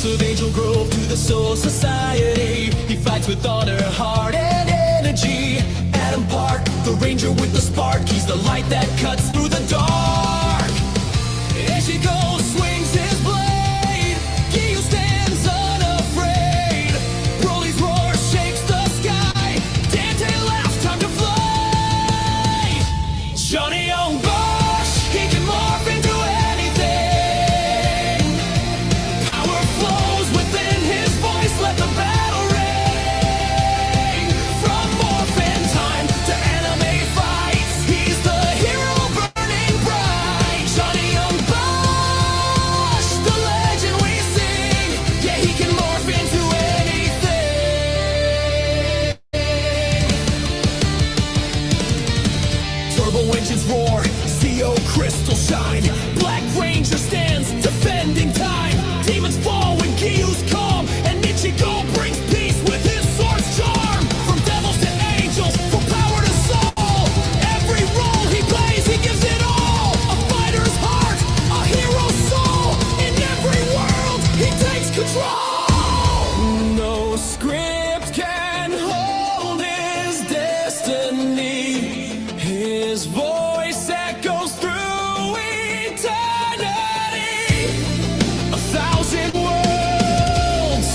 of Angel Grove to the Soul Society. He fights with honor, heart, and energy. Adam Park, the ranger with the spark. He's the light that cuts through the dark. Ichigo swings his blade. Giyu stands unafraid. Broly's roar shakes the sky. Dante laughs, time to fly. Johnny Young Bosch, he can morph into anything. Power flows within his voice, let the battle ring. From Morphin time to anime fights, he's the hero burning bright. Johnny Young Bosch, the legend we sing. Yeah, he can morph into anything. Turbo engines roar, CO crystal shine. Black Ranger stands defending time. Demons fall when Giyu's calm, and Ichigo brings peace with his sword's charm. From devils to angels, from power to soul, every role he plays, he gives it all. A fighter's heart, a hero's soul. In every world, he takes control. No script can hold his destiny. His voice echoes through eternity. 1,000 worlds,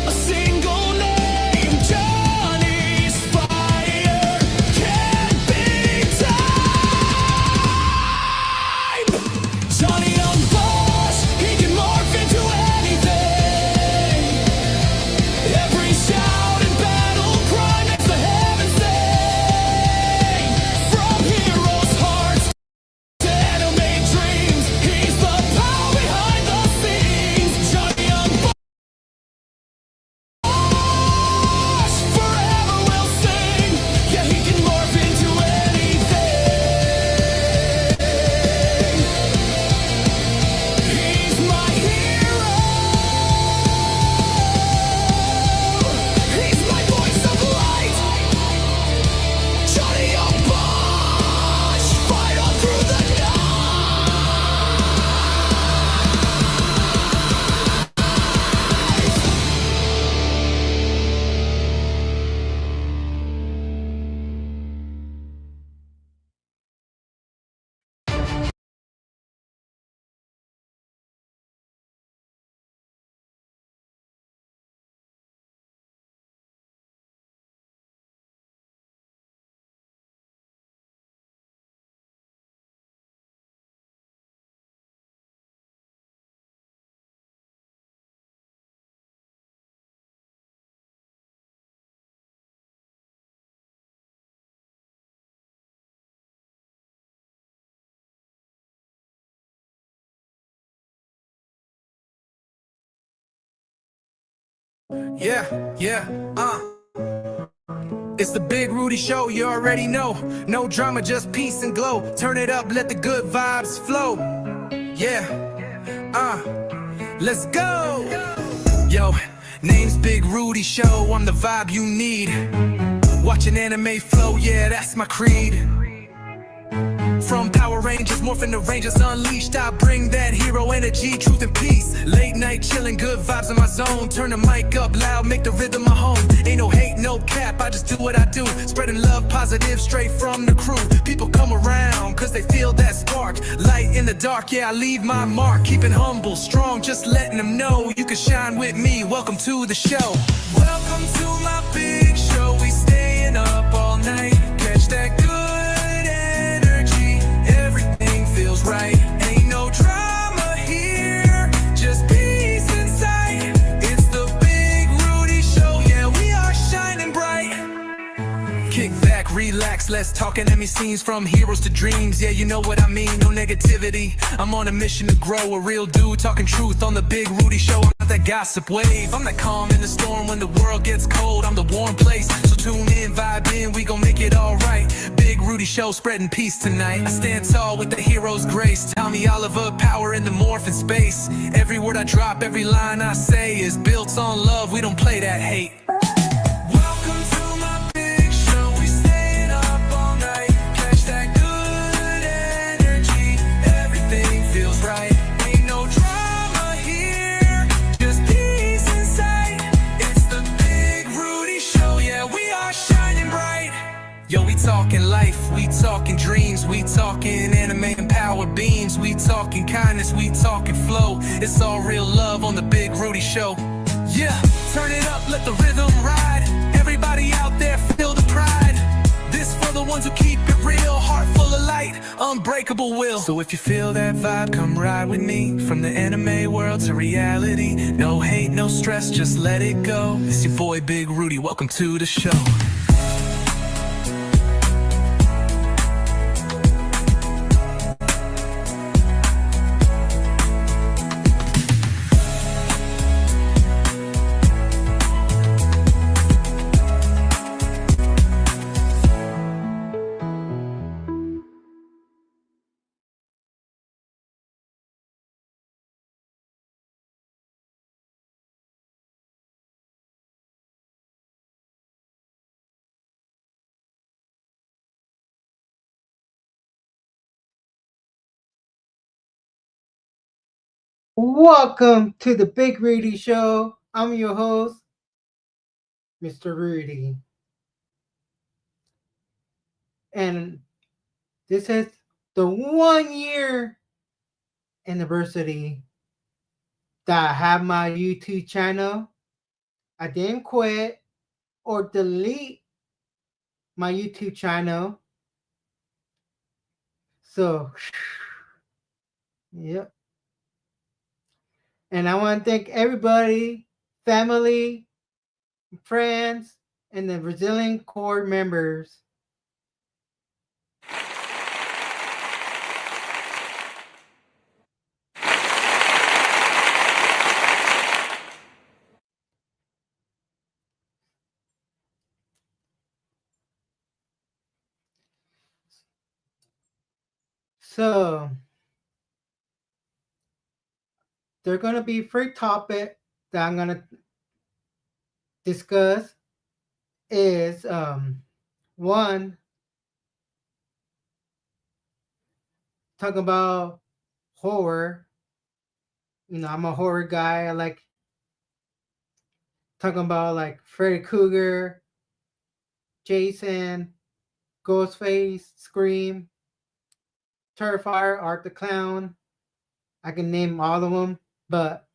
a single name. Johnny's fire can't be timed. Johnny Young Bosch, he can morph into anything. Every shout and battle cry makes the heavens sing. From heroes' hearts to anime dreams, he's the power behind the scenes. Johnny Young Bosch, forever will sing. Yeah, he can morph into anything. He's my hero. He's my voice of light. Johnny Young Bosch, fight on through the It's the Big Rudy Show, you already know. No drama, just peace and glow. Turn it up, let the good vibes flow. Let's go. Yo, name's Big Rudy Show, I'm the vibe you need. Watching anime flow, yeah, that's my creed. From Power Rangers, morphing the Rangers unleashed, I bring that hero energy, truth and peace. Late night chilling, good vibes in my zone. Turn the mic up loud, make the rhythm my home. Ain't no hate, no cap, I just do what I do. Spreading love, positive, straight from the crew. People come around, cause they feel that spark. Light in the dark, yeah, I leave my mark. Keeping humble, strong, just letting them know you can shine with me. Welcome to the show. Welcome to my big show. We staying up all night. Catch that good energy. Everything feels right. Ain't no drama here, just peace inside. It's the Big Rudy Show. Yeah, we are shining bright. Kick back, relax, let's talk enemy scenes. From heroes to dreams, yeah, you know what I mean. No negativity, I'm on a mission to grow. A real dude talking truth on the Big Rudy Show. I'm not that gossip wave, I'm that calm in the storm. When the world gets cold, I'm the warm place. So tune in, vibe in, we gon' make it alright. Big Rudy Show, spreading peace tonight. I stand tall with the hero's grace. Tommy Oliver, power in the morphin' space. Every word I drop, every line I say is built on love, we don't play that hate. Welcome to my big show. We staying up all night. Catch that good energy. Everything feels right. Ain't no drama here, just peace. life, we talking dreams, we talking anime and power beams, we talking kindness, we talking flow. It's all real love on the Big Rudy Show. Yeah, turn it up, let the rhythm ride. Everybody out there, feel the pride. This for the ones who keep it real, heart full of light, unbreakable will. So if you feel that vibe, come ride with me. From the anime world to reality, no hate, no stress, just let it go. It's your boy Big Rudy, welcome to the show. Welcome to the Big Rudy Show. I'm your host, Mr. Rudy. And this is the 1 year anniversary that I have my YouTube channel. I didn't quit or delete my YouTube channel. So, yep. And I want to thank everybody, family, friends, and the Resilient Core members. So, there are going to be 3 topics that I'm going to discuss. Is one, talk about horror. You know, I'm a horror guy. I like talking about like Freddy Krueger, Jason, Ghostface, Scream, Terrifier, Art the Clown. I can name all of them, but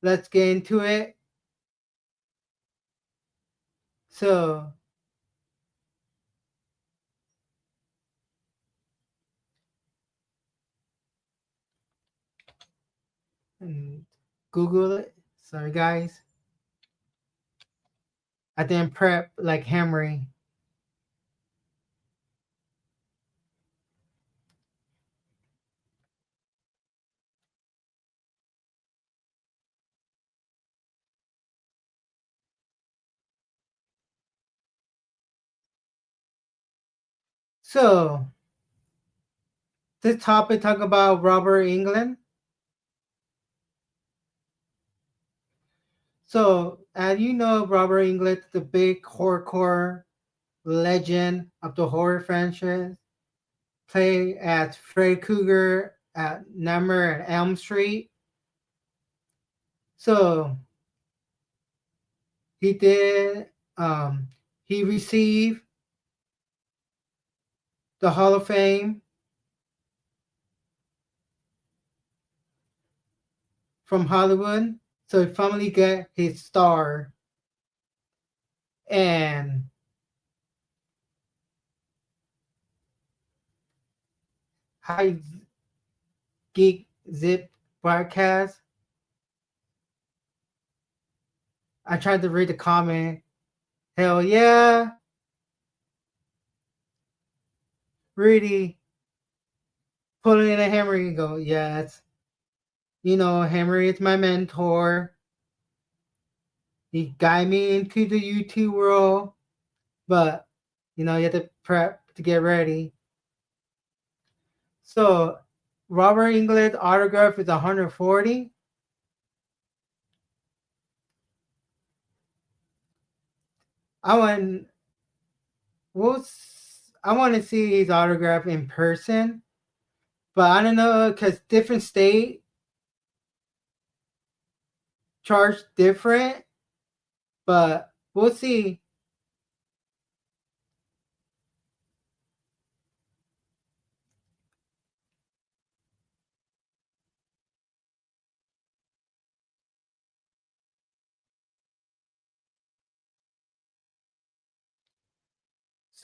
let's get into it. So, Google it. Sorry, guys. I didn't prep like Hamry. So, this topic talk about Robert Englund. So, as you know, Robert Englund, the big horrorcore legend of the horror franchise, played as Freddy Krueger at Nightmare at Elm Street. So, he did. He received the Hall of Fame from Hollywood. So he finally got his star. And High Geek Zip broadcast. I tried to read the comment. Hell yeah. Rudy pulling in a hammer, you go, yes. You know, Hammer is my mentor. He guided me into the YouTube world. But, you know, you have to prep to get ready. So, Robert Englund's autograph is 140. I want to see his autograph in person. But I don't know, because different state charge different. But we'll see.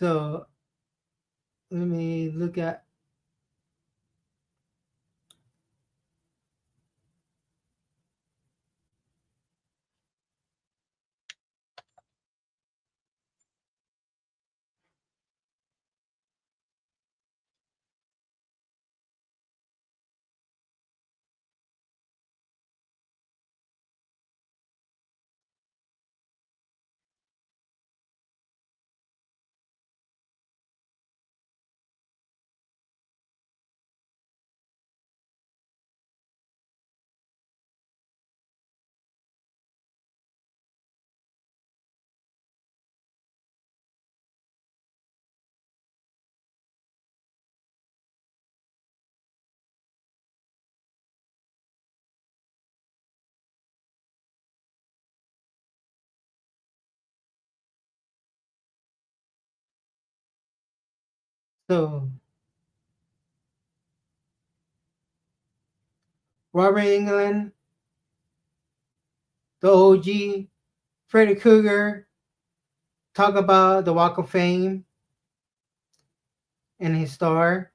So let me look at. So Robert England, the OG, Freddy Krueger, talk about the Walk of Fame and his star.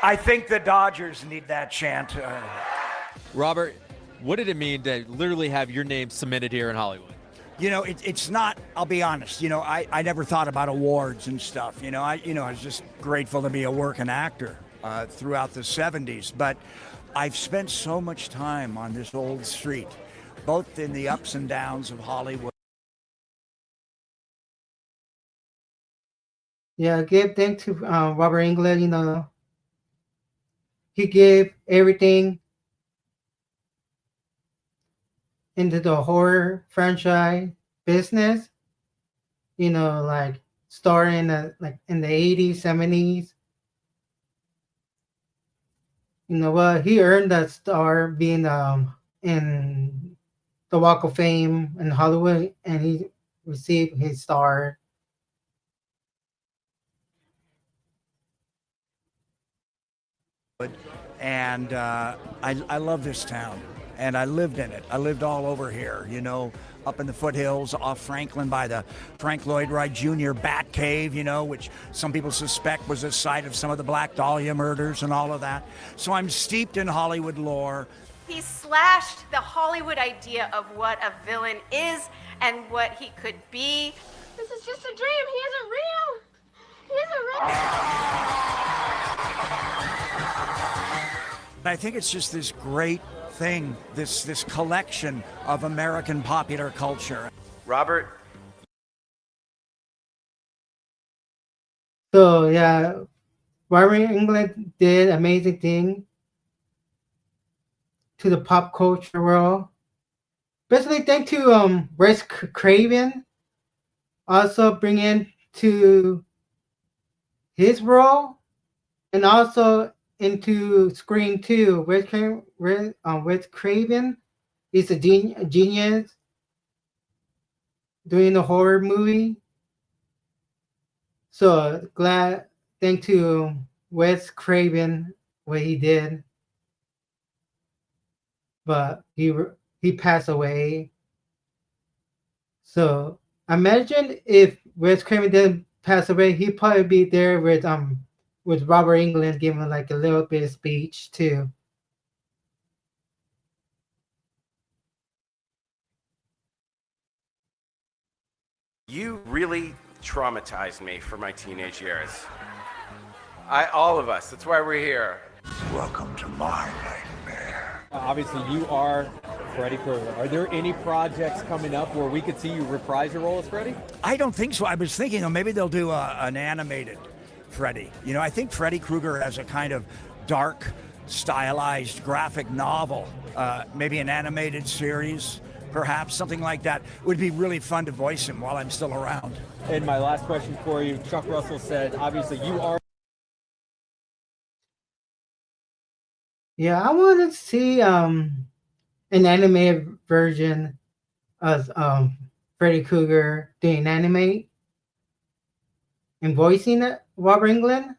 I think the Dodgers need that chant. Robert, what did it mean to literally have your name cemented here in Hollywood? You know, it's not, I'll be honest, you know, I never thought about awards and stuff. I was just grateful to be a working actor throughout the 70s. But I've spent so much time on this old street, both in the ups and downs of Hollywood. Yeah, give thanks to Robert England. He gave everything into the horror franchise business. Like starting like in the 80s, 70s. He earned that star being in the Walk of Fame in Hollywood, and he received his star. And I love this town, and I lived in it. I lived all over here, up in the foothills off Franklin by the Frank Lloyd Wright Jr. Bat Cave, which some people suspect was the site of some of the Black Dahlia murders and all of that. So I'm steeped in Hollywood lore. He slashed the Hollywood idea of what a villain is and what he could be. This is just a dream. He isn't real. He isn't real. I think it's just this great thing, this collection of American popular culture. Robert? So yeah, Robert England did amazing thing to the pop culture world. Basically, thanks to Wes Craven, also bring in to his role, and also into Scream 2. Wes Craven is a genius doing a horror movie. So glad, thanks to Wes Craven, what he did. But he passed away. So imagine if Wes Craven didn't pass away, he'd probably be there with Robert England giving like a little bit of speech too. You really traumatized me for my teenage years. All of us, that's why we're here. Welcome to my nightmare. Obviously, you are Freddy Krueger. Are there any projects coming up where we could see you reprise your role as Freddy? I don't think so. I was thinking maybe they'll do an animated Freddy. I think Freddy Krueger has a kind of dark, stylized graphic novel, maybe an animated series, perhaps something like that. It would be really fun to voice him while I'm still around. And my last question for you, Chuck Russell said, obviously you are. Yeah, I want to see an animated version of Freddy Krueger doing animate and voicing it, Robert Englund.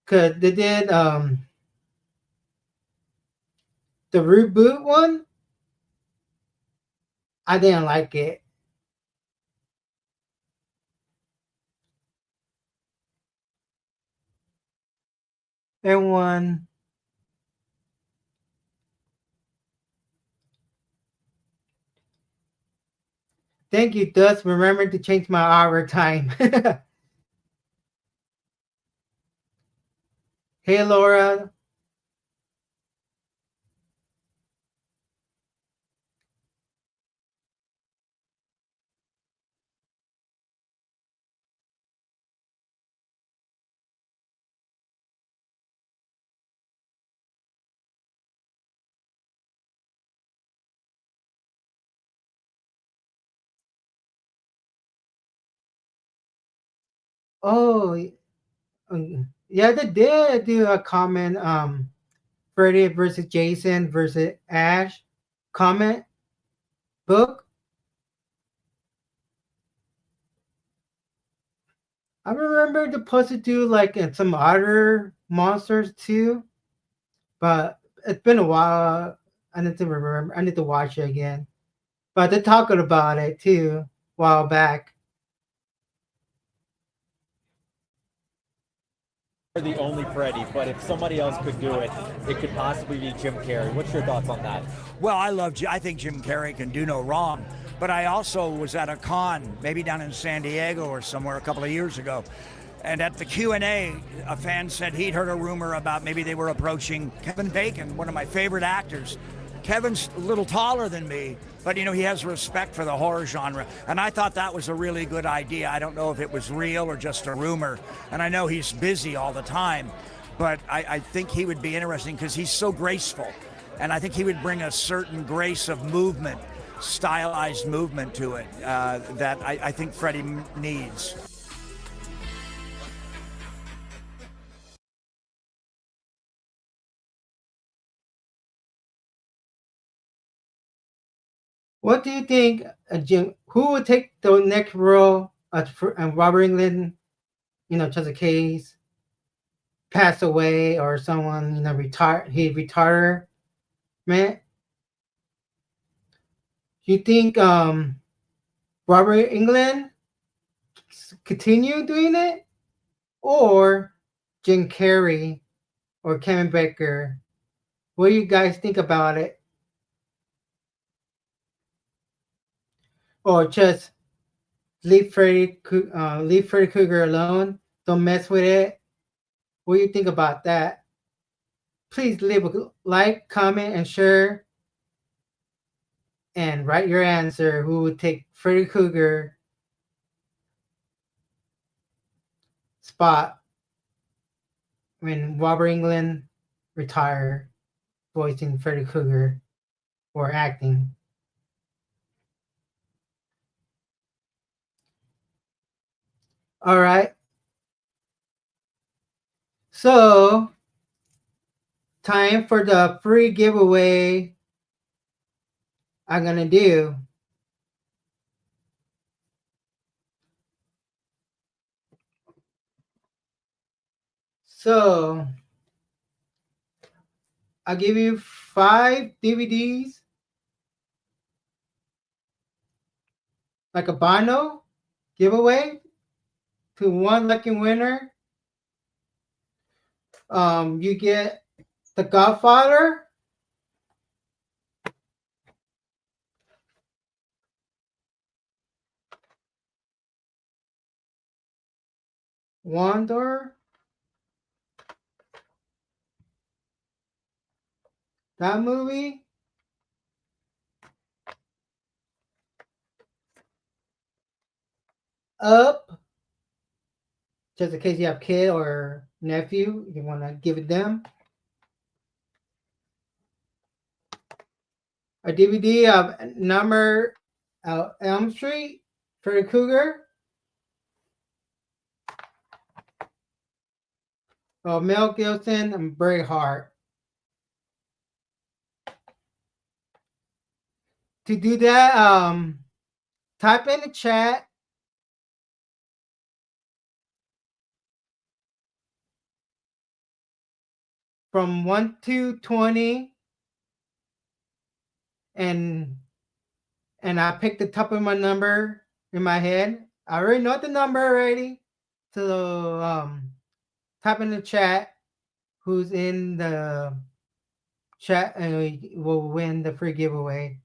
Cause they did the reboot one. I didn't like it. Everyone. Thank you, Dust. Remember to change my hour time. Hey, Laura. Oh, yeah, they did do a comment. Freddy versus Jason versus Ash comment book. I remember they're supposed to do like some other monsters too, but it's been a while. I need to remember. I need to watch it again. But they're talking about it too a while back. The only Freddy, but if somebody else could do it, it could possibly be Jim Carrey. What's your thoughts on that? Well, I think Jim Carrey can do no wrong. But I also was at a con, maybe down in San Diego or somewhere a couple of years ago. And at the Q&A, a fan said he'd heard a rumor about maybe they were approaching Kevin Bacon, one of my favorite actors. Kevin's a little taller than me, but he has respect for the horror genre. And I thought that was a really good idea. I don't know if it was real or just a rumor. And I know he's busy all the time, but I think he would be interesting because he's so graceful. And I think he would bring a certain grace of movement, stylized movement to it that I think Freddy needs. What do you think, Jim? Who would take the next role of Robert Englund? Just in case passed away or someone retired. Man, you think Robert Englund continue doing it, or Jim Carrey or Kevin Bacon? What do you guys think about it? Or just leave Freddy Krueger alone. Don't mess with it. What do you think about that? Please leave a like, comment, and share. And write your answer. Who would take Freddy Krueger spot when Robert Englund retired, voicing Freddy Krueger or acting? All right. So, time for the free giveaway I'm going to do. So, I'll give you 5 DVDs, like a bundle giveaway to one lucky winner. You get The Godfather, Wonder, that movie. Up, just in case you have kid or nephew, you want to give it them. A DVD of Number Elm Street, Freddy Krueger. Mel Gibson and Braveheart. to do that, type in the chat from 1 to 20, and I picked the top of my number in my head. I already know the number already. So type in the chat who's in the chat, and we will win the free giveaway.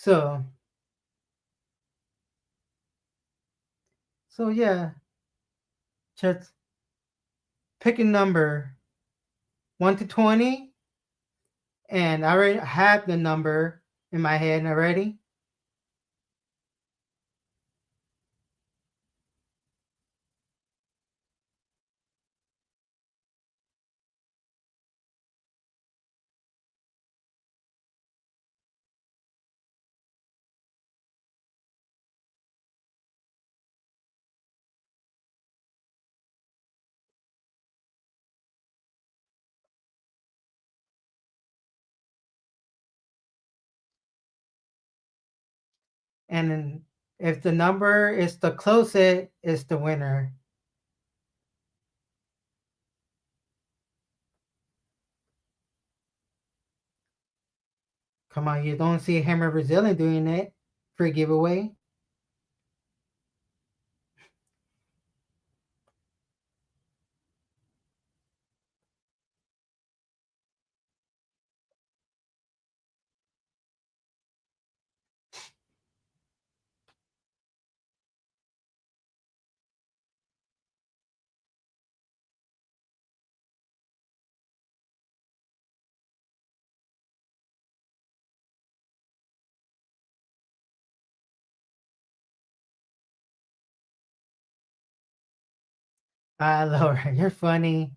So yeah, just pick a number 1 to 20, and I already have the number in my head already. And then if the number is the closest, is the winner. Come on, you don't see Hammer Brazilian doing it. Free giveaway. Laura, you're funny.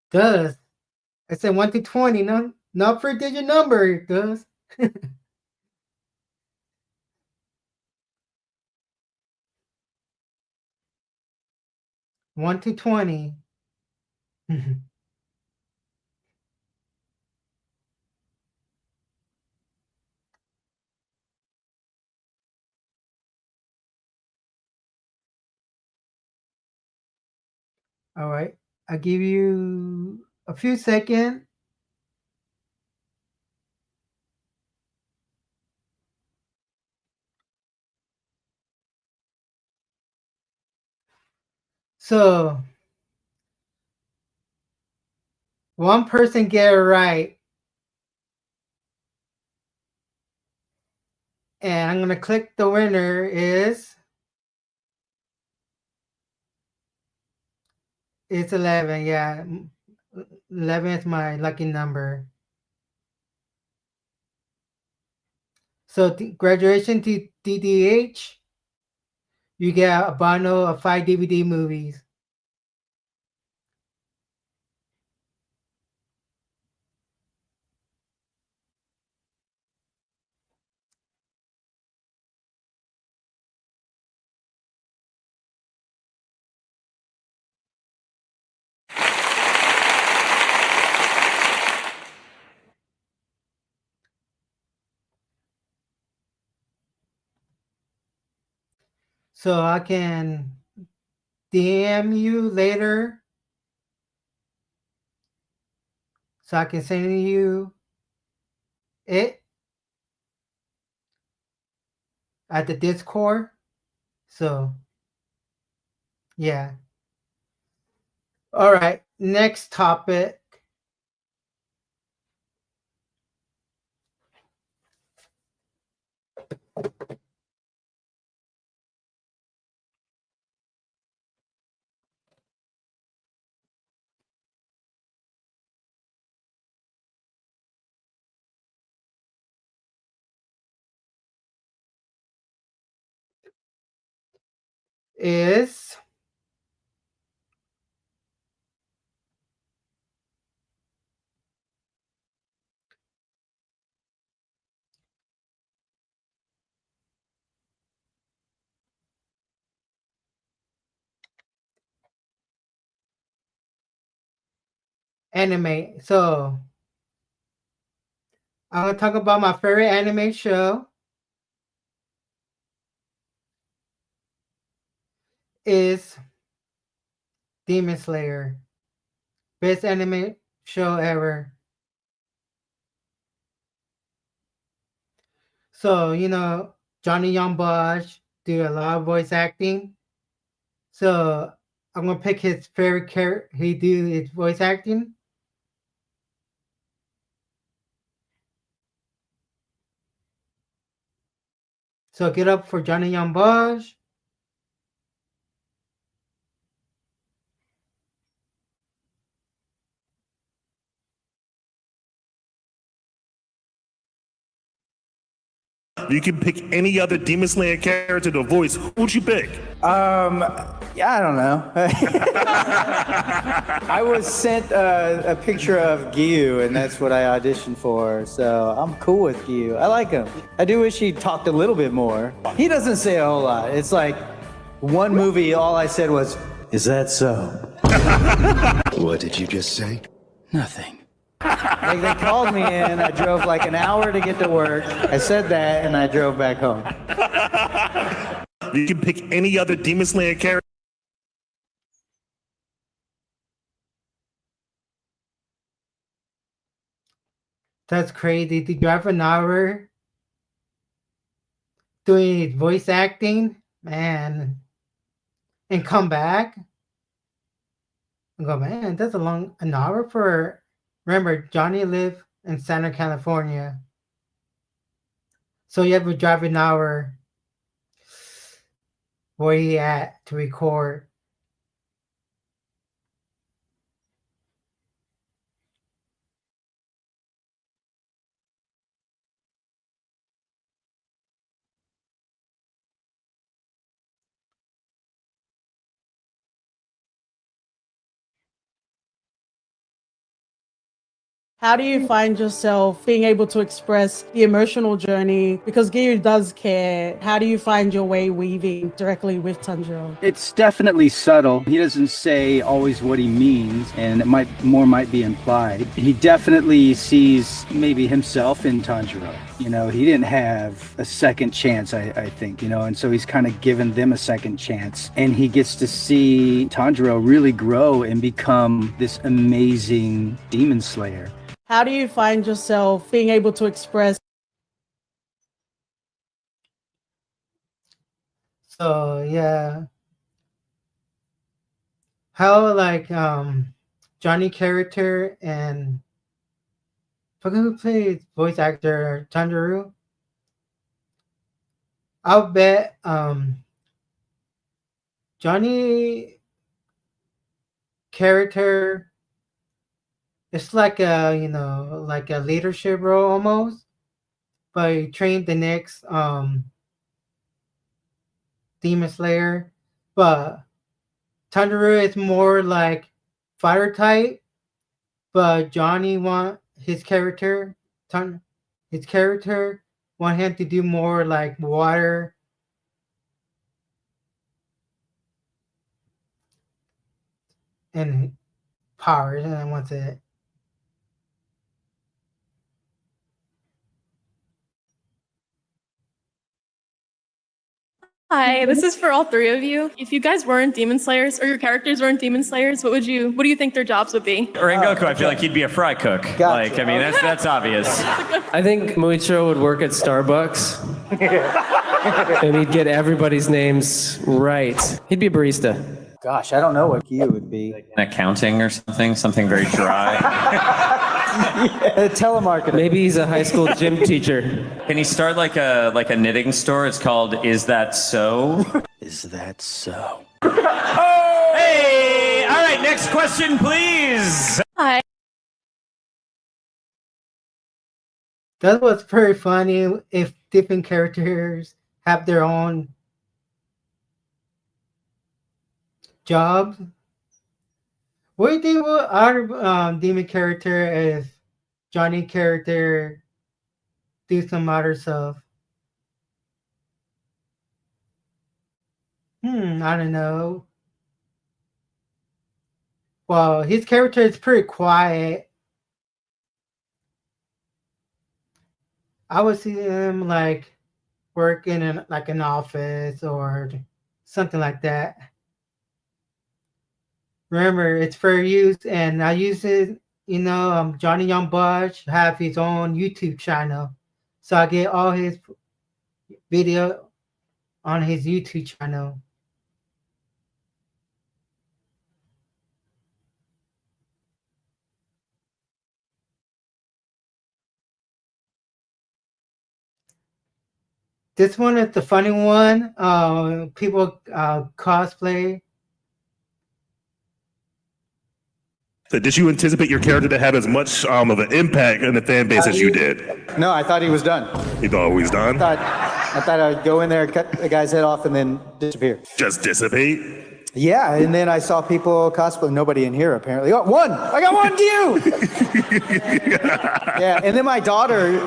Does. I said 1 to 20, no, not for digit number, does. 1 to 20. All right. I'll give you a few seconds. So one person get it right. And I'm going to click the winner is, it's 11. Yeah. 11 is my lucky number. So graduation to DDH, you get a bundle of 5 DVD movies. So I can DM you later. So I can send you it at the Discord. So yeah. All right. Next topic. is anime. So I'm gonna talk about my favorite anime show is Demon Slayer. Best anime show ever. So, Johnny Young Bosch do a lot of voice acting. So I'm gonna pick his favorite character. He do his voice acting. So get up for Johnny Young Bosch. You can pick any other Demon Slayer character to voice. Who would you pick? Yeah, I don't know. I was sent a picture of Gyu, and that's what I auditioned for. So I'm cool with Gyu. I like him. I do wish he talked a little bit more. He doesn't say a whole lot. It's like one movie, all I said was, "Is that so?" What did you just say? Nothing. Like they called me in, I drove like an hour to get to work. I said that, and I drove back home. You can pick any other Demon Slayer character. That's crazy. To drive an hour doing voice acting, man, and come back and go, man, that's an hour for. Remember, Johnny lived in Santa California, so you have to drive an hour where he at to record. How do you find yourself being able to express the emotional journey? Because Gyu does care. How do you find your way weaving directly with Tanjiro? It's definitely subtle. He doesn't say always what he means, and it might be implied. He definitely sees maybe himself in Tanjiro. He didn't have a second chance, I think, and so he's kind of given them a second chance. And he gets to see Tanjiro really grow and become this amazing demon slayer. How do you find yourself being able to express? So yeah, how like Johnny character and forget who plays voice actor Tanjiro. I'll bet Johnny character. It's like like a leadership role almost, but he trained the next Demon Slayer. But Tanjiro is more like fighter type, but Johnny want his character want him to do more like water and powers, and I want it. Hi, this is for all three of you. If you guys weren't Demon Slayers, or your characters weren't Demon Slayers, what do you think their jobs would be? Rengoku, I feel like he'd be a fry cook. Gotcha. That's obvious. I think Muichiro would work at Starbucks. And he'd get everybody's names right. He'd be a barista. Gosh, I don't know what Gyu would be. In accounting or something very dry. Yeah, telemarketer. Maybe he's a high school gym teacher. Can he start like a knitting store? It's called Is That So? Is that so? Oh! Hey! All right, next question, please. Hi. That was pretty funny if different characters have their own jobs. What do you think about our demon character if Johnny character do some other stuff? I don't know. Well, his character is pretty quiet. I would see him like working in like an office or something like that. Remember, it's fair use, and I use it. Johnny Young Budge have his own YouTube channel, so I get all his video on his YouTube channel. This one is the funny one. People cosplay. So did you anticipate your character to have as much of an impact in the fan base as you did? No, I thought he was done. You thought he was done? I thought I'd go in there, cut the guy's head off, and then disappear. Just dissipate? Yeah, and then I saw people cosplay. Nobody in here apparently. Oh, one! I got one to you! Yeah, and then my daughter,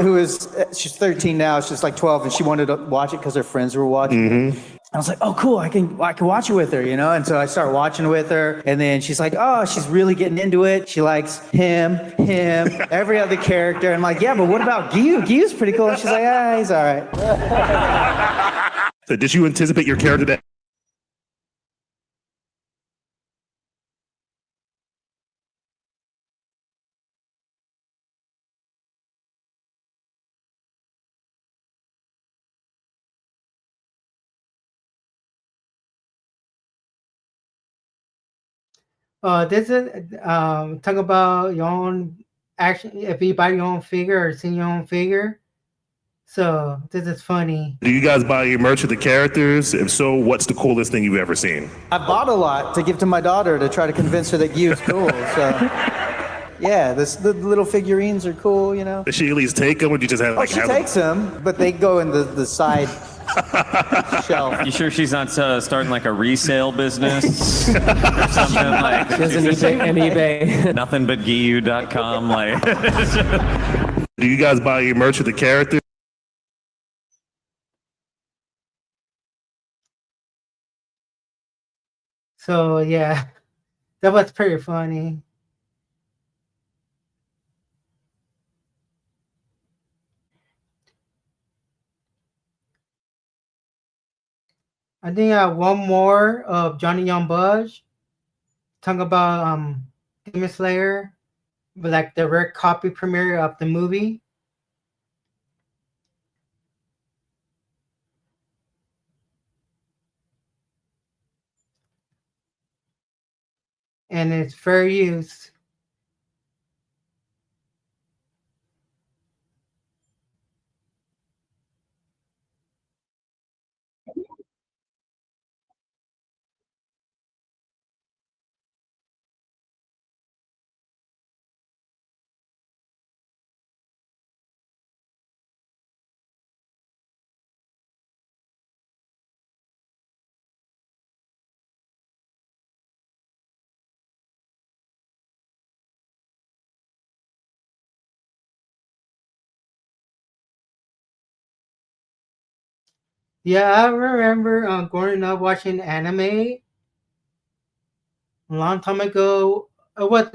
she's 13 now, she's like 12, and she wanted to watch it because her friends were watching. I was like, oh, cool, I can watch it with her, And so I started watching with her, and then she's like, oh, she's really getting into it. She likes him, every other character. I'm like, yeah, but what about Gyu? Gyu's pretty cool. And she's like, he's all right. So did you anticipate your character to This is talk about your own action. If you buy your own figure or see your own figure, so this is funny. Do you guys buy your merch of the characters? If so, what's the coolest thing you've ever seen? I bought a lot to give to my daughter to try to convince her that Gyu's cool. So, yeah, the little figurines are cool, Does she at least take them, or do you just have she takes them, but they go in the side shelf. You sure she's not starting like a resale business or something like? She has an eBay. Nothingbutgiu.com. Like, do you guys buy your merch of the characters? So yeah, that was pretty funny. I think I have one more of Johnny Young Budge. Talking about Demon Slayer, but like the rare copy premiere of the movie. And it's fair use. Yeah, I remember growing up watching anime a long time ago. It was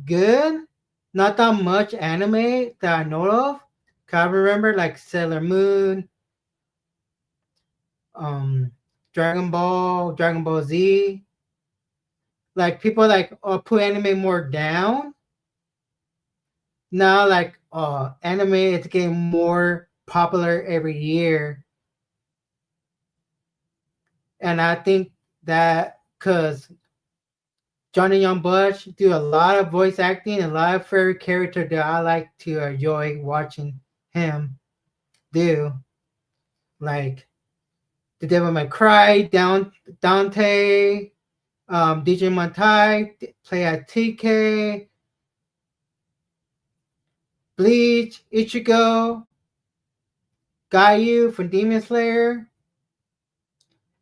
good, not that much anime that I know of. 'Cause I remember like Sailor Moon, Dragon Ball Z. Like people like put anime more down. Now like anime is getting more popular every year. And I think that because Johnny Young Budge do a lot of voice acting, a lot of furry character that I like to enjoy watching him do. Like The Devil May Cry, Dante, Digimon Tai, play at TK, Bleach, Ichigo, Gayu from Demon Slayer.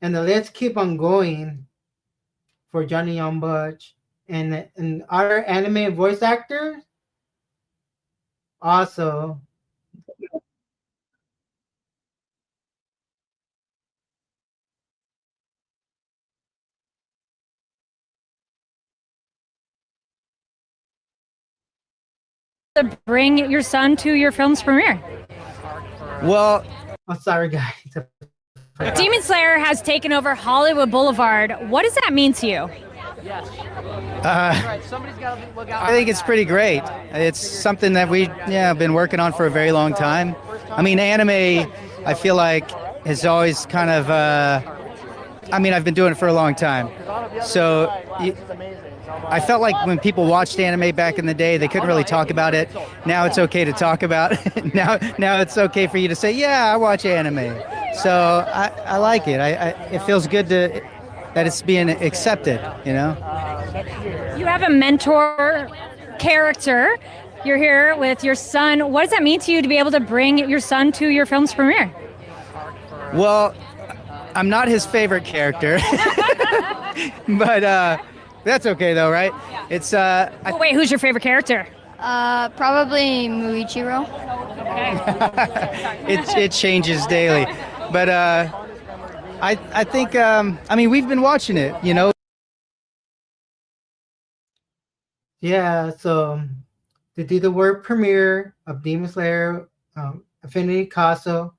And the list keep on going. for Johnny Young Butch and other anime voice actors also. To bring your son to your film's premiere. Well, I'm sorry, guys. Demon Slayer has taken over Hollywood Boulevard. What does that mean to you? I think it's pretty great. It's something that we been working on for a very long time. I mean, anime, I feel like has always kind of. I've been doing it for a long time, so I felt like when people watched anime back in the day, they couldn't really talk about it. Now it's okay to talk about it. now it's okay for you to say, yeah, I watch anime. So I like it. It feels good that it's being accepted, you know? You have a mentor character. You're here with your son. What does that mean to you to be able to bring your son to your film's premiere? Well, I'm not his favorite character, but that's okay though, right? It's wait, who's your favorite character? Probably Muichiro. it changes daily, but I think we've been watching it, you know. Yeah, so to do the world premiere of Demon Slayer, Infinity Castle,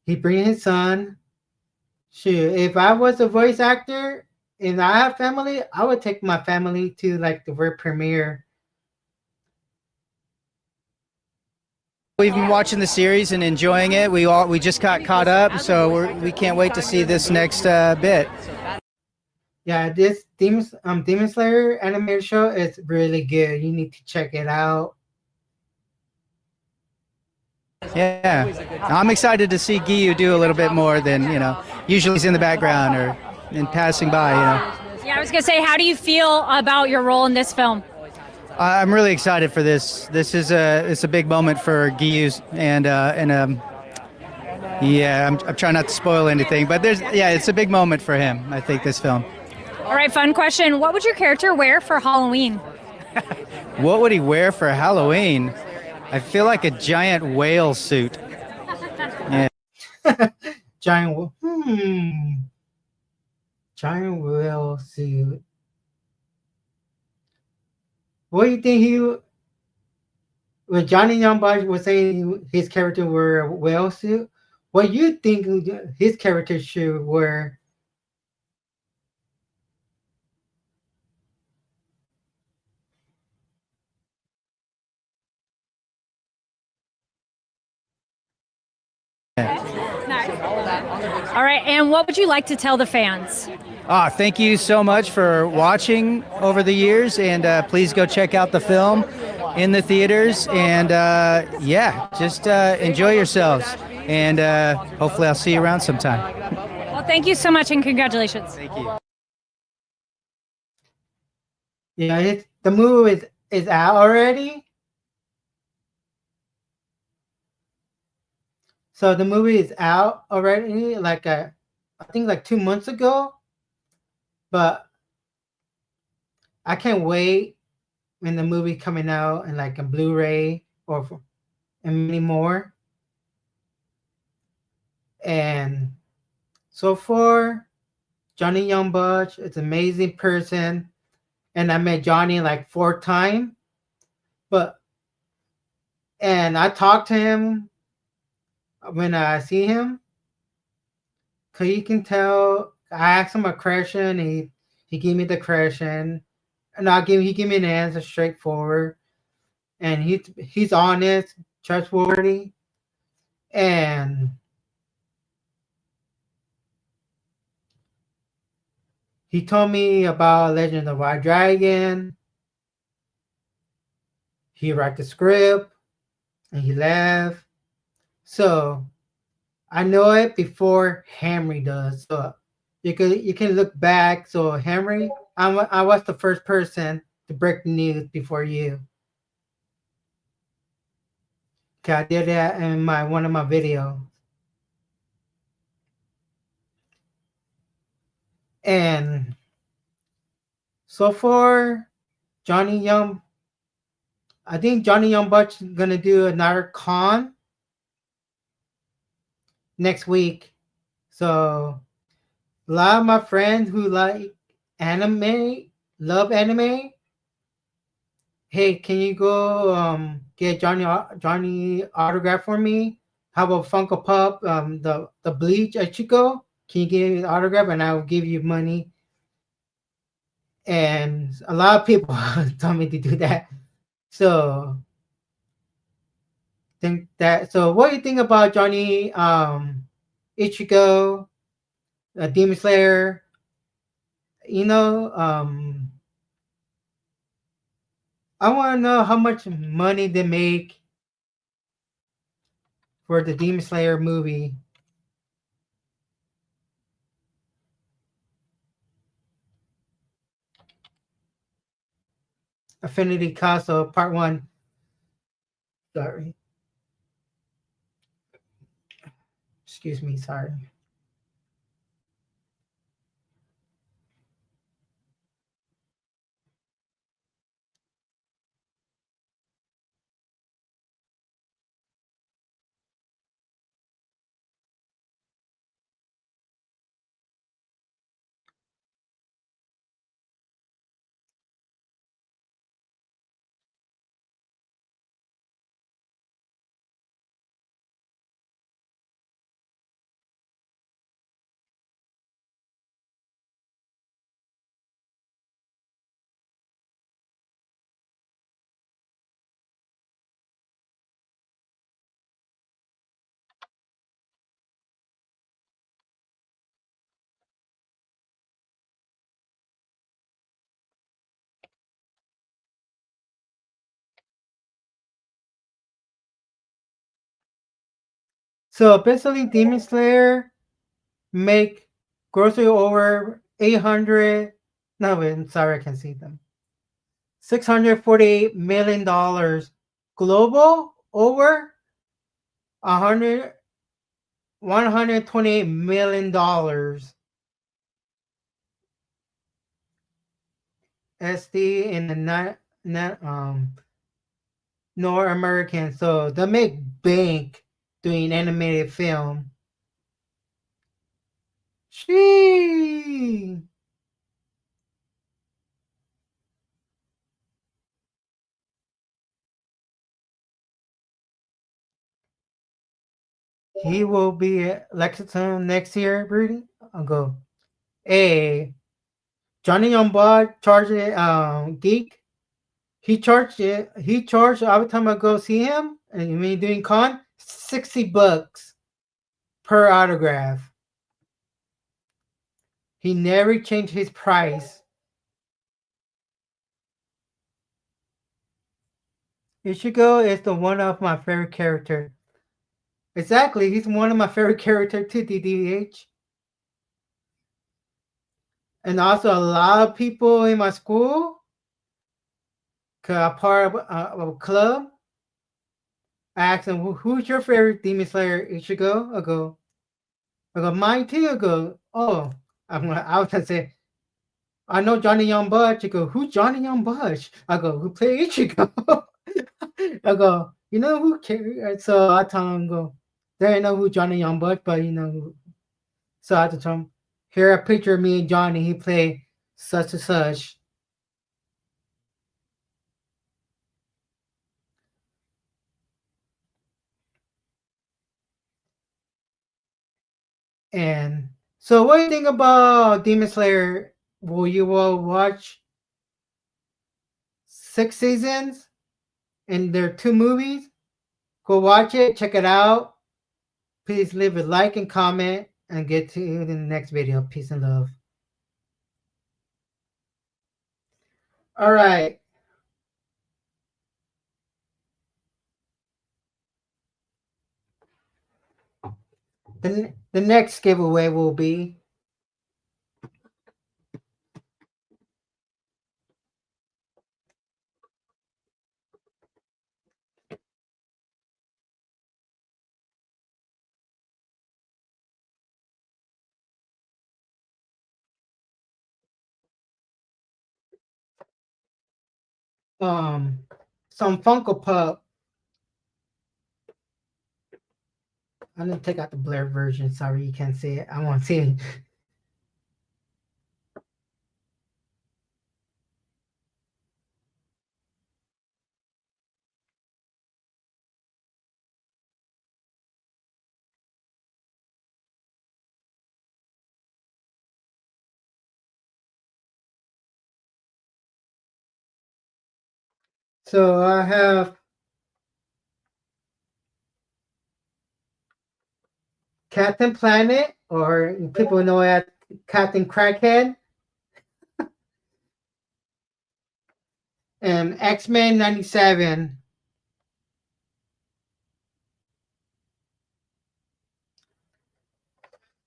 he bring his son. Shoot, if I was a voice actor and I have family, I would take my family to like the world premiere. We've been watching the series and enjoying it. We just got caught up, so we can't wait to see this next bit. Yeah, this Demon Slayer animated show is really good. You need to check it out. Yeah, I'm excited to see Giyu do a little bit more than, usually he's in the background or in passing by, Yeah, I was gonna say, how do you feel about your role in this film? I'm really excited for this. It's a big moment for Giyu I'm trying not to spoil anything, but it's a big moment for him, I think, this film. All right, fun question. What would your character wear for Halloween? What would he wear for Halloween? I feel like a giant whale suit. Yeah. Giant whale suit. What do you think when Johnny Young Butch was saying his character wore a whale suit, what do you think his character should wear? All right, and what would you like to tell the fans? Thank you so much for watching over the years, and please go check out the film in the theaters, and just enjoy yourselves, and hopefully I'll see you around sometime. Well, thank you so much, and congratulations. Thank you. Yeah, the movie is out already. So the movie is out already, I think like 2 months ago. But I can't wait when the movie coming out and like a Blu-ray and many more. And so far, Johnny Young Butch is an amazing person, and I met Johnny like 4 times. And I talked to him when I see him, cause you can tell. I asked him a question, and he gave me the question, and he gave me an answer straightforward, and he's honest, trustworthy, and he told me about Legend of the White Dragon. He wrote the script, and he left. So I know it before Henry does. So you can look back. So Henry, I was the first person to break the news before you. Okay, I did that in one of my videos. And so far, Johnny Young, I think Johnny Young Butch is gonna do another con next week. So a lot of my friends who like anime, love anime. Hey, can you go get Johnny autograph for me? How about Funko Pop, the Bleach Ichigo? Can you give me the autograph and I'll give you money? And a lot of people told me to do that. So think that. So what do you think about Johnny Ichigo, Demon Slayer? You know, I want to know how much money they make for the Demon Slayer movie. Affinity Castle Part 1. Sorry. Excuse me, sorry. So basically, Demon Slayer make grossly over 800. No, wait, I'm sorry, I can't see them. $648 million. Global over 128 million dollars. SD in the North American. So they make bank doing animated film. She. He will be at Lexington next year, Rudy. I'll go. Hey, Johnny Young Blood charged it, Geek. He charged it. He charged every time I go see him, and me doing con, $60 per autograph. He never changed his price. Ichigo is the one of my favorite character. Exactly, he's one of my favorite character too, DDH. And also a lot of people in my school, cause I'm part of a club. I asked them, "Who's your favorite Demon Slayer?" Ichigo. I go, mine too. I go, oh, I was gonna say, I know Johnny Young Butch. I go, who's Johnny Young Butch? I go, who played Ichigo? I go, you know who cares? So I tell him, go, they didn't know who Johnny Young Butch, but you know. So I had to tell him, here a picture of me and Johnny. He played such and such. And so, what do you think about Demon Slayer? Will you watch 6 seasons and there are 2 movies? Go watch it, check it out. Please leave a like and comment, and get to you in the next video. Peace and love. All right. The next giveaway will be some Funko Pop. I'm gonna take out the blurred version. Sorry, you can't see it. I want to see it. So I have Captain Planet, or people know it as Captain Crackhead, and X-Men 97.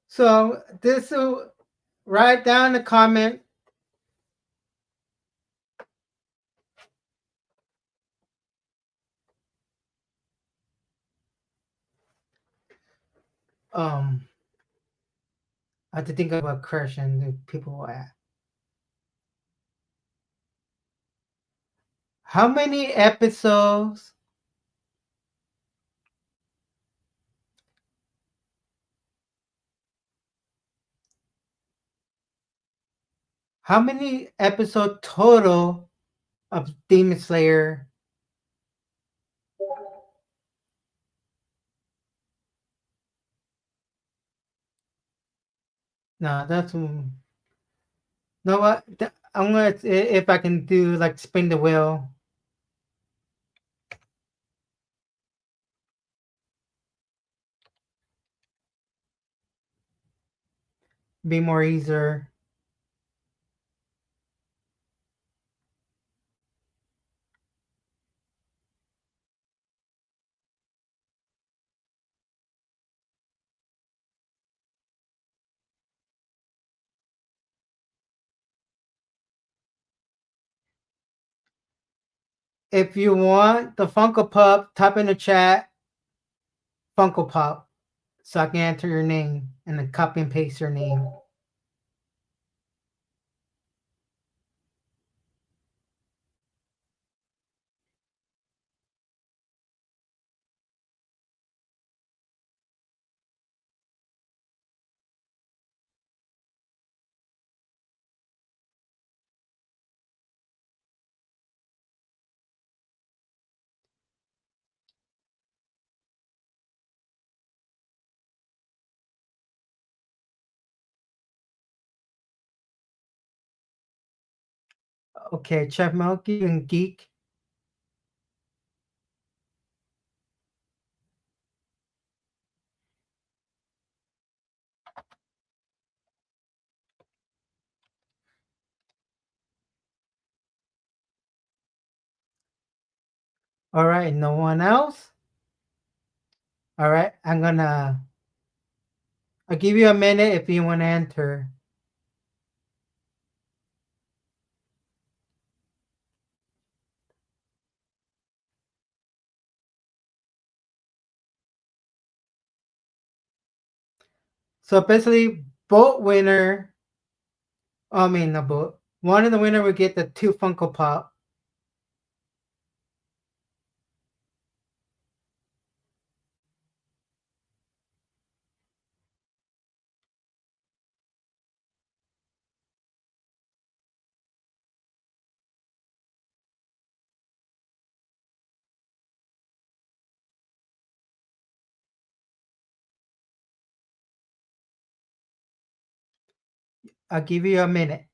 So this will write down the comment. I have to think about question that people will ask. How many episodes total of Demon Slayer? No, that's no what I'm gonna if I can do like spin the wheel. Be more easier. If you want the Funko Pop, type in the chat Funko Pop so I can enter your name and then copy and paste your name. Okay, Chef Milky and Geek. All right, no one else? All right, I'll give you a minute if you want to enter. So basically, both winner, I mean, the both, one of the winner will get the 2 Funko Pop. I'll give you a minute.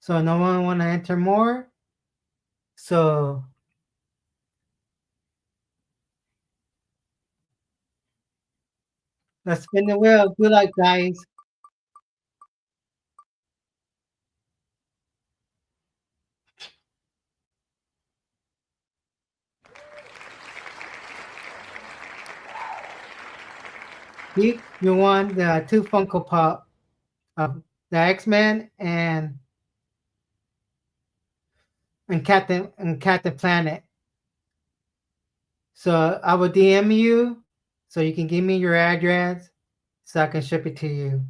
So no one want to enter more. So let's spin the wheel. Good luck, guys. You won the 2 Funko Pop of the X-Men and Captain Planet. So I will DM you so you can give me your address so I can ship it to you.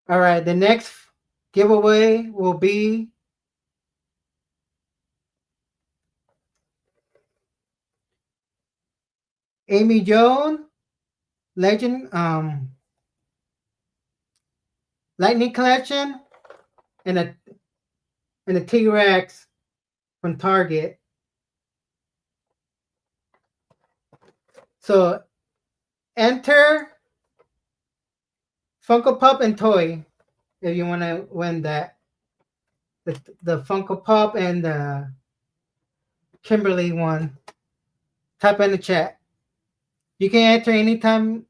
All right, the next giveaway will be Amy Jones, Legend, Lightning Collection, and a T-Rex from Target. So enter Funko Pop and toy if you want to win that. The Funko Pop and the Kimberly one. Type in the chat. You can enter anytime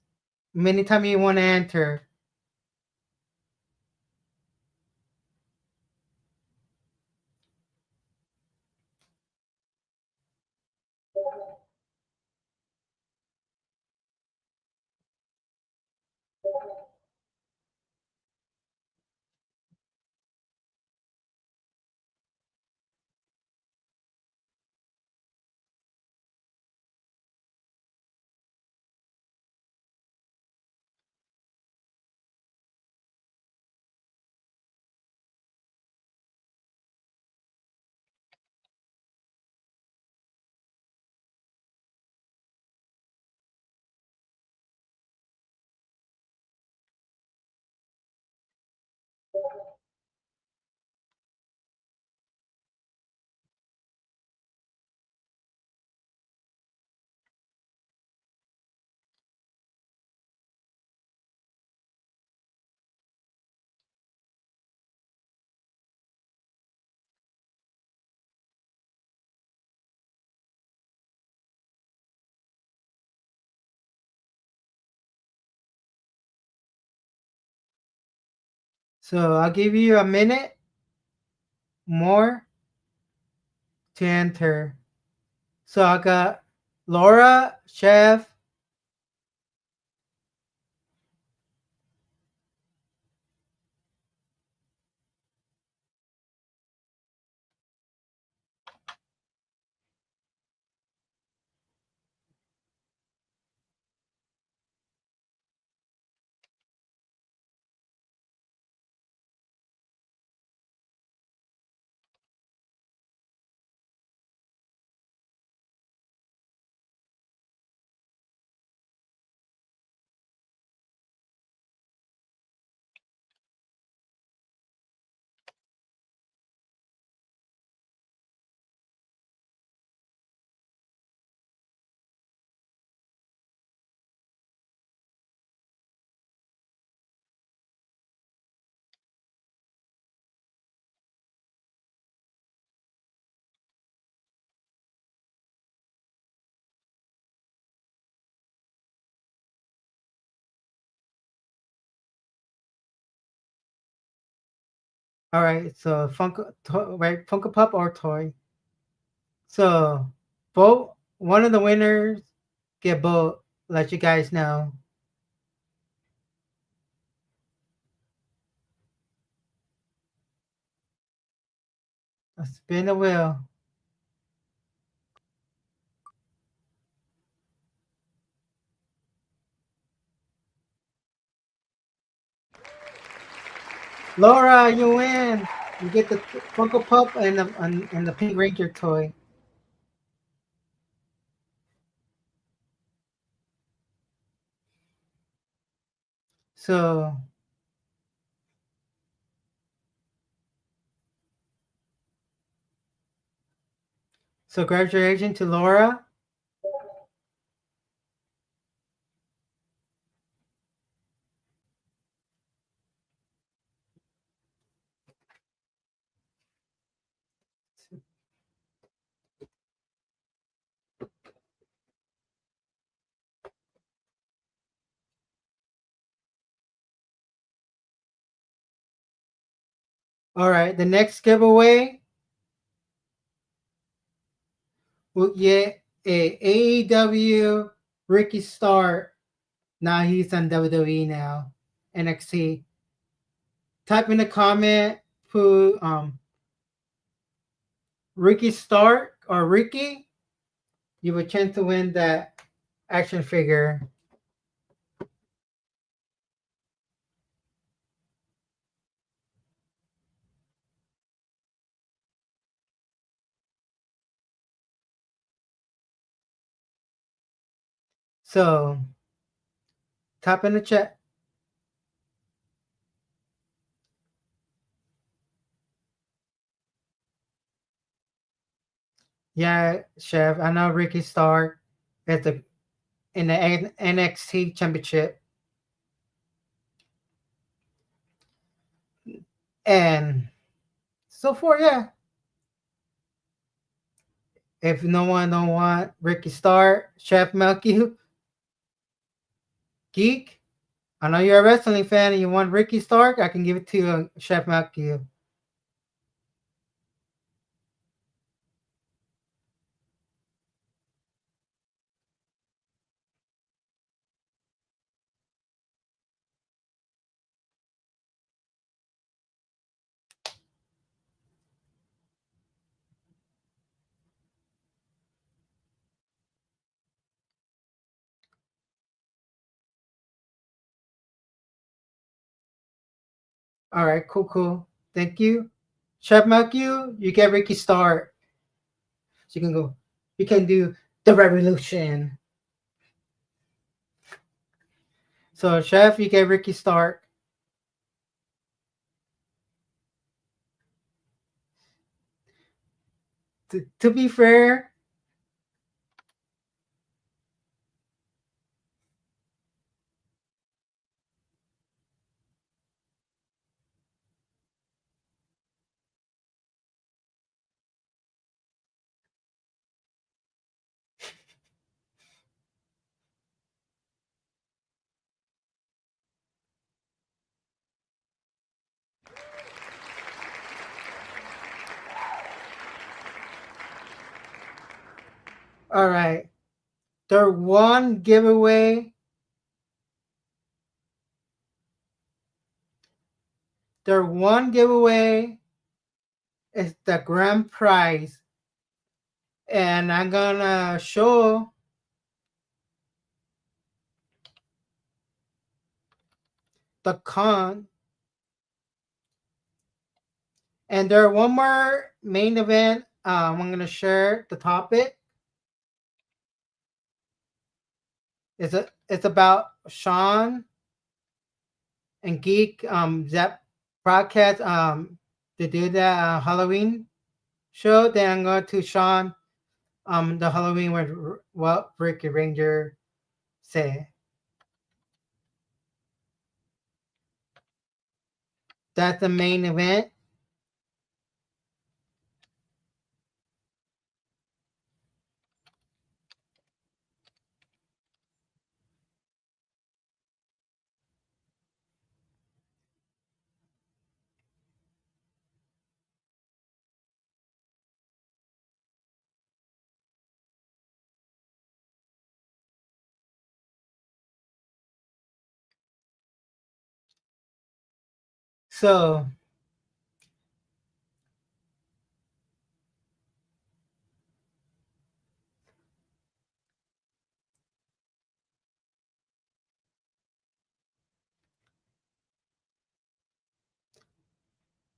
you want to enter. So I'll give you a minute more to enter. So I got Laura, Chef, All right, so Funko Pop or toy. So both one of the winners get both. Let you guys know. Let's spin the wheel. Laura, you win. You get the Funko Pop and the Pink Ranger toy. So congratulations to Laura. All right, the next giveaway will get a AEW Ricky Stark. Now he's on WWE now, NXT. Type in the comment who Ricky Stark or Ricky. You have a chance to win that action figure. So type in the chat. Yeah, Chef. I know Ricky Stark at the in the NXT Championship, and so forth. Yeah. If no one don't want Ricky Stark, Chef Melky, Geek. I know you're a wrestling fan and you want Ricky Stark. I can give it to you, Chef Melky. All right, cool. Thank you. Chef Melky, you get Ricky Stark. So you can go, you can do the revolution. So Chef, you get Ricky Stark. To be fair, all right. The one giveaway. The one giveaway is the grand prize. And I'm gonna show the con. And there one more main event. I'm gonna share the topic. It's about Sean and Geek that broadcast to do that Halloween show. Then I'm going to Sean the Halloween with what Ricky Ranger say. That's the main event. So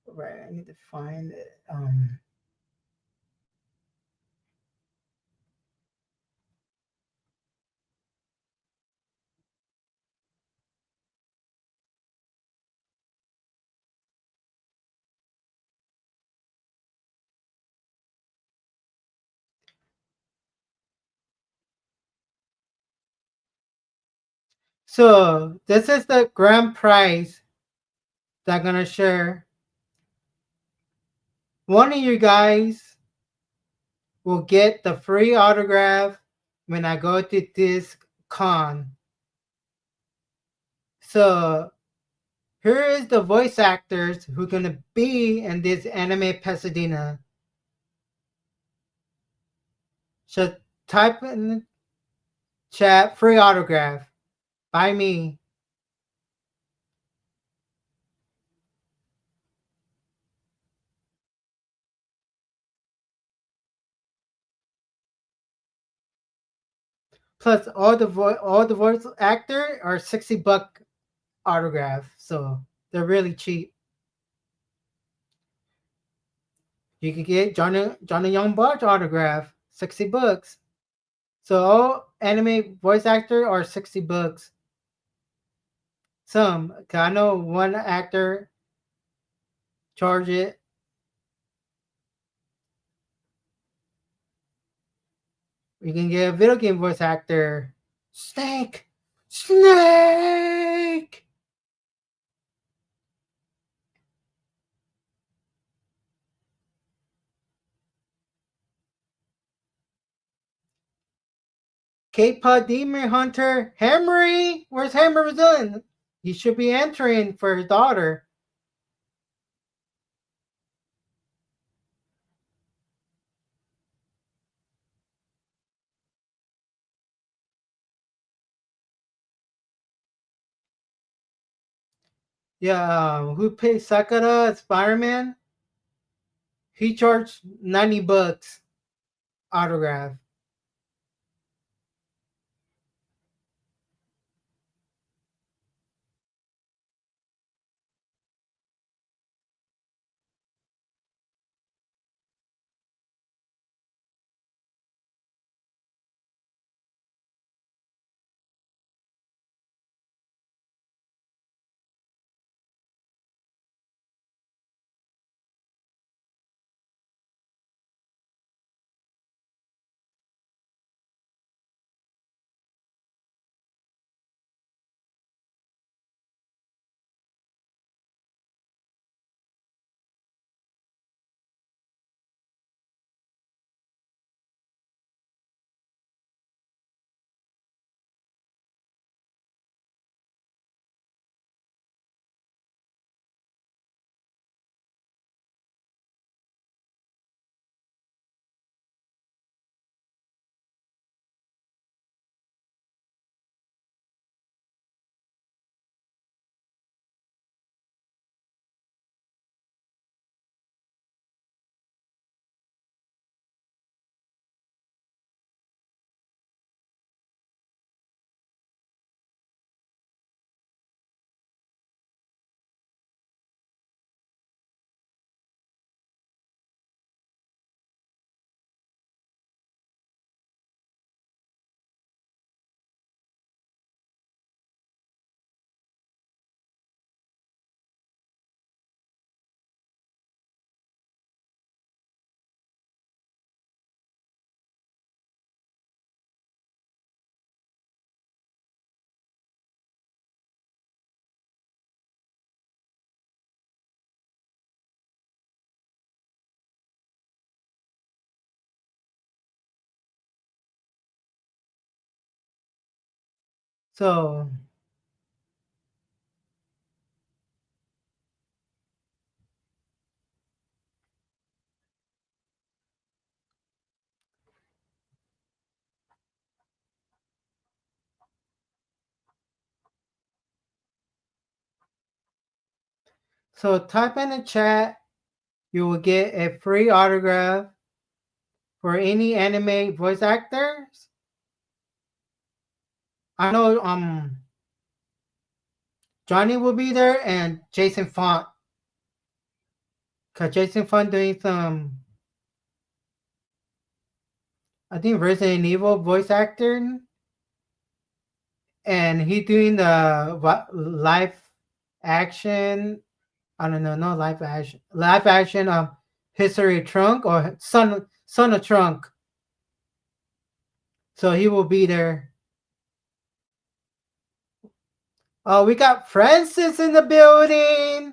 right, I need to find it. So this is the grand prize that I'm gonna share. One of you guys will get the free autograph when I go to this con. So here is the voice actors who are gonna be in this anime Pasadena. So type in the chat free autograph by me. Plus all the voice actor are $60 autograph, so they're really cheap. You can get Johnny Young Buck autograph, $60. So all anime voice actor are $60. Some, 'cause I know one actor charge it. You can get a video game voice actor. Snake! Snake! K-pop Demon Hunter, Hammery! Where's Hammer doing? He should be entering for his daughter. Yeah, who paid Sakura Spider-Man? He charged $90 autograph. So type in the chat, you will get a free autograph for any anime voice actors. I know Johnny will be there and Jason Font. Cause Jason Font doing some, I think, Resident Evil voice actor, and he doing the live action. I don't know, no live action. History of Trunk or Son of Trunk. So he will be there. Oh, we got Francis in the building.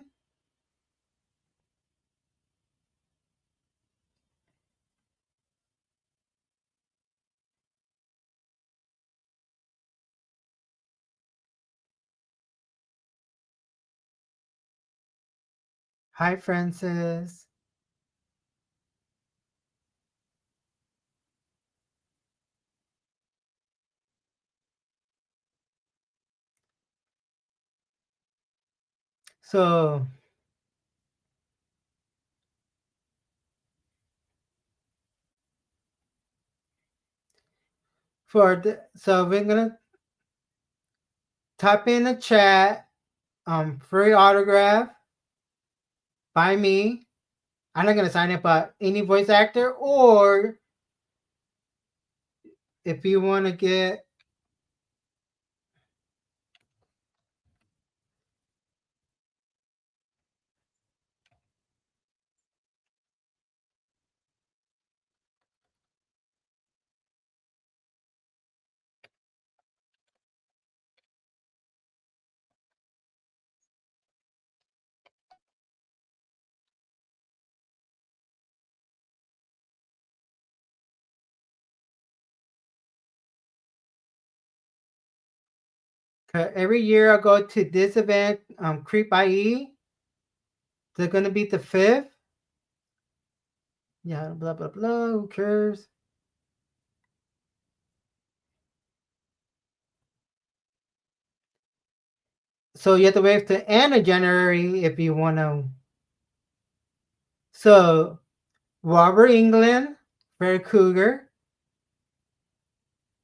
Hi, Francis. So, so we're gonna type in the chat, free autograph by me. I'm not gonna sign it, but any voice actor, or if you want to get every year I go to this event, Creep IE. They're gonna be the 5th. Yeah, blah blah blah. Who cares? So you have to wait to end of January if you want to. So Robert England, Freddy Krueger,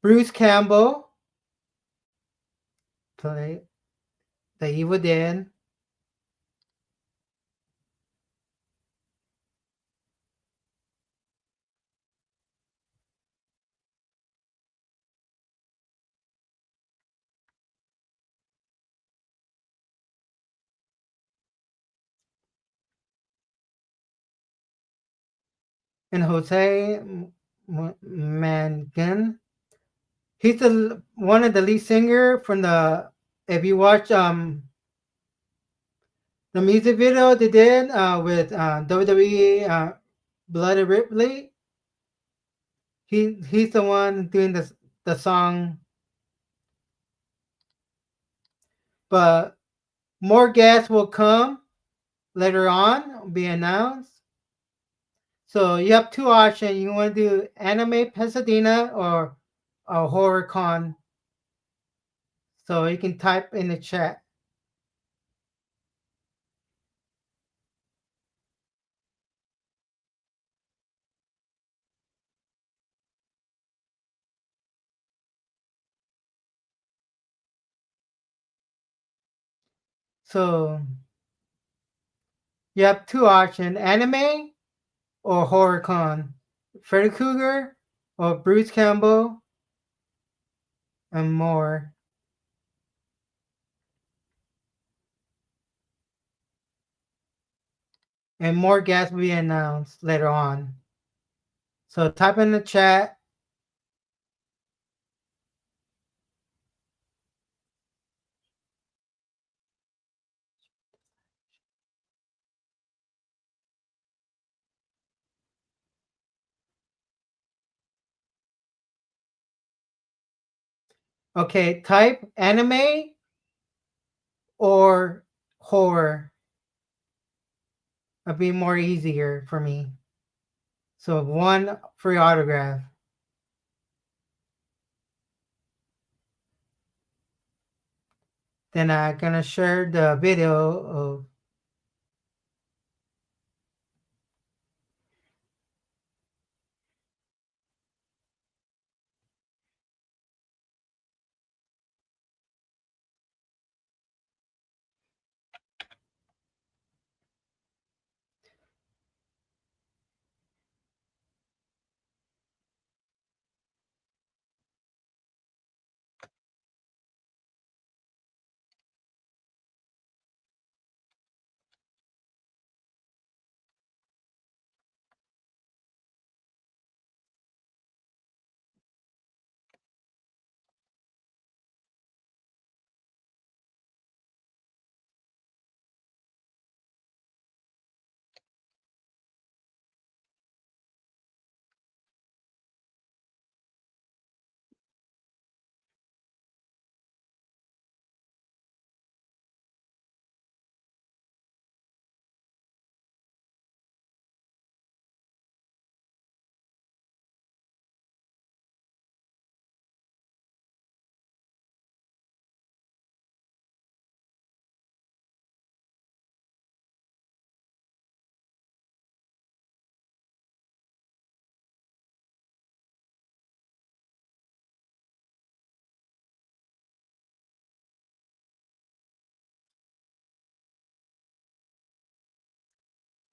Bruce Campbell, play the Evil Dead. And Jose Mangan. He's one of the lead singer from the. If you watch the music video they did with WWE Bloody Ripley, he's the one doing the song. But more guests will come later on, be announced. So you have two options. You want to do Anime Pasadena or a Horror Con. So you can type in the chat. So you have two options: Anime or Horror Con. Freddy Krueger or Bruce Campbell and more. And more guests will be announced later on. So type in the chat. Okay, type anime or horror. It'll be more easier for me. So one free autograph. Then I'm gonna share the video of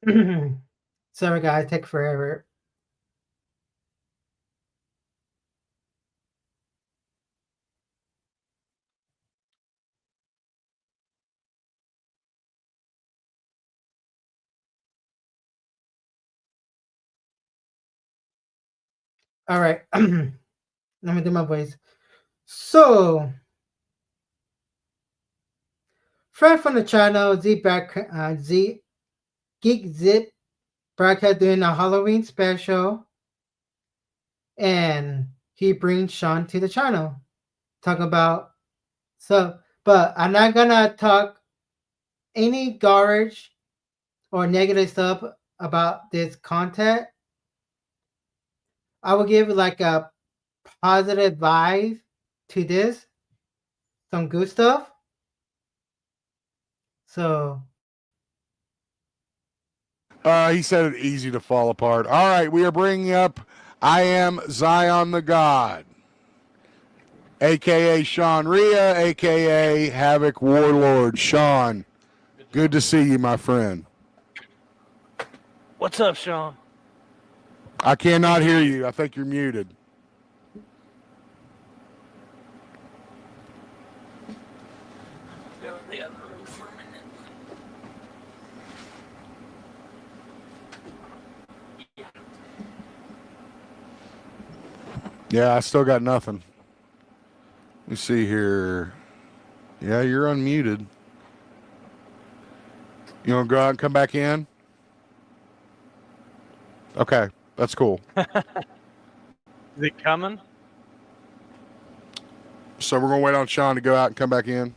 Sorry, guys, take forever. All right. Let me do my voice. So, friend from the channel, Z Geek Zip broadcast doing a Halloween special, and he brings Sean to the channel. Talk about but I'm not gonna talk any garbage or negative stuff about this content. I will give like a positive vibe to this, some good stuff. So he said it easy to fall apart. All right, we are bringing up I Am Zion the God, a.k.a. Sean Rhea, a.k.a. Havoc Warlord. Sean, good to see you, my friend. What's up, Sean? I cannot hear you. I think you're muted. Yeah, I still got nothing. Let me see here. Yeah, you're unmuted. You want to go out and come back in? Okay, that's cool. Is it coming? So we're going to wait on Sean to go out and come back in.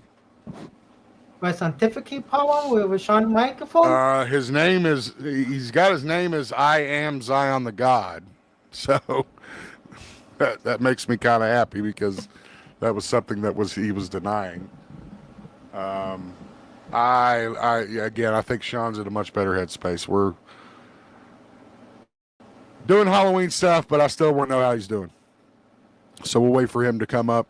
my scientific power with Sean microphone. His name is, he's got his name as I Am Zion the God. So that makes me kind of happy because that was something that he was denying. I think Sean's in a much better headspace. We're doing Halloween stuff, but I still want to know how he's doing. So we'll wait for him to come up.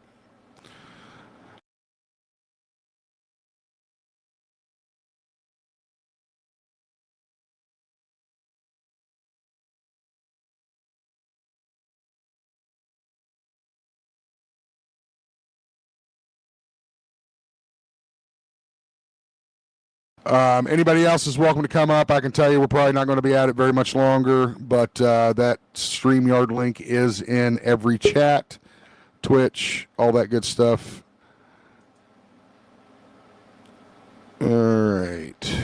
Anybody else is welcome to come up. I can tell you we're probably not going to be at it very much longer, but that StreamYard link is in every chat, Twitch, all that good stuff. All right.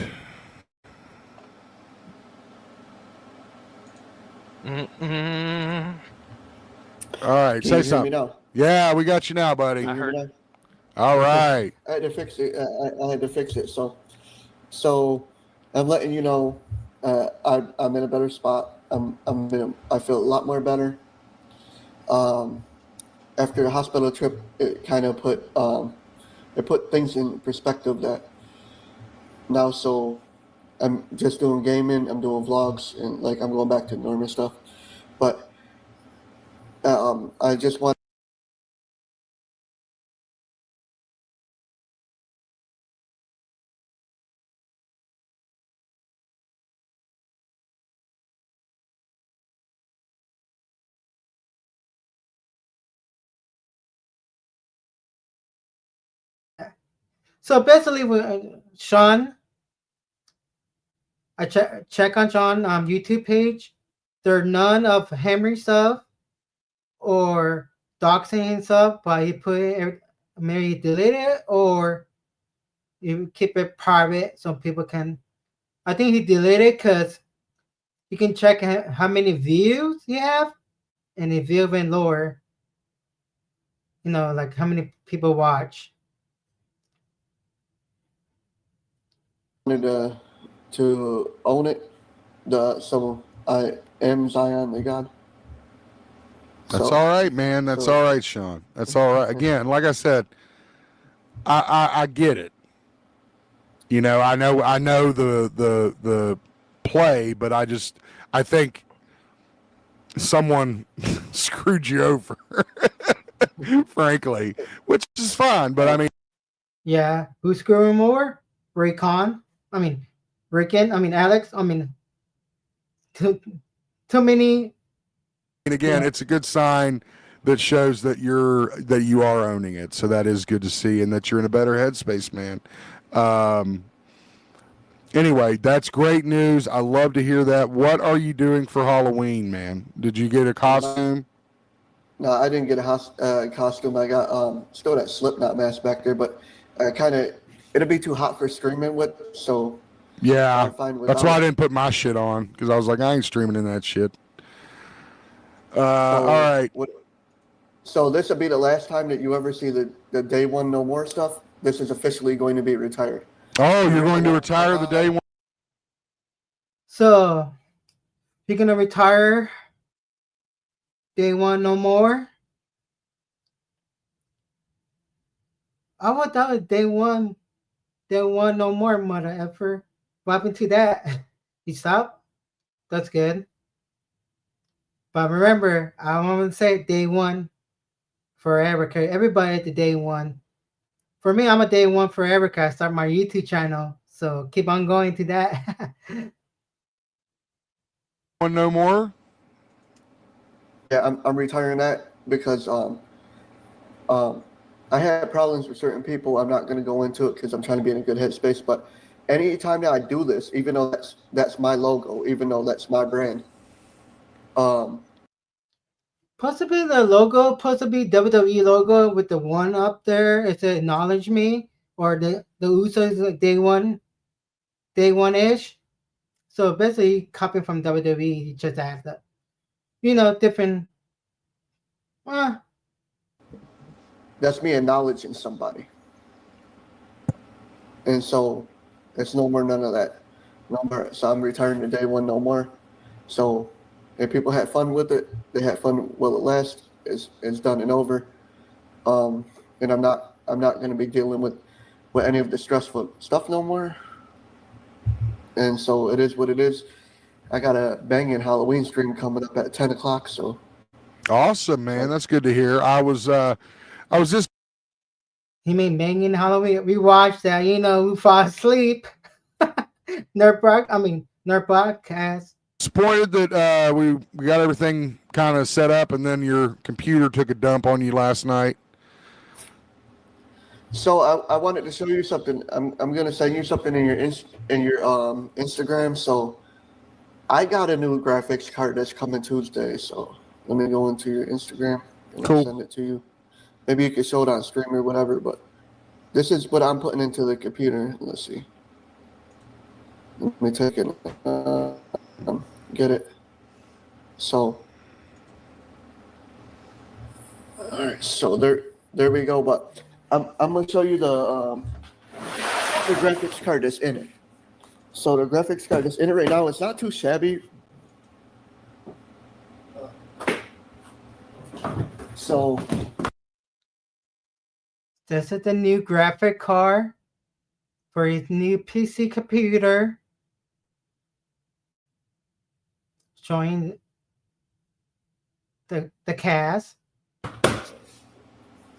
All right, say something. Yeah, we got you now, buddy. I heard. All right. I had to fix it. I had to fix it. So I'm letting you know, I'm in a better spot. I feel a lot more better. After the hospital trip, it kind of put things in perspective that now. So I'm just doing gaming. I'm doing vlogs, and like I'm going back to normal stuff. But I just want. So basically, with Sean, I check on Sean YouTube page. There are none of Henry stuff or doxing stuff, but he put it, maybe delete it or you keep it private so people can. I think he deleted it because you can check how many views you have, and if you even lower, you know, like how many people watch. Wanted to own it. So I am Zion the God. That's all right, man. That's all right, Sean. That's all right. Again, like I said, I get it. You know, I know the play, but I think someone screwed you over, frankly, which is fine. But I mean, yeah, who's screwing more? Rickon. Alex. too many. And again, it's a good sign that shows that you are owning it. So that is good to see, and that you're in a better headspace, man. Anyway, that's great news. I love to hear that. What are you doing for Halloween, man? Did you get a costume? No, I didn't get a costume. I got still that Slipknot mask back there, but it'll be too hot for streaming with. So yeah, I'm fine with that's that. why I didn't put my shit on, because I was like, I ain't streaming in that shit. All right. So this will be the last time that you ever see the Day One No More stuff. This is officially going to be retired. Oh, you're going to retire the Day One? So you're gonna retire Day One No More? I thought that was Day One No More, mother effer. What happened to that? You stopped? That's good. But remember, I want to say Day One forever, because everybody at the Day One. For me, I'm a Day One forever because I started my YouTube channel. So keep on going to that. One No More? Yeah, I'm retiring that because I had problems with certain people. I'm not going to go into it because I'm trying to be in a good headspace. But anytime that I do this, even though that's my logo, even though that's my brand, Possibly the logo, possibly WWE logo with the one up there. It's to acknowledge me, or the Usos like Day One-ish. So basically, copying from WWE, just has that, different. that's me acknowledging somebody. And so it's no more none of that. No more. So I'm retiring to Day One No More. So if people had fun with it, they had fun while it lasts. It's done and over. And I'm not going to be dealing with any of the stressful stuff no more. And so it is what it is. I got a banging Halloween stream coming up at 10 o'clock. So awesome, man. That's good to hear. I was just. He made banging Halloween. We watched that. We fall asleep. Nerd podcast. Disappointed that we got everything kind of set up, and then your computer took a dump on you last night. So I wanted to show you something. I'm gonna send you something in your Instagram. So I got a new graphics card that's coming Tuesday. So let me go into your Instagram and I'll send it to you. Maybe you can show it on stream or whatever. But this is what I'm putting into the computer. Let's see. Let me take it. Get it. So all right. So there we go. But I'm gonna show you the graphics card that's in it. So the graphics card that's in it right now, it's not too shabby. So this is the new graphic card for his new PC computer. Showing the cast.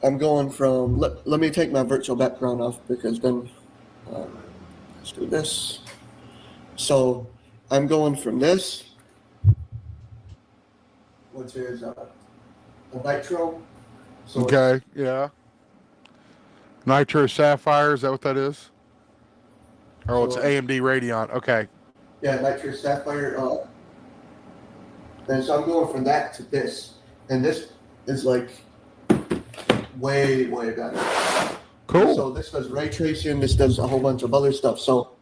I'm going from, let me take my virtual background off because then, let's do this. So I'm going from this, which is a Nitro. So Okay, yeah. Nitro Sapphire, is that what that is? Oh, it's So- AMD Radeon. Okay. Yeah, Nitro Sapphire. And so I'm going from that to this. And this is like way, way better. Cool. So this does ray tracing. This does a whole bunch of other stuff. So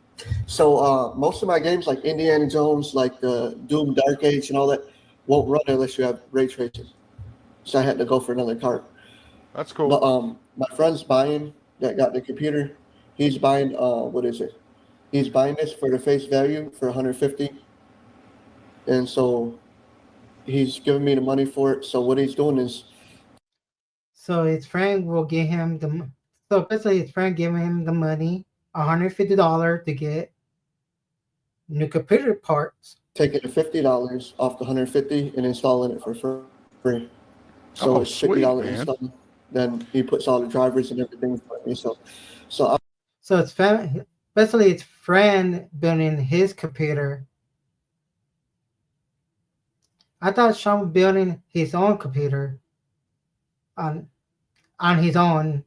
most of my games, like Indiana Jones, like the Doom Dark Age and all that, won't run unless you have ray tracing. So I had to go for another card. That's cool. But my friend's buying, that got the computer, he's buying, what is it? He's buying this for the face value for $150. And so he's giving me the money for it. So what he's doing is, So his friend will give him so basically his friend giving him the money, $150 to get new computer parts. taking the $50 off the $150 and installing it for free. So Oh, it's sweet, $50 man. installed. Then he puts all the drivers and everything for me. So So it's basically his friend building his computer. I thought Sean was building his own computer on his own.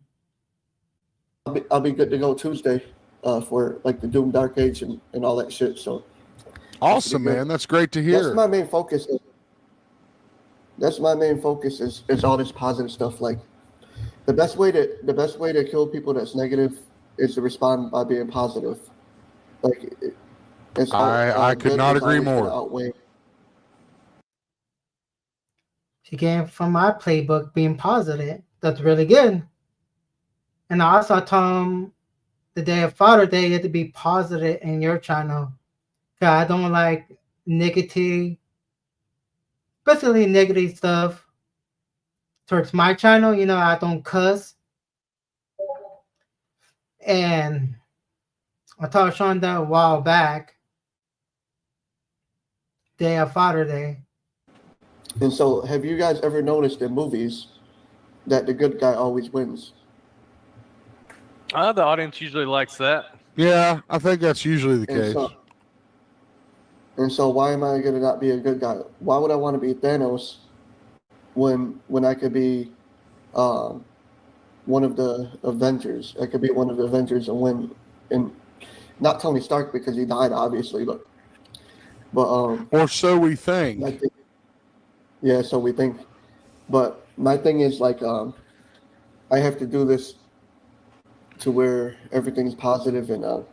I'll be good to go Tuesday for like the Doom Dark Age and all that shit. So awesome, man. That's great to hear. That's my main focus. That's my main focus is all this positive stuff. Like the best way to kill people that's negative is to respond by being positive. Like I could not agree more. Outweigh. Again, from my playbook, being positive, that's really good. And I also told him the day of Father's Day, you have to be positive in your channel. Cause I don't like negative, especially negative stuff towards my channel. You know, I don't cuss. And I told Sean that a while back, day of Father's Day. And so, have you guys ever noticed in movies that the good guy always wins? The audience usually likes that. Yeah, I think that's usually the case. And so why am I going to not be a good guy? Why would I want to be Thanos when I could be one of the Avengers? I could be one of the Avengers and win. And not Tony Stark because he died, obviously, but or so we think. Yeah, so we think. But my thing is like I have to do this to where everything's positive and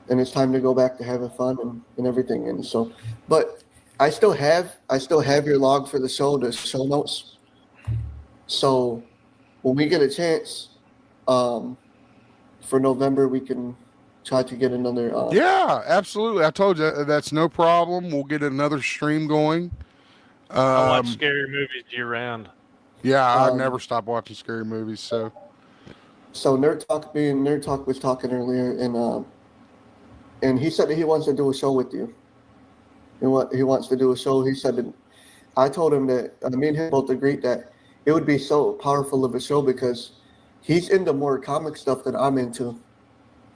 it's time to go back to having fun and everything. And so, but I still have your log for the show notes. So when we get a chance for November, we can try to get another. Yeah, absolutely. I told you that's no problem. We'll get another stream going. I watch scary movies year round. Yeah, I've never stopped watching scary movies. So Nerd Talk was talking earlier, and he said that he wants to do a show with you. He wants to do a show. He said that I told him that me and him both agreed that it would be so powerful of a show because he's into more comic stuff than I'm into.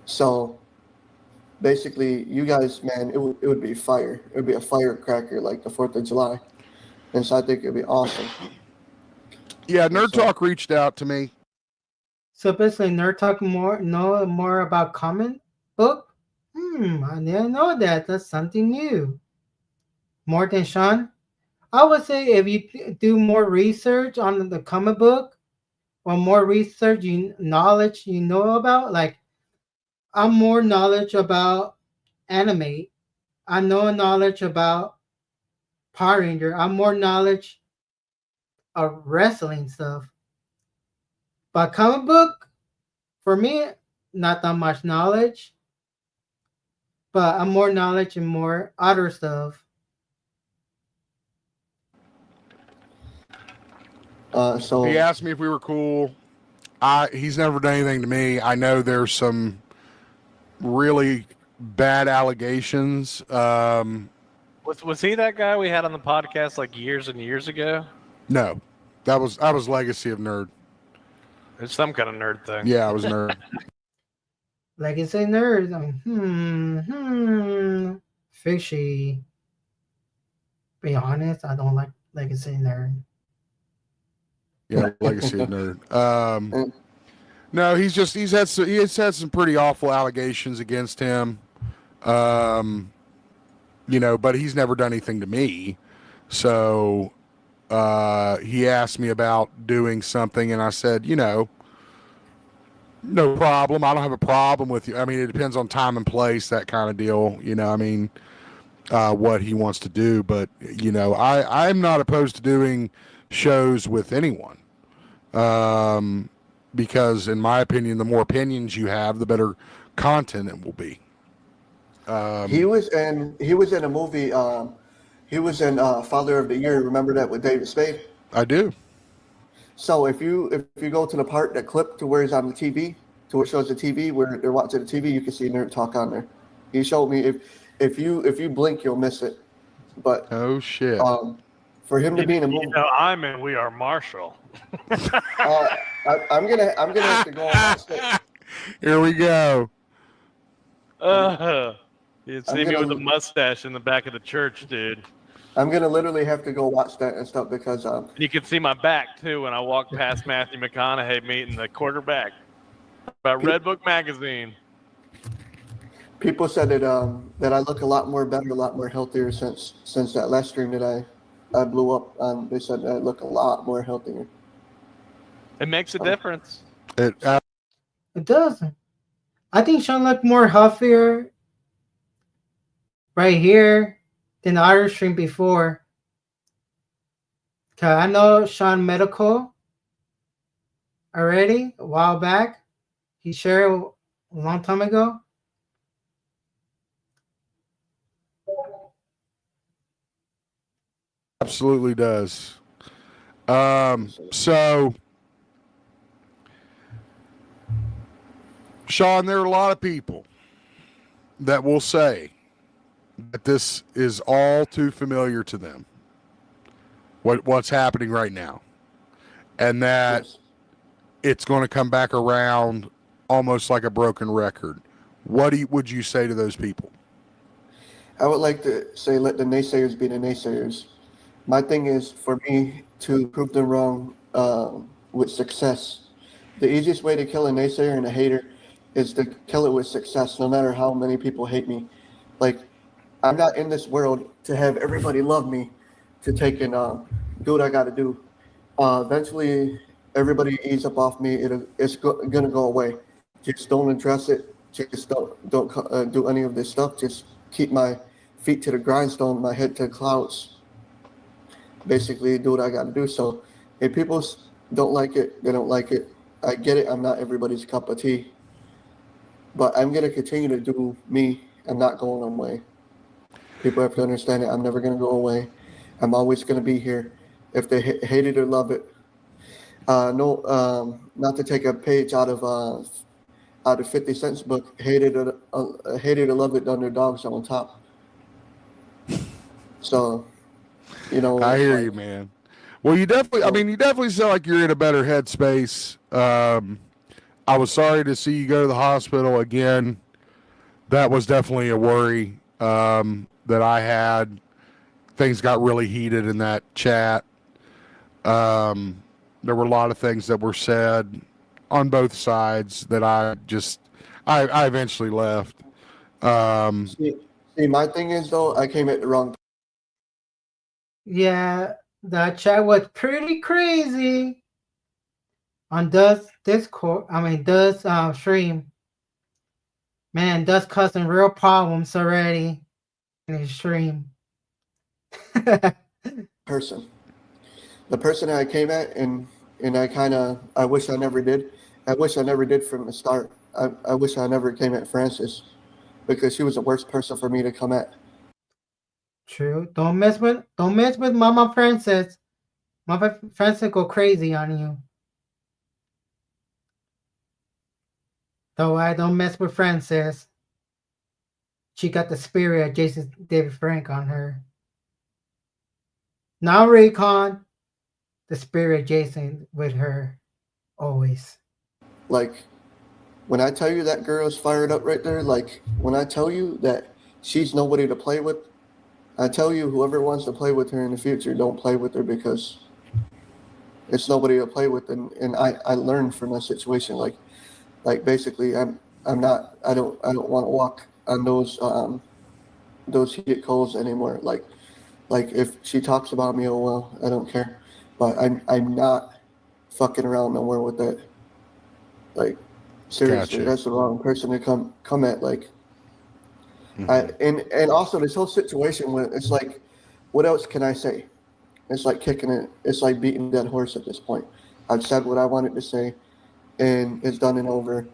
So basically, you guys, man, it would be fire. It would be a firecracker like the 4th of July. And so I think it'd be awesome. Yeah, Nerd Talk reached out to me. So basically, Nerd Talk know more about comic book? I didn't know that. That's something new. More than Sean? I would say if you do more research on the comic book or more research, knowledge you know about, like I'm more knowledge about anime. I know knowledge about Power Ranger. I'm more knowledge of wrestling stuff. But comic book, for me, not that much knowledge. But I'm more knowledge and more other stuff. So he asked me if we were cool. He's never done anything to me. I know there's some really bad allegations. Was he that guy we had on the podcast like years and years ago? No, that was Legacy of Nerd. It's some kind of nerd thing. Yeah, I was Nerd. Legacy Nerd. Fishy. Be honest, I don't like Legacy Nerd. Yeah, Legacy of Nerd. No, he's had some pretty awful allegations against him. But he's never done anything to me. So he asked me about doing something, and I said, no problem. I don't have a problem with you. I mean, it depends on time and place, that kind of deal. What he wants to do. But, I'm not opposed to doing shows with anyone. Because in my opinion, the more opinions you have, the better content it will be. He was in a movie. He was in Father of the Year. Remember that with David Spade? I do. So if you go to the part that clip to where he's on the TV, to where it shows the TV, where they're watching the TV, you can see Nerd Talk on there. He showed me if you blink, you'll miss it. But oh shit. For him to be in a movie, I'm in We Are Marshall. I'm gonna have to go on stage. Here we go. You see me with a mustache in the back of the church, dude. I'm gonna literally have to go watch that and stuff because And you can see my back too when I walk past Matthew McConaughey meeting the quarterback. About Redbook magazine. people said that I look a lot more better, a lot more healthier since that last stream that I blew up on. They said I look a lot more healthier. It makes a difference. It doesn't. I think Sean looked more healthier right here than the other stream before. Cause I know Sean medical already a while back. He shared a long time ago. Absolutely does. So, Sean, there are a lot of people that will say that this is all too familiar to them. What's happening right now, and that it's going to come back around almost like a broken record. What would you say to those people? I would like to say let the naysayers be the naysayers. My thing is for me to prove them wrong with success. The easiest way to kill a naysayer and a hater is to kill it with success, no matter how many people hate me. Like, I'm not in this world to have everybody love me, to take and do what I got to do. Eventually, everybody ease up off me. It's gonna go away. Just don't address it. Just don't do any of this stuff. Just keep my feet to the grindstone, my head to the clouds. Basically, do what I got to do. So, if people don't like it, they don't like it. I get it. I'm not everybody's cup of tea. But I'm gonna continue to do me. I'm not going away. People have to understand it. I'm never gonna go away. I'm always gonna be here. If they hate it or love it. Not to take a page out of 50 Cent's book. Hate it or love it. Underdogs on top. So, you know. I hear you, man. Well, you definitely sound like you're in a better headspace. I was sorry to see you go to the hospital again. That was definitely a worry that I had. Things got really heated in that chat. There were a lot of things that were said on both sides that I eventually left. See, my thing is though, I came at the wrong. Yeah, the chat was pretty crazy on Does Discord. Does stream. Man, Does causing real problems already in his stream. Person. The person that I came at, and I wish I never did. I wish I never did from the start. I wish I never came at Francis, because she was the worst person for me to come at. True. Don't mess with Mama Francis. Mama Francis go crazy on you. Though I don't mess with Francis. She got the spirit of Jason David Frank on her. Now Raycon, the spirit of Jason with her always. Like, when I tell you that girl is fired up right there, like, when I tell you that she's nobody to play with, I tell you, whoever wants to play with her in the future, don't play with her, because it's nobody to play with. And I learned from that situation. Like basically, I don't want to walk on those heated coals anymore. Like if she talks about me, oh well, I don't care. But I'm not fucking around no more with that. Like, seriously, Gotcha. That's the wrong person to come at. Like, and also this whole situation where it's like, what else can I say? It's like kicking it. It's like beating a dead horse at this point. I've said what I wanted to say, and it's done and over.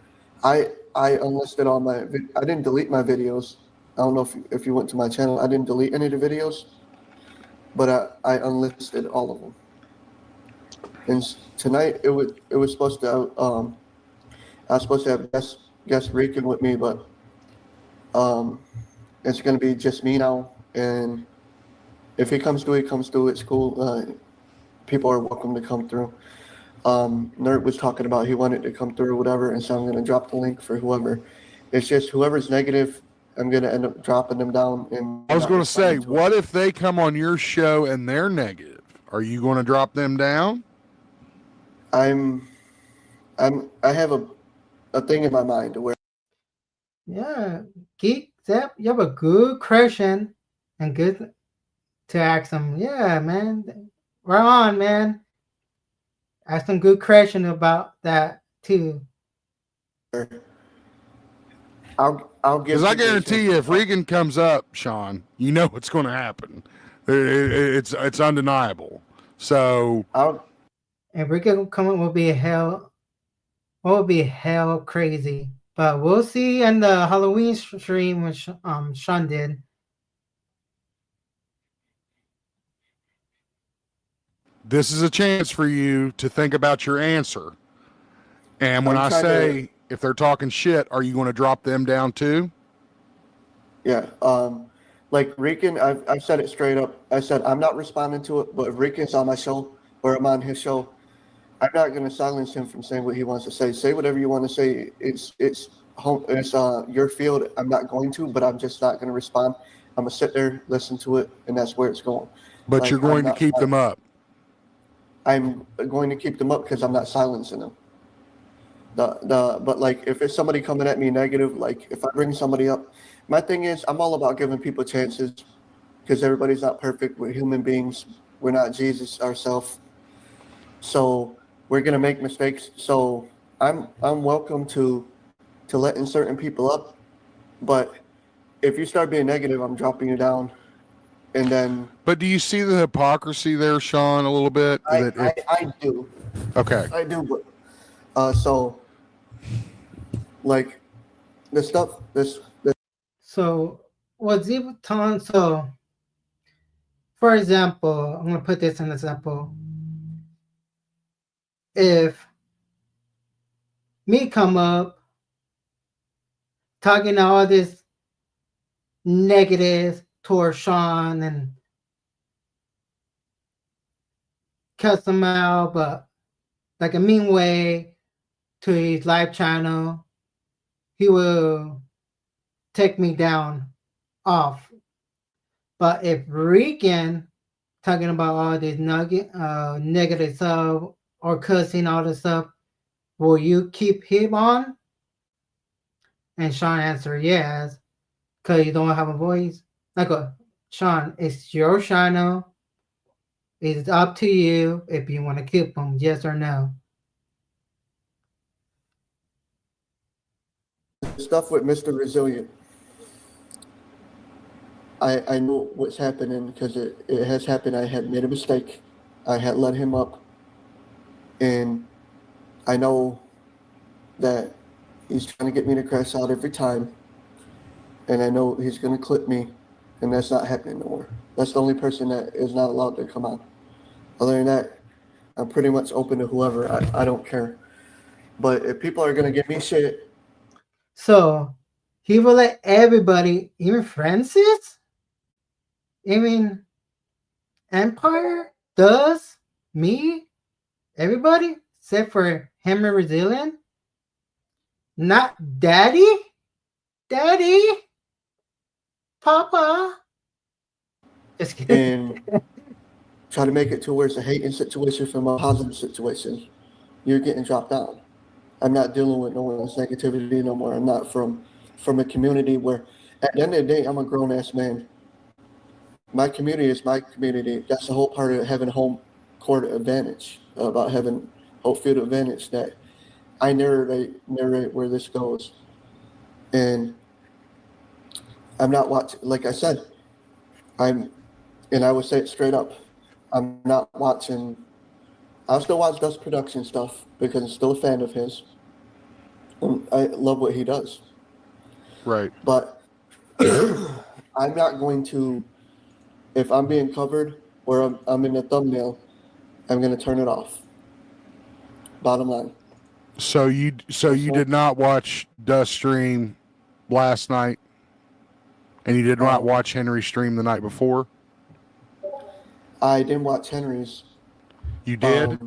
I unlisted all my. I didn't delete my videos. I don't know if you went to my channel. I didn't delete any of the videos, but I unlisted all of them. And tonight it was supposed to. I was supposed to have guest Rican with me, but it's going to be just me now. And if he comes through, he comes through. It's cool. People are welcome to come through. Nerd was talking about he wanted to come through, whatever, and so I'm going to drop the link for whoever. It's just whoever's negative I'm gonna end up dropping them down. And I was going to say, what if they come on your show and they're negative? Are you going to drop them down? I have a thing in my mind where. Yeah, Geek Zap, you have a good question and good to ask them. Yeah, man, right on, man. Ask some good question about that too. I'll give. Because I guarantee you, if Regan comes up, Sean, you know what's going to happen. It's undeniable. So. And Regan coming will be hell crazy. But we'll see in the Halloween stream which Sean did. This is a chance for you to think about your answer. And when I say if they're talking shit, are you going to drop them down too? Yeah. Like Rican, I've said it straight up. I said I'm not responding to it, but if Rican's on my show or I'm on his show, I'm not going to silence him from saying what he wants to say. Say whatever you want to say. It's your field. I'm not going to, but I'm just not going to respond. I'm gonna sit there, listen to it, and that's where it's going. But you're going to keep them up. I'm going to keep them up because I'm not silencing them. But like if it's somebody coming at me negative, like if I bring somebody up, my thing is I'm all about giving people chances because everybody's not perfect. We're human beings. We're not Jesus ourselves. So we're gonna make mistakes. So I'm welcome to letting certain people up, but if you start being negative, I'm dropping you down. And then. But do you see the hypocrisy there, Sean, a little bit? I do. Okay. I do, but so like the stuff this. So what Zebaton, so for example, I'm gonna put this in an example. If me come up talking all this negative towards Sean and cuss him out, but like a mean way to his live channel, he will take me down off. But if Regan talking about all this negative stuff or cussing all this stuff, will you keep him on? And Sean answered yes, because you don't have a voice. I go, Sean, it's your channel. It's up to you if you want to keep him, yes or no. Stuff with Mr. Resilient. I know what's happening because it has happened. I had made a mistake. I had let him up. And I know that he's trying to get me to crash out every time. And I know he's going to clip me. And that's not happening no more. That's the only person that is not allowed to come out. Other than that, I'm pretty much open to whoever. I don't care. But if people are going to give me shit. So he will let everybody, even Francis, even Empire, does, me, everybody, except for him and Resilient. Not Daddy? Daddy? Papa? Just kidding. And try to make it to where it's a hating situation from a positive situation. You're getting dropped down. I'm not dealing with no one's negativity no more. I'm not from a community where, at the end of the day, I'm a grown-ass man. My community is my community. That's the whole part of having home court advantage, about having home field advantage, that I narrate where this goes. And I'm not watching, like I said, and I would say it straight up, I'm not watching, I'll still watch Dust Production stuff because I'm still a fan of his. I love what he does. Right. But I'm not going to, if I'm being covered or I'm in the thumbnail, I'm going to turn it off. Bottom line. So you did not watch Dust stream last night, and you did not watch Henry stream the night before? I didn't watch Henry's. You did?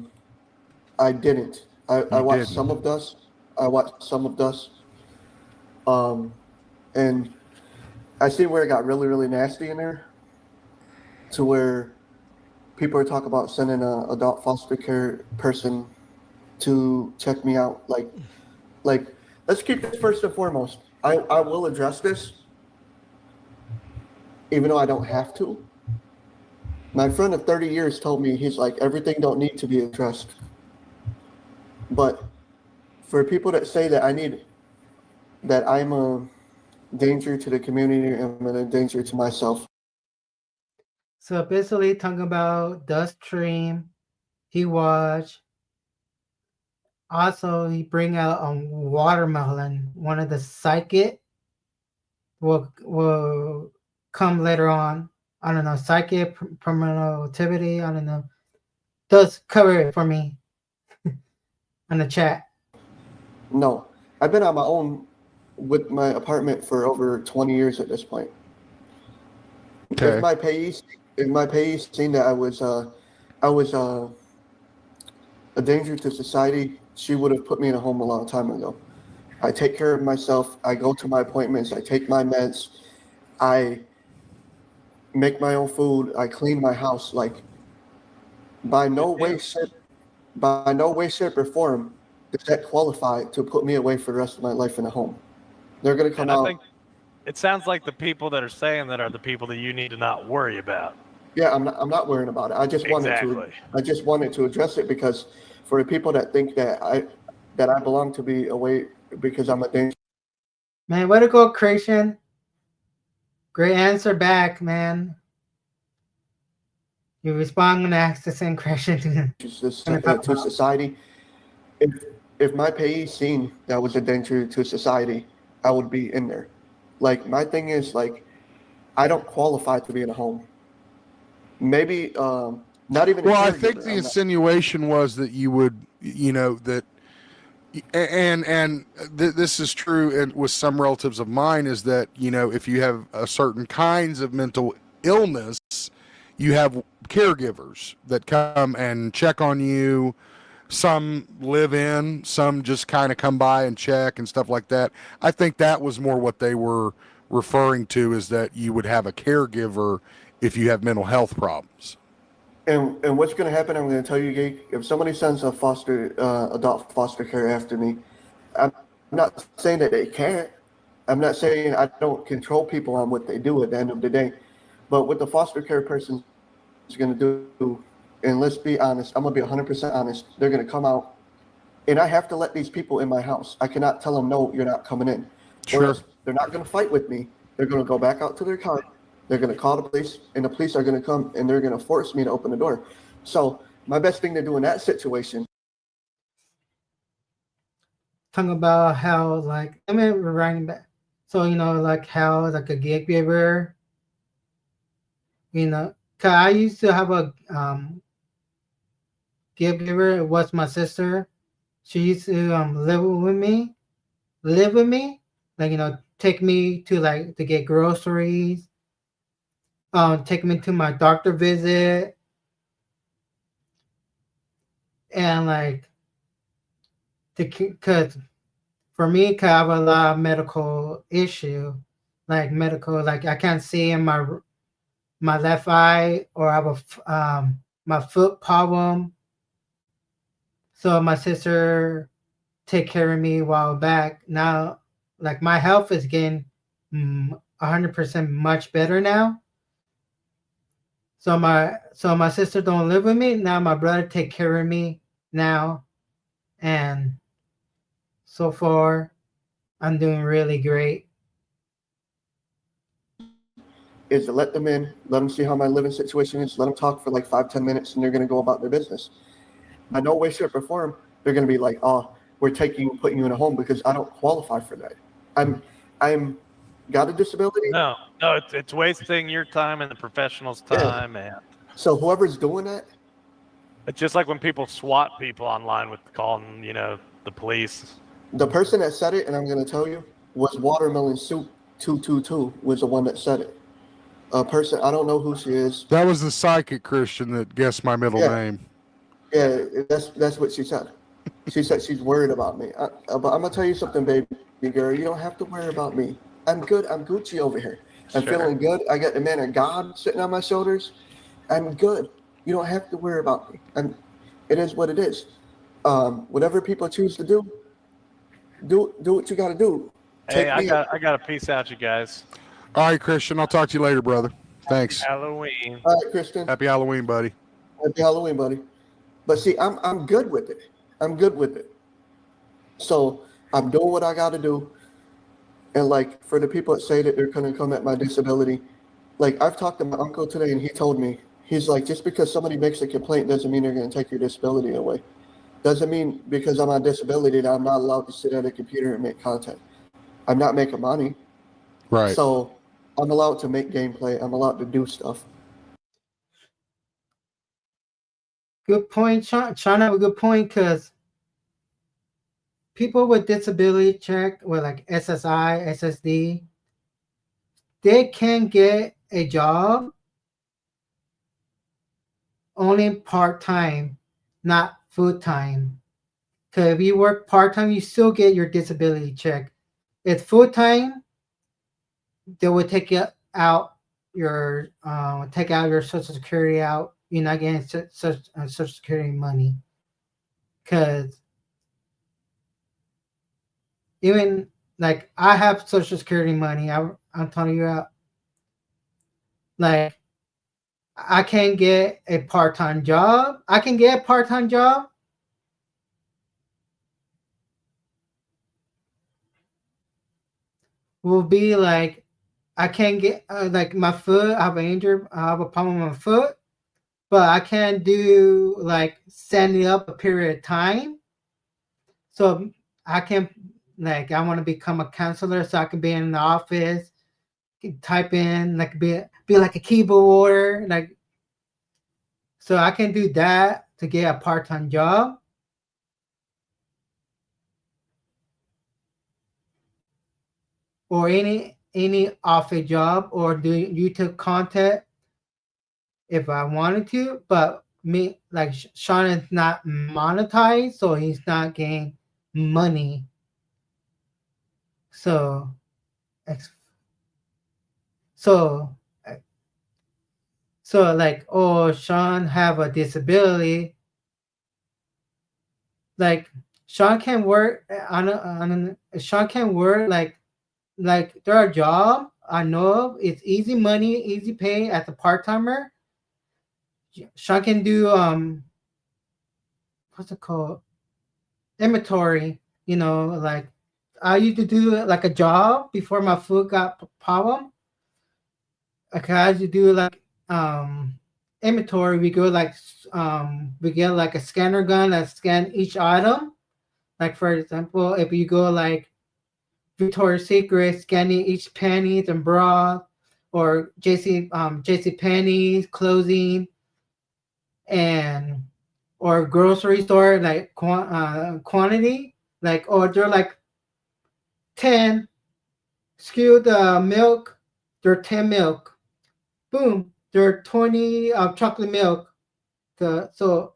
I didn't. I watched didn't. some of Dust. I watched some of Dust. And I see where it got really, really nasty in there, to where people are talking about sending a adult foster care person to check me out. Like, let's keep this first and foremost. I will address this, even though I don't have to. My friend of 30 years told me, he's like, everything don't need to be addressed. But for people that say that I'm a danger to the community and I'm a danger to myself. So basically talking about the stream he watched. Also, he bring out watermelon. One of the psychic will come later on. I don't know, psychic promotivity. I don't know. Does cover it for me in the chat. No, I've been on my own with my apartment for over 20 years at this point. Okay. If my payees seen that I was a danger to society, she would have put me in a home a long time ago. I take care of myself. I go to my appointments. I take my meds. I make my own food. I clean my house. Like, by no way, shape, or form does that qualify to put me away for the rest of my life in a home. They're going to come out. I think it sounds like the people that are saying that are the people that you need to not worry about. Yeah, I'm not worrying about it. I just wanted to address it, because for the people that think that I belong to be away because I'm a danger. Man, way to go, Christian. Great answer back, man. You respond when I ask the same question to society. If my payee seen that was a danger to society, I would be in there. Like, my thing is, like, I don't qualify to be in a home. Maybe not even. Well, I think the insinuation was that you would, that, and this is true, and with some relatives of mine, is that, if you have a certain kinds of mental illness, you have caregivers that come and check on you. Some live in, some just kind of come by and check and stuff like that. I think that was more what they were referring to, is that you would have a caregiver if you have mental health problems. And what's going to happen, I'm going to tell you, Gage, if somebody sends a adult foster care after me, I'm not saying that they can't. I'm not saying I don't control people on what they do at the end of the day. But what the foster care person is going to do, and let's be honest, I'm going to be 100% honest, they're going to come out, and I have to let these people in my house. I cannot tell them, no, you're not coming in. Sure. Or else they're not going to fight with me. They're going to go back out to their car. They're going to call the police, and the police are going to come, and they're going to force me to open the door. So my best thing to do in that situation. Talking about how, like, I mean, we're writing back. So, like how, like, a caregiver, cause I used to have a caregiver. It was my sister. She used to live with me, like, take me to, like, to get groceries, take me to my doctor visit, and, like, because for me, cause I have a lot of medical issue, like I can't see in my left eye, or I have my foot problem. So my sister take care of me a while back. Now, like, my health is getting 100% much better now. So my sister don't live with me now. My brother take care of me now, and so far, I'm doing really great. Is to let them in, let them see how my living situation is, let them talk for like 5-10 minutes, and they're going to go about their business. By no way, shape, or form, they're going to be like, oh, we're putting you in a home, because I don't qualify for that. I'm got a disability. No, it's wasting your time and the professional's time. And so whoever's doing that, it's just like when people swat people online with calling, the police. The person that said it, and I'm going to tell you, was Watermelon Soup 222 was the one that said it. A person, I don't know who she is. That was the psychic Christian that guessed my middle name. Yeah, that's what she said. She said she's worried about me. But I'm going to tell you something, baby girl. You don't have to worry about me. I'm good. I'm Gucci over here. I'm Sure. feeling good. I got the man of God sitting on my shoulders. I'm good. You don't have to worry about me. It is what it is. Whatever people choose to do what you got to do. Hey, Take I me- got to peace out, you guys. All right, Christian. I'll talk to you later, brother. Thanks. Halloween. All right, Christian. Happy Halloween, buddy. Happy Halloween, buddy. But see, I'm good with it. I'm good with it. So I'm doing what I got to do. And like for the people that say that they're going to come at my disability, like I've talked to my uncle today, and he told me, he's like, just because somebody makes a complaint doesn't mean they're going to take your disability away. Doesn't mean because I'm on disability that I'm not allowed to sit at a computer and make content. I'm not making money. Right. So I'm allowed to make gameplay. I'm allowed to do stuff. Good point, Sean. Sean have a good point because people with disability check with like SSI, SSD, they can get a job only part-time, not full-time. Because if you work part-time, you still get your disability check. If full-time, they will take out your Social Security out. You're not getting Social Security money. Because even like I have Social Security money. I'm telling you out. Like I can get a part-time job. I can get a part-time job. Will be like I can't get like my foot. I have an injury. I have a problem with my foot, but I can do like setting up a period of time. So I can like I want to become a counselor, so I can be in the office, type in like be like a keyboard warrior, like. So I can do that to get a part-time job. Or any office job or do YouTube content if I wanted to, but me like Sean is not monetized, so he's not getting money. So like, oh, Sean have a disability. Like Sean can work Sean can work like there are jobs I know of. It's easy money, easy pay as a part-timer. Sean can do what's it called? Inventory. You know, like I used to do like a job before my foot got problem. Like I used to do like inventory. We go like we get like a scanner gun that scan each item. Like for example, if you go like Victoria's Secret, scanning each panties and bra, or JC Penney's clothing, and or grocery store like quantity, like order like 10 skewed milk, there are 10 milk, boom, there are 20 chocolate milk. So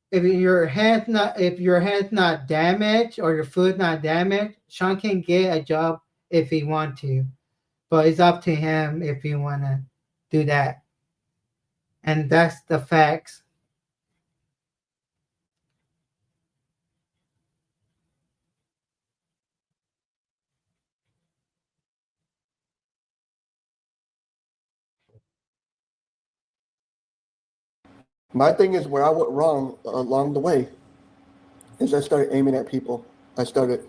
if your hand's not damaged or your foot not damaged, Sean can get a job if he want to, but it's up to him if he want to do that. And that's the facts. My thing is where I went wrong along the way is I started aiming at people. I started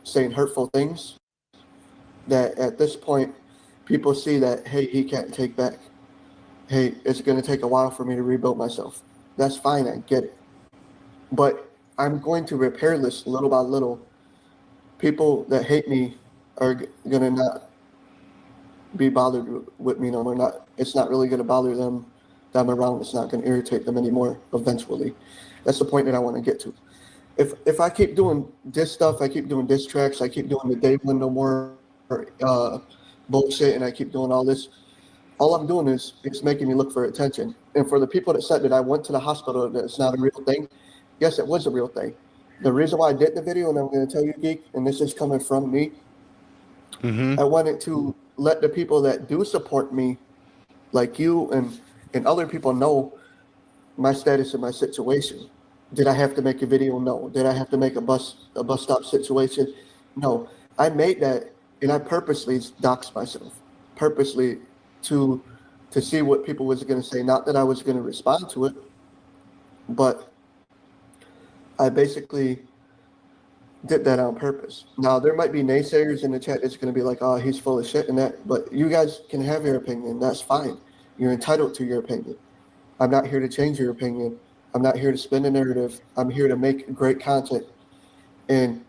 saying hurtful things that at this point people see that, hey, he can't take back. Hey, it's going to take a while for me to rebuild myself. That's fine. I get it. But I'm going to repair this little by little. People that hate me are going to not be bothered with me no more. It's not really going to bother them that I'm around. It's not going to irritate them anymore eventually. That's the point that I want to get to. If I keep doing this stuff, I keep doing diss tracks, I keep doing the Dave No More bullshit, and I keep doing all this, all I'm doing is it's making me look for attention. And for the people that said that I went to the hospital, that it's not a real thing, yes, it was a real thing. The reason why I did the video, and I'm going to tell you, Geek, and this is coming from me, I went into let the people that do support me, like you and other people, know my status and my situation. Did I have to make a video? No. Did I have to make a bus stop situation? No. I made that, and I purposely doxed myself, purposely to see what people was going to say. Not that I was going to respond to it, but I basically did that on purpose. Now, there might be naysayers in the chat that's going to be like, oh, he's full of shit and that, but you guys can have your opinion. That's fine. You're entitled to your opinion. I'm not here to change your opinion. I'm not here to spin a narrative. I'm here to make great content and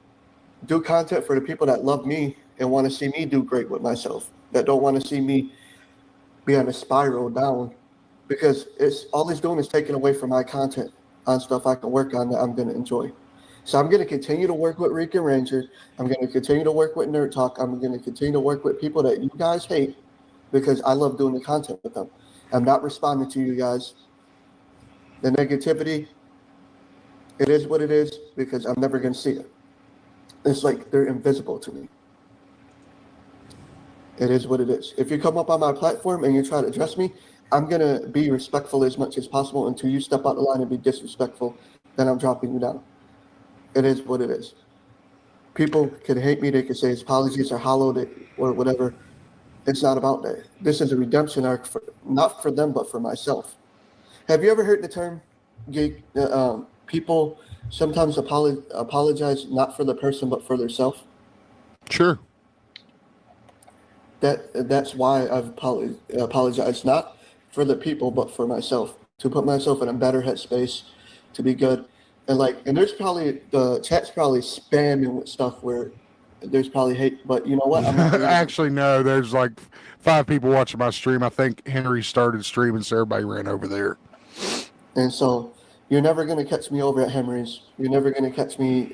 do content for the people that love me and want to see me do great with myself, that don't want to see me be on a spiral down, because it's all it's doing is taking away from my content on stuff I can work on that I'm going to enjoy. So I'm going to continue to work with Rican Ranger. I'm going to continue to work with Nerd Talk. I'm going to continue to work with people that you guys hate because I love doing the content with them. I'm not responding to you guys. The negativity, it is what it is because I'm never going to see it. It's like they're invisible to me. It is what it is. If you come up on my platform and you try to address me, I'm going to be respectful as much as possible until you step out the line and be disrespectful. Then I'm dropping you down. It is what it is. People can hate me. They can say his apologies are hollowed or whatever. It's not about that. This is a redemption arc, not for them, but for myself. Have you ever heard the term, people sometimes apologize not for the person, but for themselves? Sure. That's why I've apologized, not for the people, but for myself, to put myself in a better headspace, to be good. And there's probably, the chat's probably spamming with stuff where there's probably hate, but you know what? I'm not Actually, no, there's like 5 people watching my stream. I think Henry started streaming, so everybody ran over there. And so you're never going to catch me over at Henry's. You're never going to catch me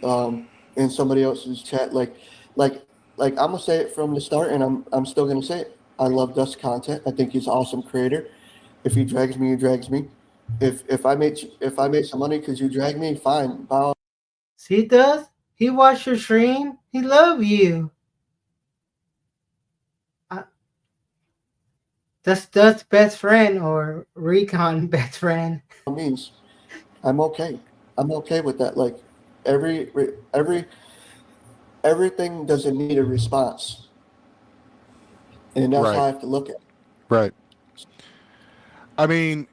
in somebody else's chat. Like I'm going to say it from the start, and I'm still going to say it. I love Dust's content. I think he's an awesome creator. If he drags me, he drags me. If I made some money because you drag me, fine. Bow. See, Dust? He watched your stream. He love you. That's Dust's best friend or Recon best friend. Means I'm okay. I'm okay with that. Like everything doesn't need a response, and that's how I have to look at it. Right. I mean,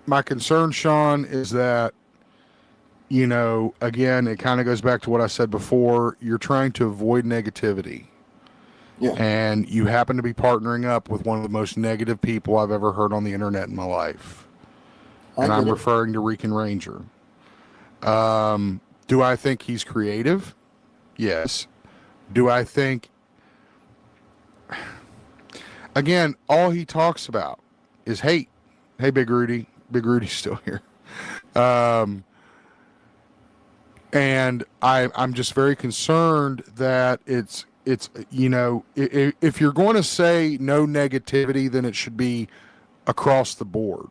my concern, Sean, is that, you know, again, it kind of goes back to what I said before. You're trying to avoid negativity. Yeah. And you happen to be partnering up with one of the most negative people I've ever heard on the internet in my life. And I'm referring to Rican Ranger. Do I think he's creative? Yes. Do I think... Again, all he talks about is hate. Hey, Big Rudy. Big Rudy's still here. And I'm just very concerned that it's you know, if you're going to say no negativity, then it should be across the board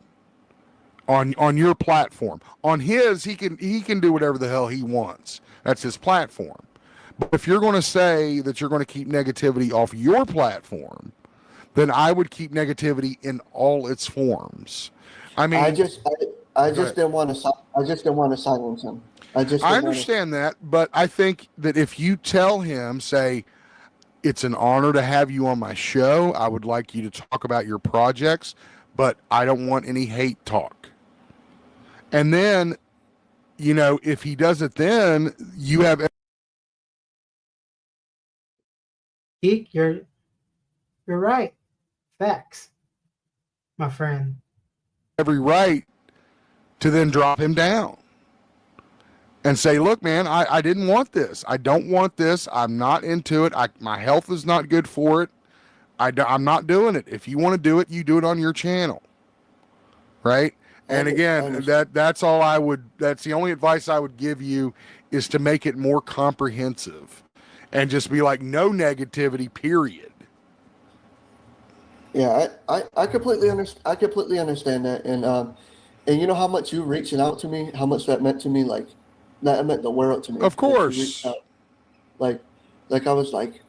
on your platform. On his, he can do whatever the hell he wants. That's his platform. But if you're going to say that you're going to keep negativity off your platform, then I would keep negativity in all its forms. I mean, I just didn't want to silence him. I understand that, but I think that if you tell him, say, it's an honor to have you on my show, I would like you to talk about your projects, but I don't want any hate talk. And then, you know, if he does it, then you have... You're right. Facts, my friend. Every right to then drop him down and say, look, man, I didn't want this. I don't want this. I'm not into it. My health is not good for it. I'm not doing it. If you want to do it, you do it on your channel. Right? And again, that's all I would, that's the only advice I would give you, is to make it more comprehensive and just be like, no negativity, period. Yeah, I completely understand that, and you know how much you reaching out to me, how much that meant to me, like that meant the world to me. Of course. Like I was like,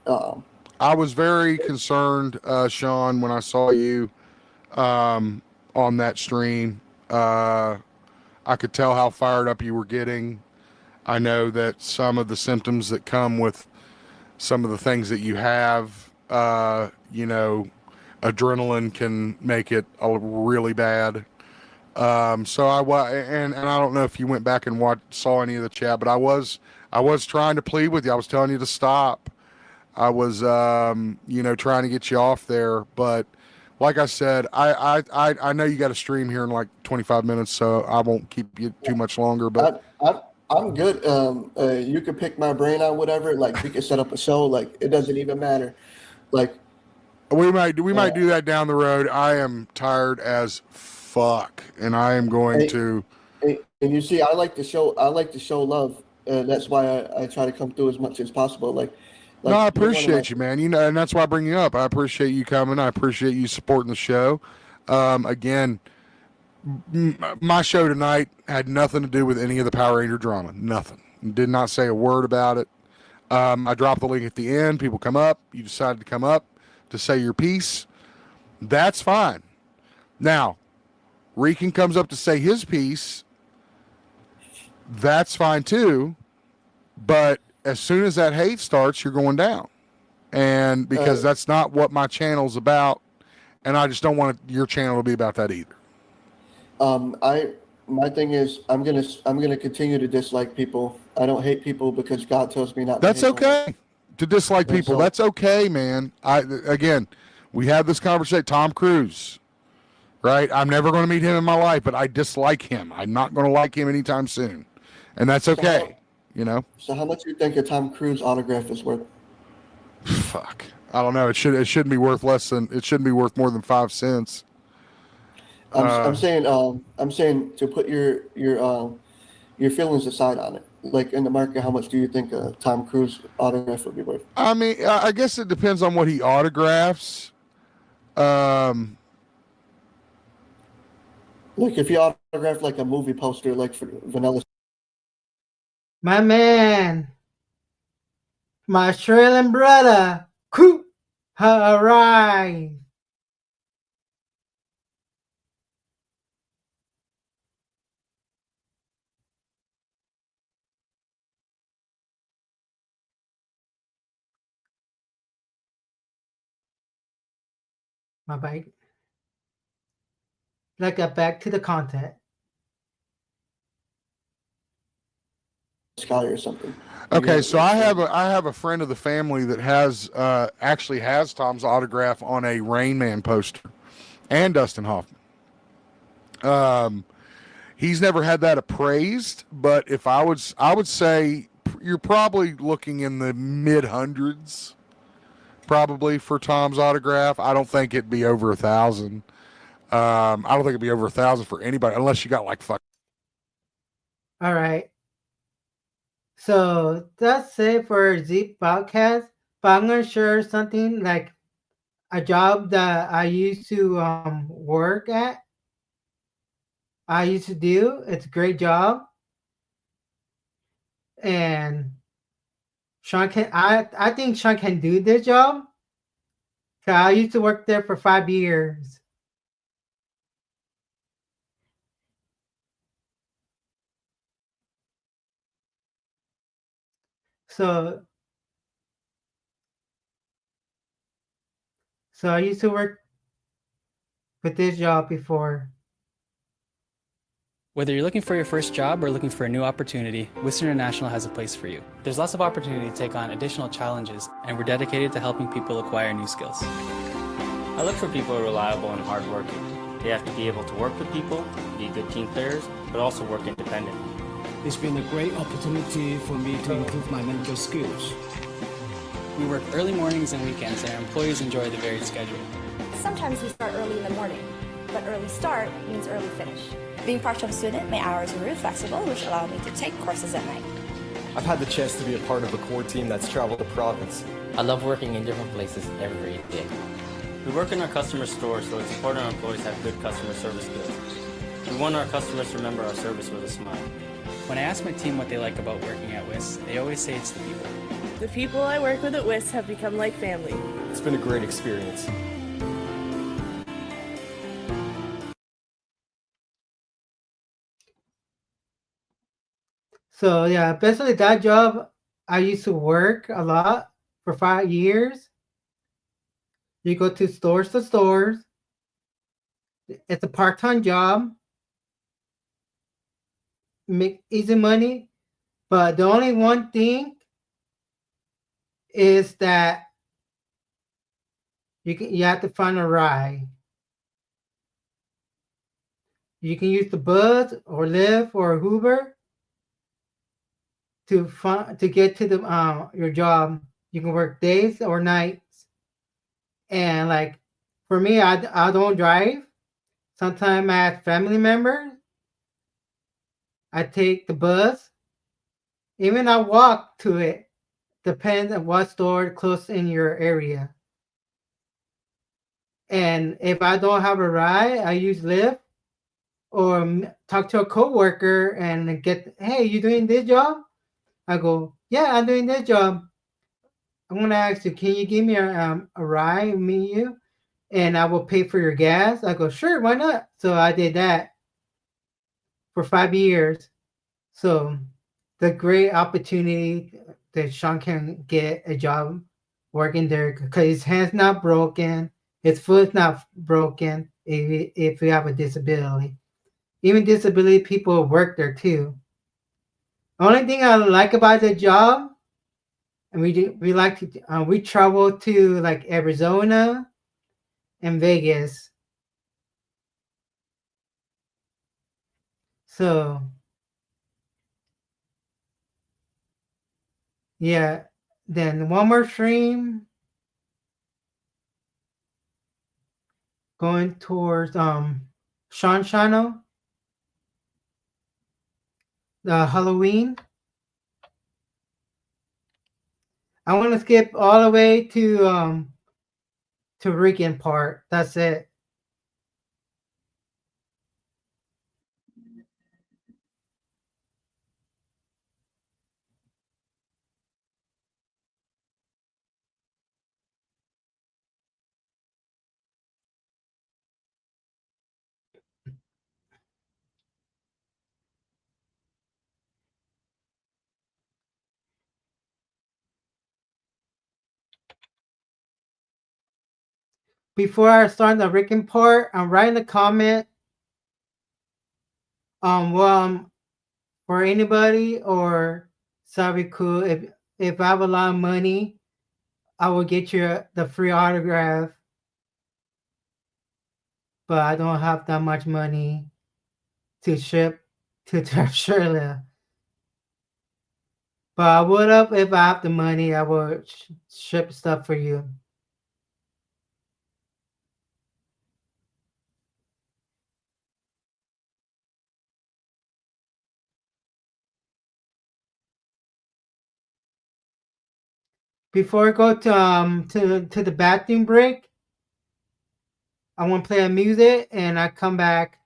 I was very concerned, Sean, when I saw you on that stream. I could tell how fired up you were getting. I know that some of the symptoms that come with some of the things that you have, adrenaline can make it really bad. So I don't know if you went back and saw any of the chat, but I was trying to plead with you. I was telling you to stop. I was, trying to get you off there. But like I said, I know you got a stream here in like 25 minutes, so I won't keep you too much longer. But I'm good. You could pick my brain on whatever. Like we could set up a show. Like it doesn't even matter. Like we might do that down the road. I am tired as fuck, and I am going to. And you see, I like to show love. That's why I try to come through as much as possible. No, I appreciate you, man. And that's why I bring you up. I appreciate you coming. I appreciate you supporting the show. Again, my show tonight had nothing to do with any of the Power Ranger drama. Nothing. Did not say a word about it. I dropped the link at the end. People come up. You decided to come up to say your piece. That's fine. Now, Rican comes up to say his piece. That's fine too. But as soon as that hate starts, you're going down. And because that's not what my channel's about, and I just don't want your channel to be about that either. My thing is I'm gonna continue to dislike people. I don't hate people because God tells me not to. That's hate okay. To dislike people. So, that's okay, man. We had this conversation. Tom Cruise, right? I'm never going to meet him in my life, but I dislike him. I'm not going to like him anytime soon. And that's okay. So how much do you think a Tom Cruise autograph is worth? Fuck. I don't know. It shouldn't be worth it shouldn't be worth more than 5 cents. I'm saying to put your feelings aside on it. Like in the market, how much do you think a Tom Cruise autograph would be worth? I mean, I guess it depends on what he autographs. Like if he autographed like a movie poster, like for Vanilla. My man, my Australian brother, Coop, arrived. My bike. Let's get back to the content. Sky or something. Okay, so I have a friend of the family that has actually has Tom's autograph on a Rain Man poster, and Dustin Hoffman. He's never had that appraised, but if I would say you're probably looking in the mid-hundreds, probably for Tom's autograph. I don't think it'd be over 1,000. I don't think it'd be over 1,000 for anybody unless you got like fuck. All right. So that's it for Zeep podcast. But I'm gonna share something like a job that I used to work at. I used to do. It's a great job. And Sean I think Sean can do this job. So I used to work there for 5 years. So I used to work with this job before. Whether you're looking for your first job or looking for a new opportunity, Whistler International has a place for you. There's lots of opportunity to take on additional challenges, and we're dedicated to helping people acquire new skills. I look for people who are reliable and hardworking. They have to be able to work with people, be good team players, but also work independently. It's been a great opportunity for me to improve my mental skills. We work early mornings and weekends, and our employees enjoy the varied schedule. Sometimes we start early in the morning, but early start means early finish. Being part-time student, my hours are really flexible, which allow me to take courses at night. I've had the chance to be a part of a core team that's traveled the province. I love working in different places every day. We work in our customer store, so it's important our employees have good customer service skills. We want our customers to remember our service with a smile. When I ask my team what they like about working at WIS, they always say it's the people. The people I work with at WIS have become like family. It's been a great experience. So yeah, basically that job, I used to work a lot for 5 years. You go to stores. It's a part-time job. Make easy money, but the only one thing is that you have to find a ride. You can use the bus or Lyft or Uber to get to the your job. You can work days or nights, and like for me, I don't drive. Sometimes I have family members. I take the bus. Even I walk to it. Depends on what store close in your area. And if I don't have a ride, I use Lyft or talk to a coworker and get, hey, you doing this job? I go, yeah, I'm doing this job. I'm gonna ask you, can you give me a ride, me and you, and I will pay for your gas? I go, sure, why not? So I did that for 5 years. So the great opportunity that Sean can get a job working there because his hand's not broken, his foot's not broken if you have a disability. Even disability people work there too. Only thing I like about the job, and we travel to like Arizona and Vegas. So yeah, then one more stream going towards Sean channel, the Halloween. I want to skip all the way to Rican part. That's it. Before I start the Rican part, I'm writing a comment. For anybody or Sabiku, if I have a lot of money, I will get you the free autograph. But I don't have that much money to ship to Australia. But I would have, if I have the money, I would ship stuff for you. Before I go to the bathroom break, I want to play a music and I come back.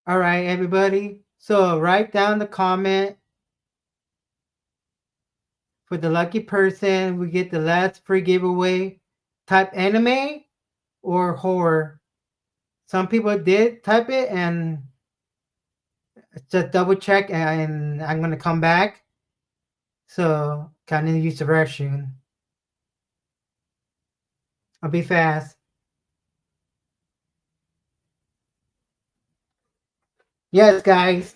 All right, everybody. So write down the comment. For the lucky person, we get the last free giveaway. Type anime or horror. Some people did type it, and just double check, and I'm going to come back. So, kind of use the restroom. I'll be fast. Yes, guys.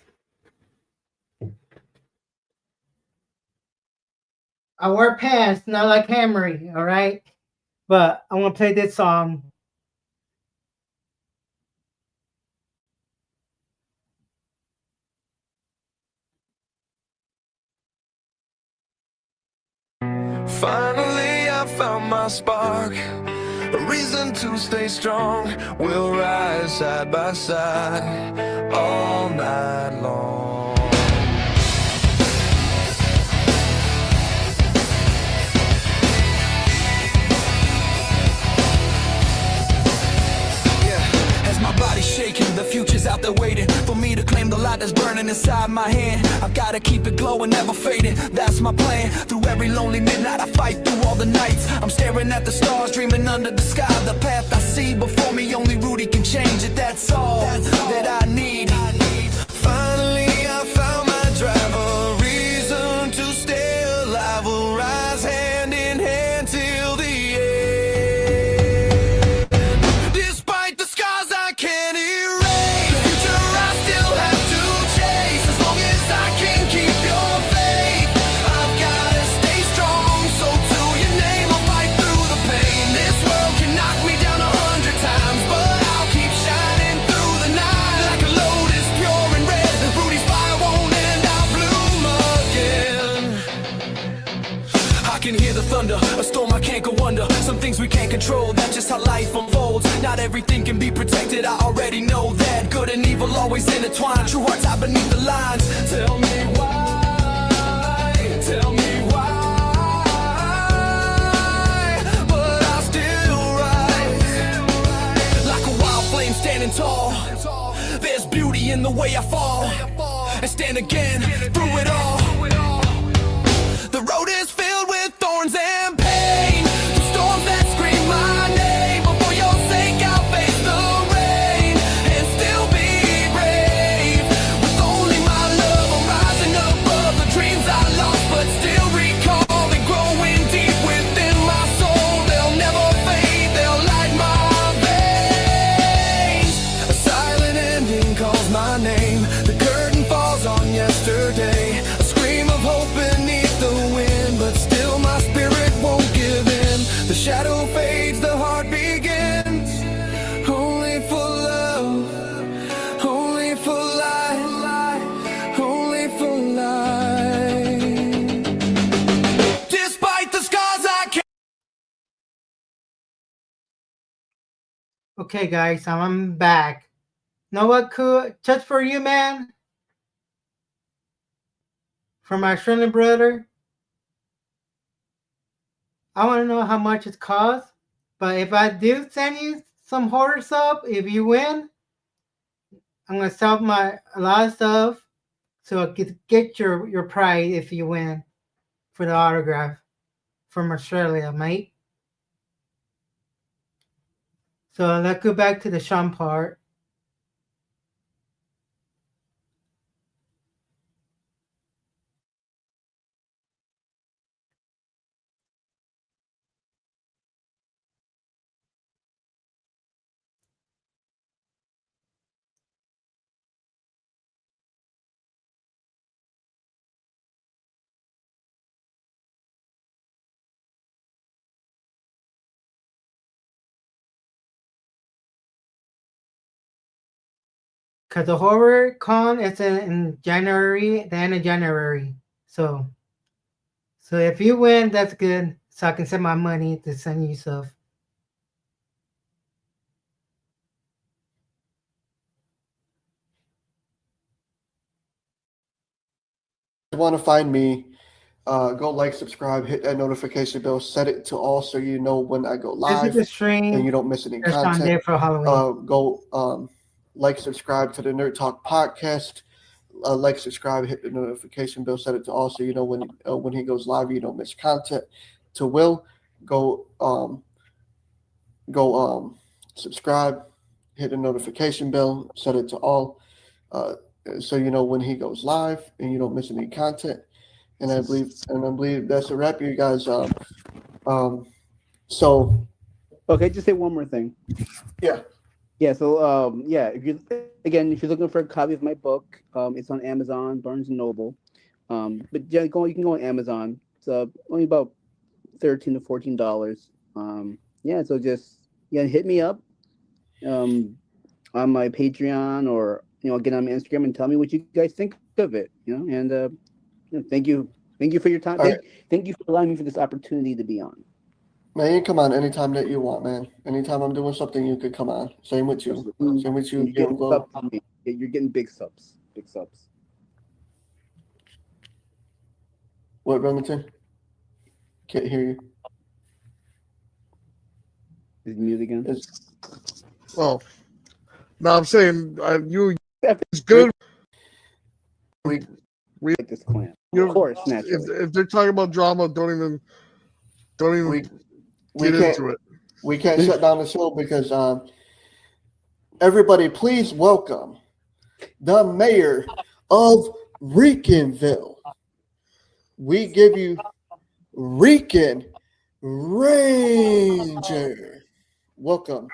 I wear pants, not like Hammery, all right? But I want to play this song. Finally, I found my spark. A reason to stay strong. We'll rise side by side all night long. they're waiting for me to claim the light that's burning inside my hand. I've gotta keep it glowing, never fading, that's my plan. Through every lonely midnight I fight through all the nights. I'm staring at the stars, dreaming under the sky. The path I see before me, only Rudy can change it. That's all that I need. Finally I found my drive, a reason to stay alive. We'll rise hand in hand till the end. Despite the scars I can't erase, the future I still have to chase. As long as I can keep your faith, I've gotta stay strong. So to your name I'll fight through the pain. This world can knock me down 100 times, but I'll keep shining through the night. Like a lotus pure and red, Rudy's fire won't end, I'll bloom again. I can hear the thunder, a storm I can't go under. Some things we can't control, that's just how life unfolds. Not everything can be protected, I already know that. Good and evil always intertwined, true hearts hide beneath the lines. Tell me why, tell me why, but I still rise. Like a wild flame standing tall, there's beauty in the way I fall, and stand again through it all. The road is filled with thorns and pain, the storms that scream my name. But for your sake I'll face the rain and still be brave. With only my love I'm rising above the dreams I lost, but still recall they growing deep within my soul. They'll never fade, they'll light my veins. A silent ending calls my name, the curtain falls on yesterday. A scream of hope beneath the wind, but still my spirit won't give in. The shadow fades, the heart begins. Only for love, only for life, only for life. Despite the scars I can't. Okay, guys, I'm back. Know what, cool? Just for you, man. For my Australian brother. I want to know how much it costs. But if I do send you some horror stuff, if you win, I'm gonna sell a lot of stuff so I could get your prize if you win for the autograph from Australia, mate. So let's go back to the Sean part. Because the horror con is in January, the end of January. So if you win, that's good. So I can send my money to send you stuff. If you want to find me, go like, subscribe, hit that notification bell, set it to all so you know when I go live This is the stream. and you don't miss any There's Sean Day content. for Halloween. Go like, subscribe to the Nerd Talk podcast. Like, subscribe, hit the notification bell, set it to all so you know when he goes live, you don't miss content. To Will, go subscribe, hit the notification bell, set it to all, so you know when he goes live and you don't miss any content. And I believe that's a wrap, you guys. So okay, just say one more thing. Yeah. Yeah, so if you're looking for a copy of my book, it's on Amazon, Barnes and Noble. But yeah, you can go on Amazon. It's only about $13 to $14. So just hit me up on my Patreon, or get on my Instagram and tell me what you guys think of it. And thank you for your time. Thank you for allowing me for this opportunity to be on. Man, you can come on anytime that you want, man. Anytime I'm doing something, you could come on. Same with you. Same with you. You're getting big subs. Big subs. What, Remington? Can't hear you. Is it mute again? Well, no, I'm saying you It's good. We like this clan. You Of course, naturally. if they're talking about drama, don't even We get can't into it. we can't shut down the show because everybody, please welcome the mayor of Reekinville. We give you Reekin Ranger. Welcome.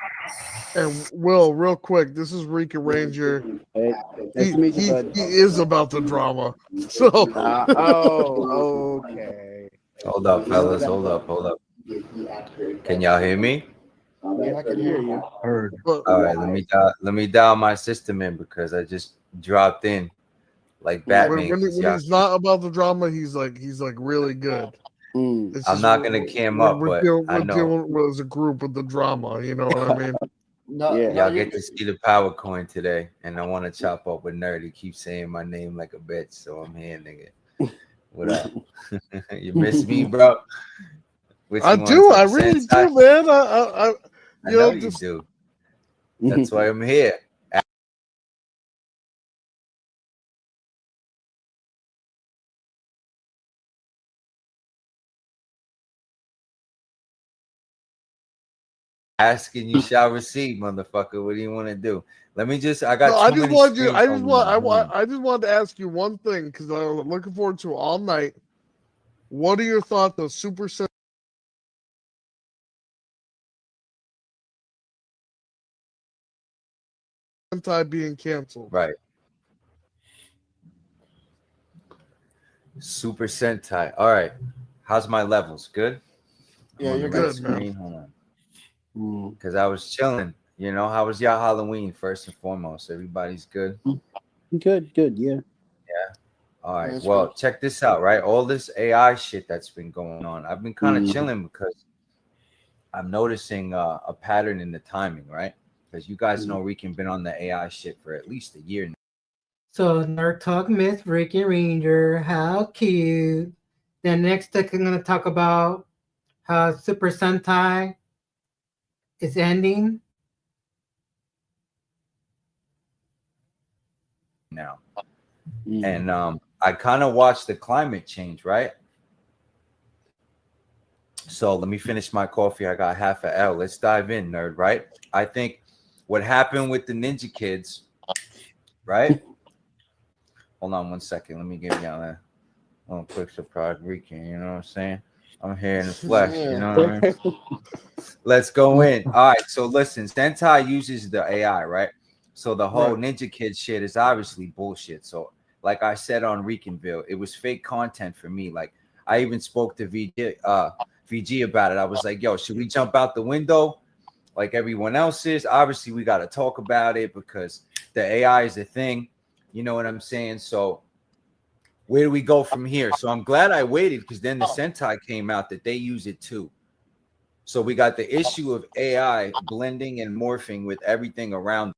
And Will, real quick, this is Rika Ranger. Hey, nice to meet you, He bud. is about the drama. So Oh, okay. Hold up, fellas. Hold up. Can y'all hear me? Yeah, I can hear you. Heard. All right, let me dial my system in because I just dropped in like Batman. When he's not about the drama, he's like really good. It's I'm just not gonna cam up, but I know dealing with, as a group with the drama. You know what I mean? y'all get to see the power coin today, and I want to chop up with Nerd. He keeps saying my name like a bitch, so I'm here, nigga. What up? You miss me, bro? What I you want, do. some I really Sensei? do, man. I I know you do. That's why I'm here. Asking you shall receive, motherfucker. What do you want to do? Let me just. I got. No, too I just many wanted you. screens I just on want. my phone. I just wanted to ask you one thing because I'm looking forward to it all night. What are your thoughts of Super Sentai being canceled? Right. Super Sentai. All right. How's my levels? Good? Yeah, I'm on you're the right good, man. screen. Hold on. Because I was chilling. You know, how was y'all Halloween first and foremost? Everybody's good? Good, yeah. Yeah. All right. that's Well, good. check this out, right? All this AI shit that's been going on. I've been kind of chilling because I'm noticing a pattern in the timing, right? Because you guys know Rican been on the AI shit for at least a year now. So Nerd Talk Miss Ricky Ranger, how cute. Then next I'm gonna talk about how Super Sentai is ending. Now. And I kind of watched the climate change, right? So let me finish my coffee. I got half an L. Let's dive in, Nerd, right? I think what happened with the Ninja Kids, right? Hold on 1 second. Let me give y'all a little quick surprise recap. You know what I'm saying? I'm here in the flesh. You know what I mean? Let's go in. All right. So listen, Sentai uses the AI, right? So the whole Ninja Kid shit is obviously bullshit. So like I said on Reekinville, it was fake content for me. Like I even spoke to VG about it. I was like, yo, should we jump out the window like everyone else is? Obviously, we got to talk about it because the AI is a thing. You know what I'm saying? So where do we go from here? So I'm glad I waited because then the Sentai came out that they use it too. So we got the issue of AI blending and morphing with everything around.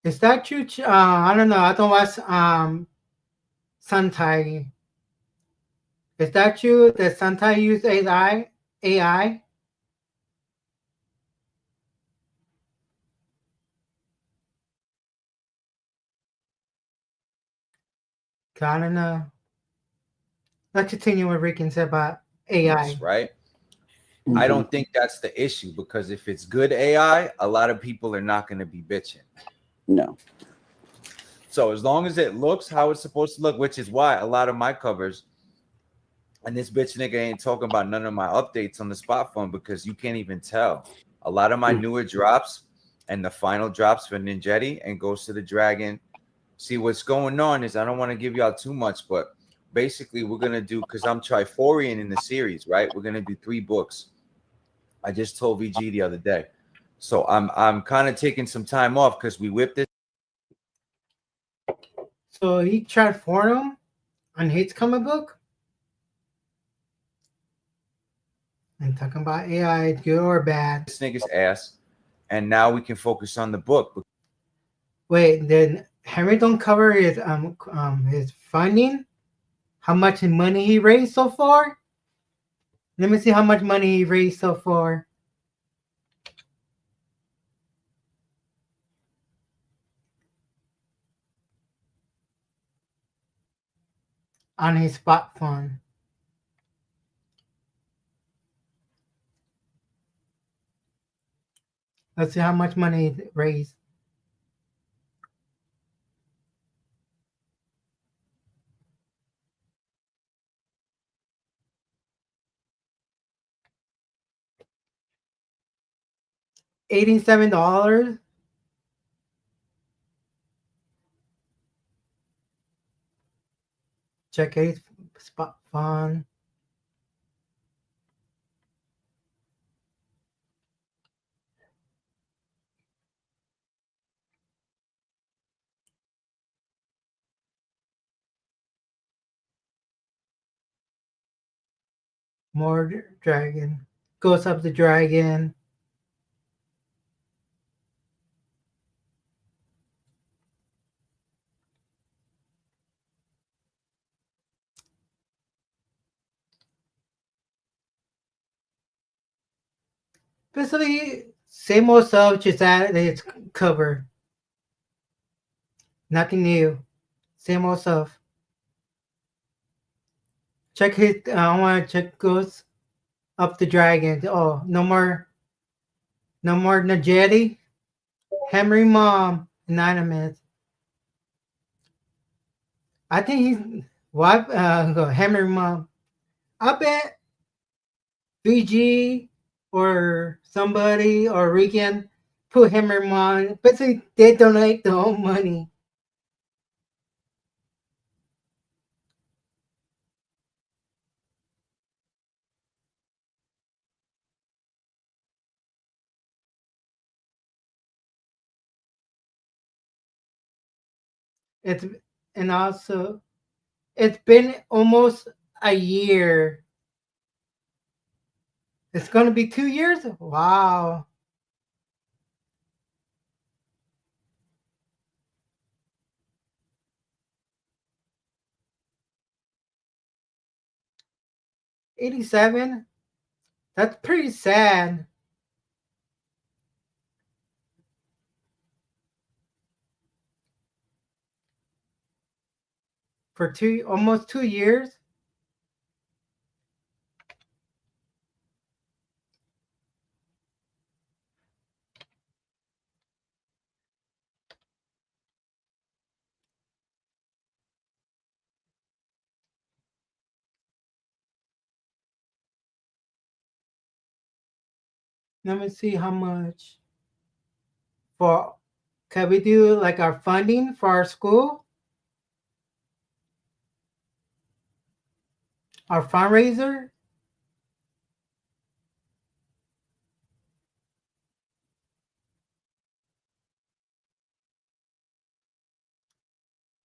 Is that true? I don't know. I don't watch Sentai. Is that true that Sentai use AI? I don't know. Let's continue what Rican said about AI. Right? I don't think that's the issue because if it's good AI, a lot of people are not going to be bitching. No. So as long as it looks how it's supposed to look, which is why a lot of my covers, and this bitch nigga ain't talking about none of my updates on the spot phone because you can't even tell. A lot of my newer drops and the final drops for Ninjetti and Ghost of the Dragon. See, what's going on is I don't want to give y'all too much, but basically we're going to do, because I'm Triforian in the series, right? We're going to do 3 books. I just told VG the other day. So I'm kind of taking some time off because we whipped it. So he tried for him on his comic book? And talking about AI, good or bad. This nigga's ass. And now we can focus on the book. Wait, then Henry don't cover his funding? How much money he raised so far? Let me see how much money he raised so far. on his spot fund. Let's see how much money it raised. $87. Check his spot fund. More dragon. Goes up the dragon. Basically, same old stuff, just added its cover. Nothing new. Same old stuff. Check his. I want to check goes up the dragon. Oh, no more Najeti. Henry Mom. Anonymous. I think he's what? Henry Mom. I bet VG or somebody or Regan put Henry Mom. Basically, they donate their own money. It's and also it's been almost a year. It's gonna be 2 years? Wow. $87? That's pretty sad. For almost 2 years? Let me see how much for. Can we do like our funding for our school? Our fundraiser?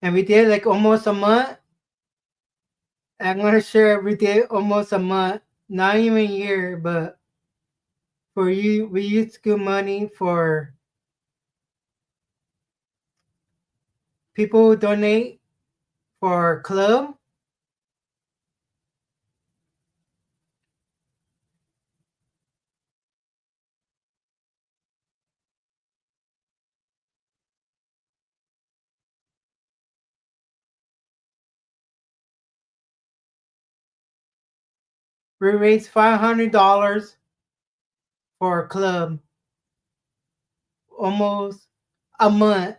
And we did like almost a month. I'm gonna share we did almost a month, not even a year, but for you, we used good money for people who donate for our club. We raised $500 for our club. Almost a month.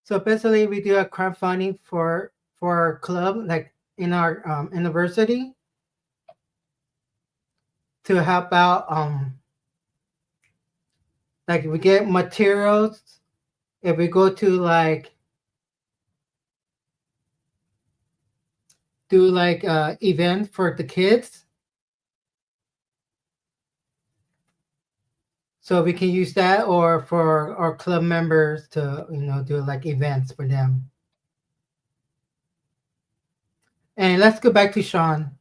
So basically, we do a crowdfunding for our club, like in our university, to help out. Like we get materials. If we go to like do like event for the kids, so we can use that, or for our club members to do like events for them. And let's go back to Sean.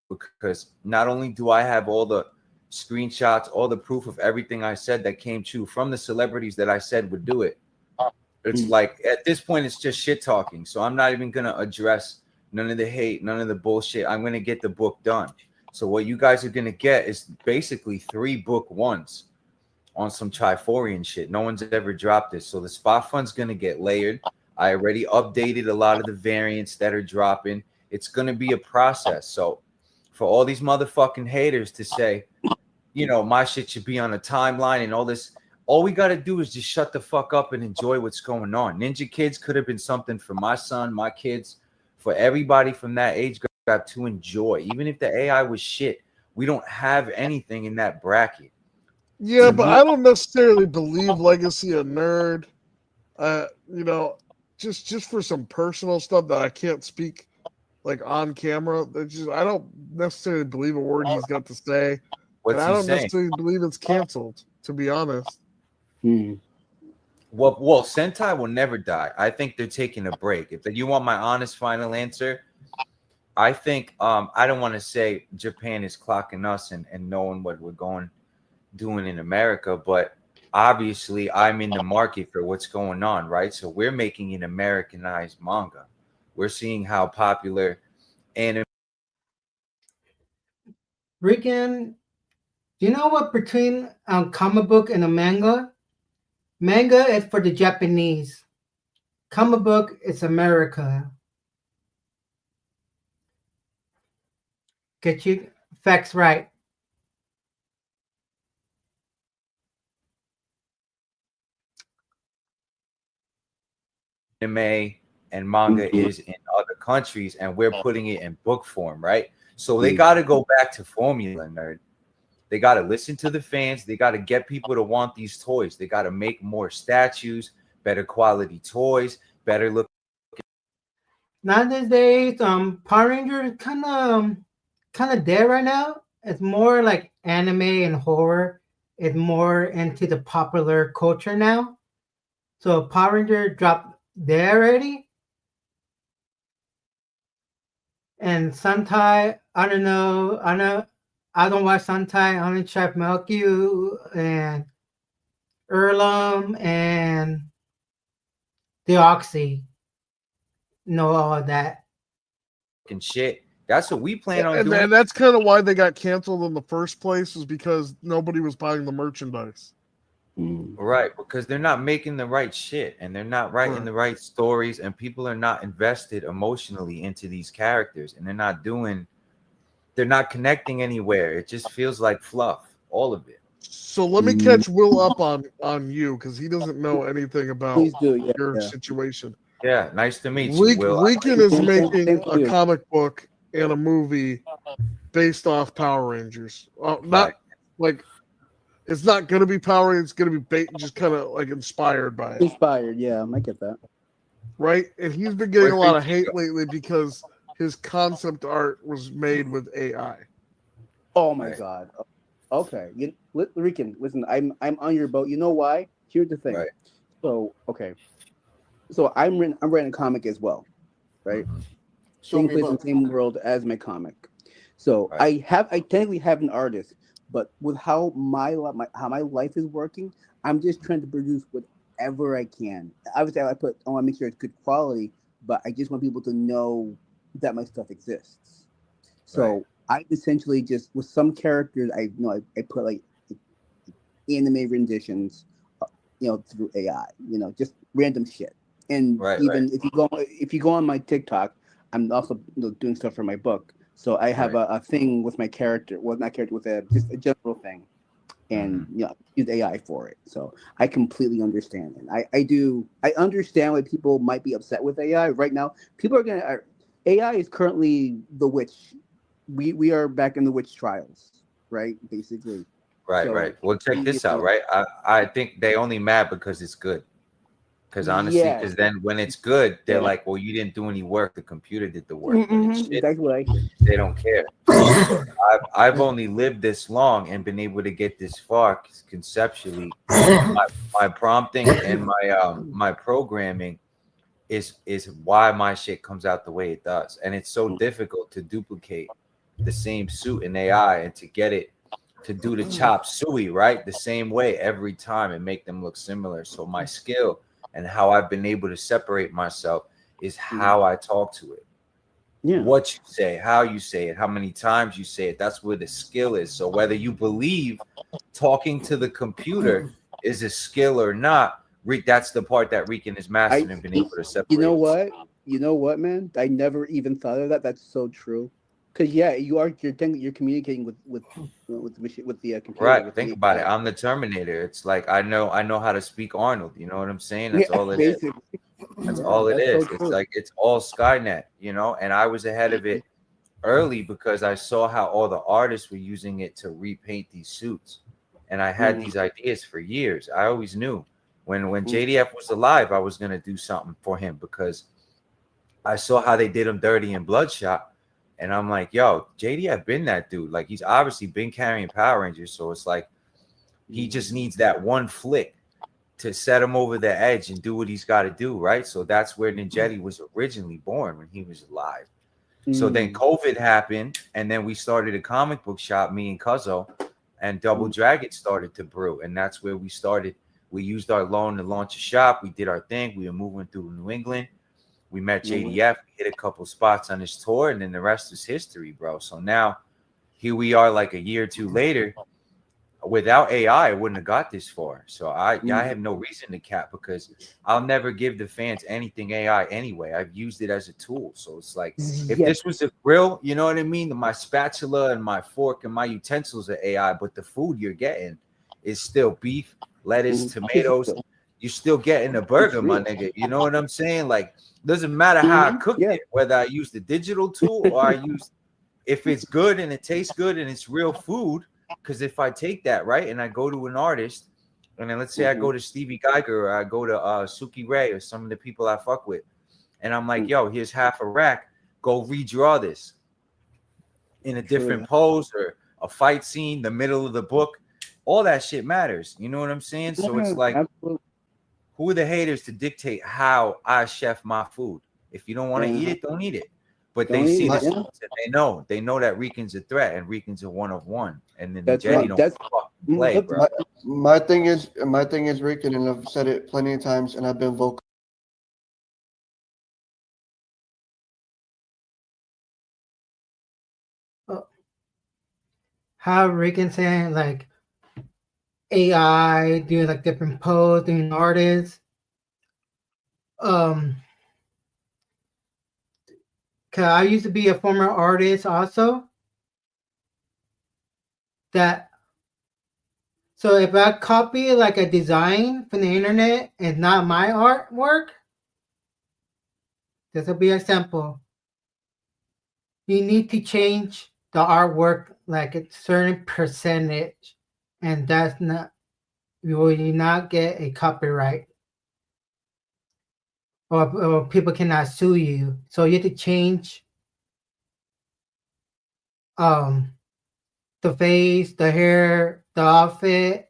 because not only do I have all the screenshots, all the proof of everything I said that came true from the celebrities that I said would do it. It's like at this point, it's just shit talking. So I'm not even gonna address none of the hate, none of the bullshit. I'm gonna get the book done. So what you guys are gonna get is basically 3 book ones on some Triforian shit. No one's ever dropped this. So the spot fund's gonna get layered. I already updated a lot of the variants that are dropping. It's gonna be a process. So for all these motherfucking haters to say, you know, my shit should be on a timeline and all this, all we got to do is just shut the fuck up and enjoy what's going on. Ninja Kids could have been something for my son, my kids, for everybody from that age group to enjoy. Even if the AI was shit, we don't have anything in that bracket. Yeah, but I don't necessarily believe Legacy a nerd. You know, just for some personal stuff that I can't speak like on camera. I don't necessarily believe a word he's got to say. What's and I he don't saying? necessarily believe it's canceled, to be honest. Well, Sentai will never die. I think they're taking a break. If you want my honest final answer, I think I don't want to say Japan is clocking us and knowing what we're doing in America, but obviously I'm in the market for what's going on, right? So we're making an Americanized manga. We're seeing how popular anime. Rican, do you know what between comic book and a manga? Manga is for the Japanese. Comic book is America. Get you facts right. Anime and manga is in other countries, and we're putting it in book form, right? So they got to go back to formula, nerd. They got to listen to the fans. They got to get people to want these toys. They got to make more statues, better quality toys, better look. Nowadays, Power Rangers kind of dead right now. It's more like anime and horror. It's more into the popular culture now. So Power Ranger dropped there already. And Sentai, I don't know. I don't watch Sentai. I only check Melkyu and Erlum and Deoxy. Know all of that. And shit. That's what we plan on and doing. And that's kind of why they got canceled in the first place, is because nobody was buying the merchandise. Right, because they're not making the right shit and they're not writing the right stories, and people are not invested emotionally into these characters, and they're not connecting anywhere. It just feels like fluff, all of it. So let me catch Will up on you, because he doesn't know anything about your situation. Yeah, nice to meet you, Will. Rican is making a comic book and a movie based off Power Rangers. Not like it's not going to be Power Rangers. It's going to be just kind of like inspired by it. Inspired, yeah, I get that. Right, and he's been getting a lot of hate lately because his concept art was made with AI. Oh my god. Okay, Rican, listen, I'm on your boat. You know why? Here's the thing. Right. So I'm writing a comic as well, right? Same place in the same world as my comic. So I technically have an artist, but with how my life is working, I'm just trying to produce whatever I can. Obviously, I want to make sure it's good quality, but I just want people to know that my stuff exists. So I essentially just, with some characters, I put like anime renditions, through AI, just random shit. And if you go on my TikTok, I'm also doing stuff for my book. So I have a thing with my character, with just a general thing, and use AI for it. So I completely understand it. I understand why people might be upset with AI right now. People are AI is currently the witch. We are back in the witch trials, right? Basically. Right. Well, check this out, right? I think they only mad because it's good. Because honestly, because then when it's good, they're like, well, you didn't do any work. The computer did the work. That's what I hear. They don't care. I've only lived this long and been able to get this far conceptually. My prompting and my programming is why my shit comes out the way it does. And it's so difficult to duplicate the same suit in AI and to get it to do the chop suey, right? The same way every time and make them look similar. So my skill and how I've been able to separate myself is how I talk to it. Yeah. What you say, how you say it, how many times you say it. That's where the skill is. So whether you believe talking to the computer is a skill or not, that's the part that Rican is mastered and been able to separate. You know what, man? I never even thought of that. That's so true. Because you're communicating with the computer. Right. Think about it. I'm the Terminator. It's like I know how to speak Arnold. You know what I'm saying? That's all it is. That's all it is. It's like it's all Skynet, you know. And I was ahead of it early because I saw how all the artists were using it to repaint these suits, and I had these ideas for years. I always knew when JDF was alive, I was gonna do something for him because I saw how they did him dirty in Bloodshot. And I'm like, yo, JDF been that dude. Like, he's obviously been carrying Power Rangers. So it's like he just needs that one flick to set him over the edge and do what he's got to do, right? So that's where Ninjetti was originally born, when he was alive. So then COVID happened, and then we started a comic book shop, me and Cuzzo, and Double Dragon started to brew. And that's where we started. We used our loan to launch a shop. We did our thing. We were moving through New England. We met JDF, hit a couple spots on his tour, and then the rest is history, bro. So now here we are like a year or two later. Without AI, I wouldn't have got this far. So I have no reason to cap because I'll never give the fans anything AI anyway. I've used it as a tool. So it's like if this was a grill, you know what I mean? My spatula and my fork and my utensils are AI, but the food you're getting is still beef, lettuce, tomatoes. You're still getting a burger, my nigga. You know what I'm saying? Like, doesn't matter how I cook it, whether I use the digital tool or I use, if it's good and it tastes good and it's real food. Because if I take that, right, and I go to an artist, and then let's say I go to Stevie Geiger or I go to Suki Ray or some of the people I fuck with, and I'm like, yo, here's half a rack. Go redraw this in a different pose or a fight scene, the middle of the book. All that shit matters. You know what I'm saying? So it's like, who are the haters to dictate how I chef my food? If you don't want to eat it, don't eat it. But they see this, and they know that Rican's a threat and Rican's a one of one. And then the Jetty don't fucking play, bro. My thing is Rican, and I've said it plenty of times, and I've been vocal. How Rican saying like AI doing like different poses, doing artists. Cause I used to be a former artist also. So if I copy like a design from the internet and not my artwork, this will be a sample. You need to change the artwork like a certain percentage, and that's not, you will not get a copyright. Or people cannot sue you. So you have to change the face, the hair, the outfit.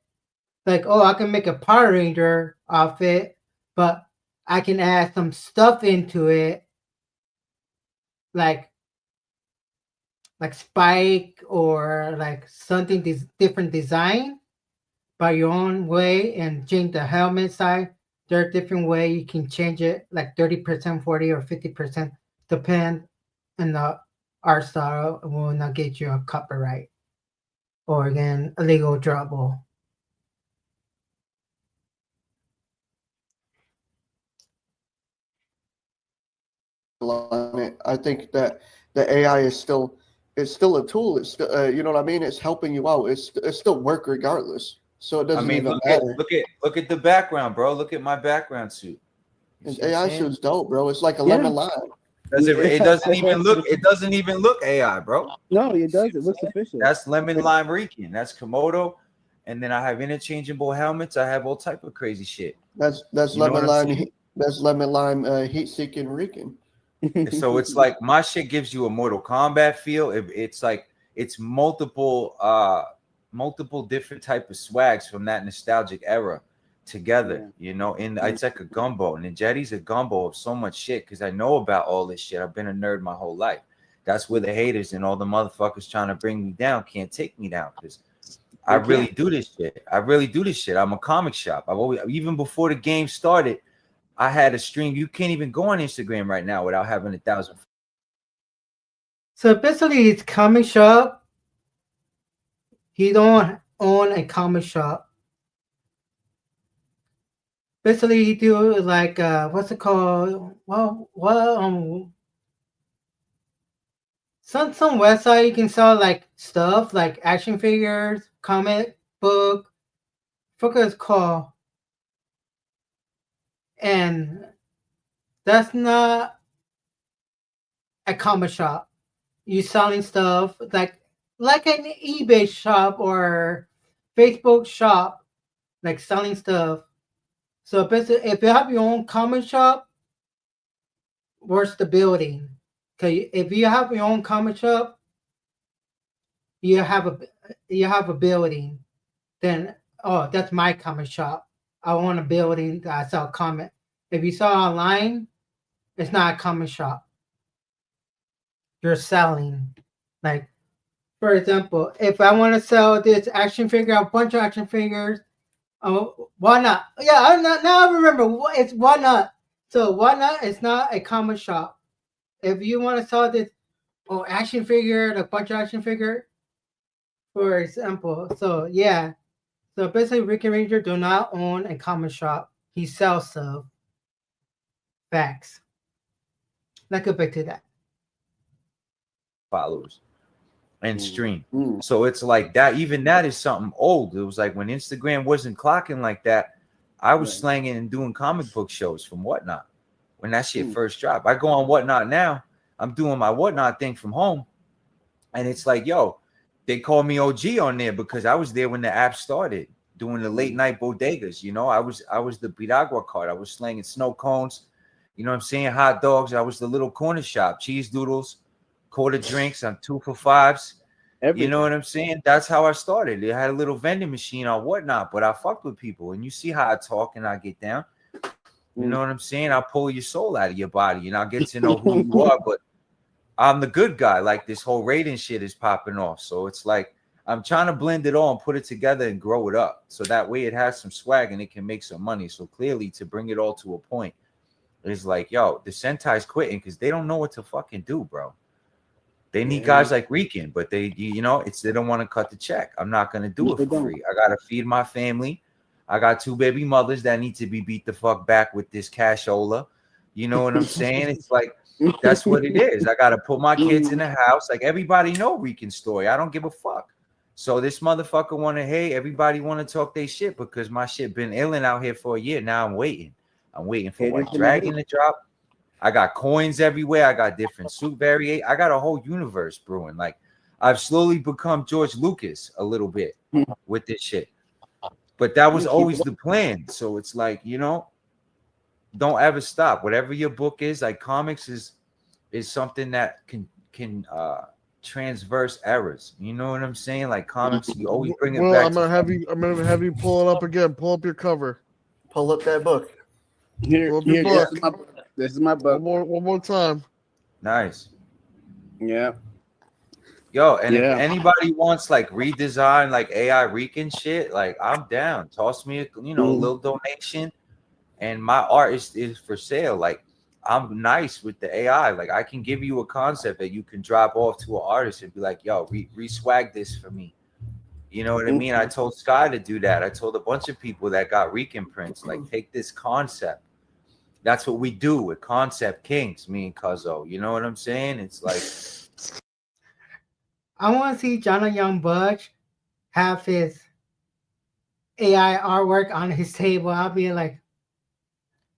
Like, oh, I can make a Power Ranger outfit, but I can add some stuff into it, like Spike or like something different design by your own way, and change the helmet side. There are different ways you can change it, like 30%, 40, or 50%, depend on the art style. It will not get you a copyright or again illegal trouble. I think that the AI is still a tool. It's still, you know what I mean? It's helping you out. It's still work regardless. So it doesn't even matter. Look at the background, bro. Look at my background suit. His AI suit's dope, bro. It's like a lemon lime. It doesn't even look. It doesn't even look AI, bro. No, it does. It looks official. That's lemon lime Rican. That's Komodo, and then I have interchangeable helmets. I have all type of crazy shit. That's lemon lime. That's lemon lime heat-seeking Rican. So it's like my shit gives you a Mortal Kombat feel. It's like it's multiple different type of swags from that nostalgic era together, you know. And it's like a gumbo. Ninjetti's a gumbo of so much shit because I know about all this shit. I've been a nerd my whole life. That's where the haters and all the motherfuckers trying to bring me down can't take me down, because I really do this shit. I'm a comic shop. I've always, even before the game started, I had a stream. You can't even go on Instagram right now without having 1,000. So basically, it's comic shop. He don't own a comic shop. Basically, he do like what's it called? Some website you can sell like stuff like action figures, comic book. I forget what it's called. And that's not a comic shop. You selling stuff like an eBay shop or Facebook shop, like selling stuff. So basically, if you have your own comic shop, where's the building? Okay, if you have your own comic shop, you have a building. Then that's my comic shop. I want a building that I sell comic. If you sell online, it's not a comic shop. You're selling. Like, for example, if I want to sell this action figure, a bunch of action figures, why not? Yeah, now I remember. It's Why Not. So Why Not is not a comic shop. If you want to sell this action figure, a bunch of action figure, for example. So yeah. So basically, Ricky Ranger do not own a comic shop. He sells stuff. Facts. Let's go back to that. Followers and stream. So it's like that. Even that is something old. It was like when Instagram wasn't clocking like that, I was slanging and doing comic book shows from Whatnot when that shit first dropped. I go on Whatnot now. I'm doing my Whatnot thing from home, and it's like, yo, they call me OG on there because I was there when the app started doing the late night bodegas. You know, I was the Piragua cart. I was slanging snow cones. You know what I'm saying? Hot dogs. I was the little corner shop, cheese doodles, quarter drinks on 2 for $5s. You know what I'm saying? That's how I started. They had a little vending machine on Whatnot, but I fucked with people. And you see how I talk and I get down. You know what I'm saying? I pull your soul out of your body and I'll get to know who you are. But I'm the good guy. Like this whole rating shit is popping off. So it's like I'm trying to blend it all and put it together and grow it up. So that way it has some swag and it can make some money. So clearly to bring it all to a point, it's like, yo, the Sentai's quitting because they don't know what to fucking do, bro. They need guys like Rican, but they don't want to cut the check. I'm not gonna do it for free. I gotta feed my family. I got 2 baby mothers that need to be beat the fuck back with this cashola. You know what I'm saying? It's like that's what it is. I gotta put my kids in the house. Like everybody know Rican's story. I don't give a fuck. So this motherfucker wanna everybody wanna talk their shit because my shit been illin out here for a year. Now I'm waiting. I'm waiting for White Dragon to drop. I got coins everywhere. I got different suit variate. I got a whole universe brewing. Like I've slowly become George Lucas a little bit with this shit. But that was always the plan. So it's like, you know, don't ever stop. Whatever your book is, like comics is something that can transverse errors. You know what I'm saying? Like comics, you always bring it back. I'm gonna have you pull it up again. Pull up your cover. Pull up that book. This is my book. One more time. Nice. Yeah. Yo, and if anybody wants like redesign, like AI Rican shit, like I'm down. Toss me a little donation, and my art is for sale. Like I'm nice with the AI. Like I can give you a concept that you can drop off to an artist and be like, yo, re-swag this for me. You know what I mean? I told Sky to do that. I told a bunch of people that got Rican prints, like take this concept. That's what we do with Concept Kings, me and Cuzzo. You know what I'm saying? It's like I want to see Jonah Young Budge have his AI artwork on his table. I'll be like,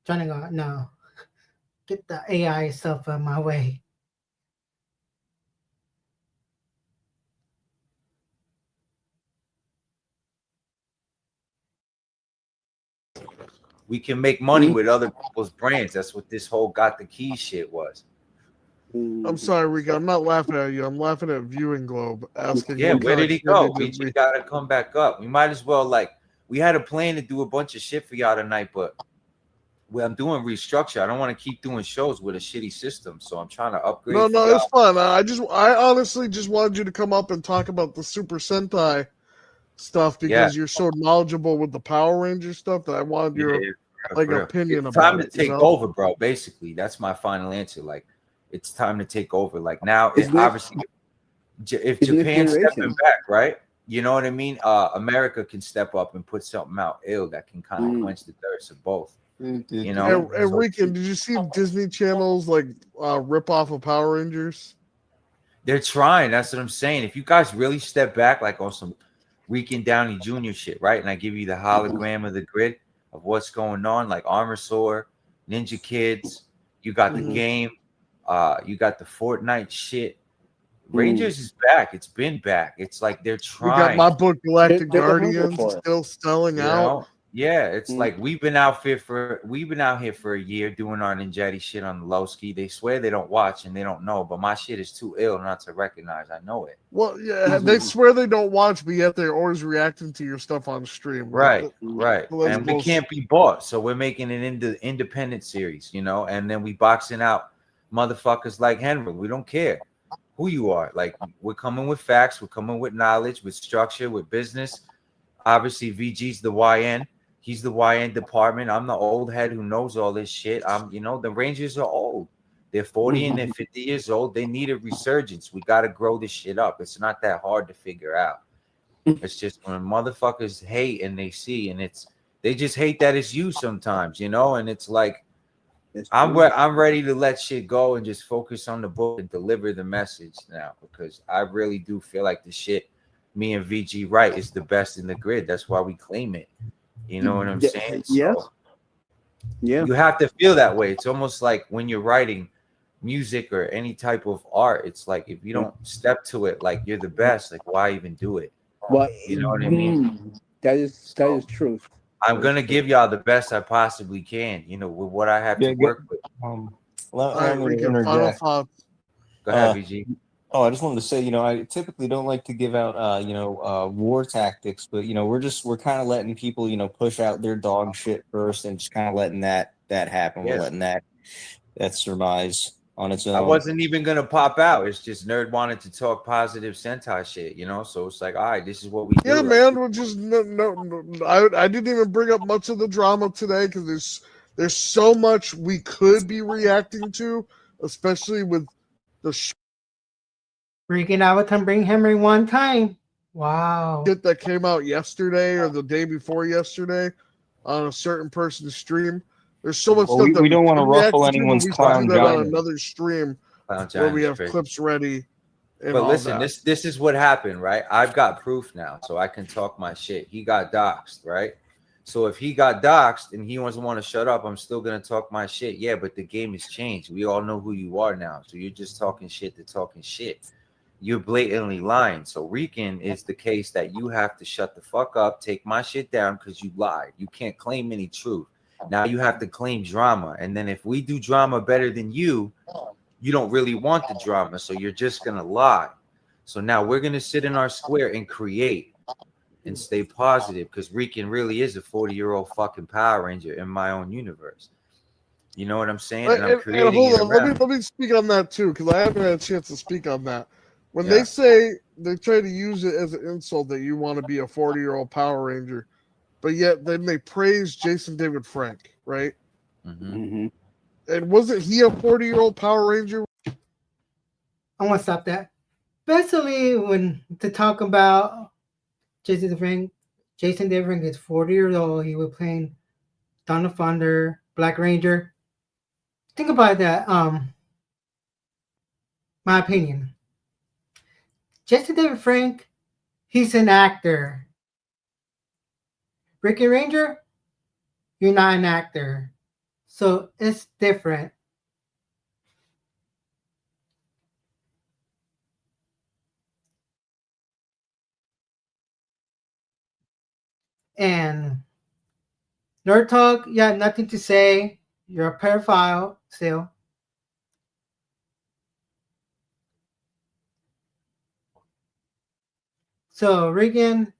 Jonah, no, get the AI stuff out of my way. we can make money with other people's brands. That's what this whole Got the Keys shit was. I'm sorry, Rico. I'm not laughing at you. I'm laughing at Viewing Globe asking. Yeah, where did he go? We just gotta come back up. We might as well we had a plan to do a bunch of shit for y'all tonight, but I'm doing restructure. I don't want to keep doing shows with a shitty system, so I'm trying to upgrade. No, for y'all. it's fun. I honestly just wanted you to come up and talk about the Super Sentai stuff because you're so knowledgeable with the Power Ranger stuff that I wanted your opinion it's about time it. to take over, bro. Basically, that's my final answer. Like, it's time to take over. Like now, it's obviously, if Japan's stepping back, right? You know what I mean? America can step up and put something out ill that can kind of quench the thirst of both. You know, and Rican, did you see Disney Channel's like rip off of Power Rangers? They're trying. That's what I'm saying. If you guys really step back, like on some Rican Downey Jr. shit, right? And I give you the hologram of the grid of what's going on, like Armor Sword, Ninja Kids. You got the game. You got the Fortnite shit. Rangers is back. It's been back. It's like they're trying. We got my book, Galactic Guardians, still selling out. Yeah, it's like we've been out here for a year doing our Ninjetti shit on the low ski. They swear they don't watch and they don't know, but my shit is too ill not to recognize. I know it. Well, yeah, they swear they don't watch, but yet they're always reacting to your stuff on stream. Right. Well, And we can't be bought, so we're making an independent series, you know, and then we boxing out motherfuckers like Henry. We don't care who you are. Like, we're coming with facts, we're coming with knowledge, with structure, with business. Obviously, VG's the YN. He's the YN department. I'm the old head who knows all this shit. The Rangers are old. They're 40 and they're 50 years old. They need a resurgence. We got to grow this shit up. It's not that hard to figure out. It's just when motherfuckers hate and they see, and they just hate that it's you sometimes, you know? And it's like, I'm ready to let shit go and just focus on the book and deliver the message now, because I really do feel like the shit me and VG write is the best in the grid. That's why we claim it. You know what I'm saying? Yeah. So you have to feel that way. It's almost like when you're writing music or any type of art, it's like if you don't step to it like you're the best, like why even do it? Well, you know what I mean? That is truth. I'm gonna give y'all the best I possibly can, you know, with what I have to work with. Let me interject. Go ahead, VG. Oh, I just wanted to say, you know, I typically don't like to give out, war tactics, but, you know, we're kind of letting people, you know, push out their dog shit first and just kind of letting that happen. Yeah. We're letting that surmise on its own. I wasn't even gonna pop out. It's just Nerd wanted to talk positive Sentai shit, you know. So it's like, all right, this is what we do. Yeah, man. We're just I didn't even bring up much of the drama today because there's so much we could be reacting to, especially with the Freaking out and bring Henry one time. Wow. shit that came out yesterday or the day before yesterday on a certain person's stream. There's so much stuff that we don't want to ruffle react to, anyone's we clown do that on giant. another stream Clown where we giant have is clips ready. And But all listen, that. this is what happened, right? I've got proof now, so I can talk my shit. He got doxxed, right? So if he got doxxed and he doesn't want to shut up, I'm still gonna talk my shit. Yeah, but the game has changed. We all know who you are now. So you're just talking shit to talking shit. You're blatantly lying. So Rican is the case that you have to shut the fuck up, take my shit down because you lied. You can't claim any truth. Now you have to claim drama. And then if we do drama better than you don't really want the drama. So you're just gonna lie. So now we're gonna sit in our square and create and stay positive, because Rican really is a 40-year-old fucking Power Ranger in my own universe. You know what I'm saying? And I'm creating hold it on, around. let me speak on that too, because I haven't had a chance to speak on that. When Yeah. they say they try to use it as an insult that you want to be a 40-year-old Power Ranger, but yet then they praise Jason David Frank, right? Mm-hmm. And wasn't he a 40-year-old Power Ranger? I want to stop that. Basically, when to talk about Jason David Frank is 40 years old. He was playing Dawn of Thunder, Black Ranger. Think about that. My opinion. Jason David Frank, he's an actor. Ricky Ranger, you're not an actor. So it's different. And Nerd Talk, yeah, nothing to say. You're a pedophile still. So Regan,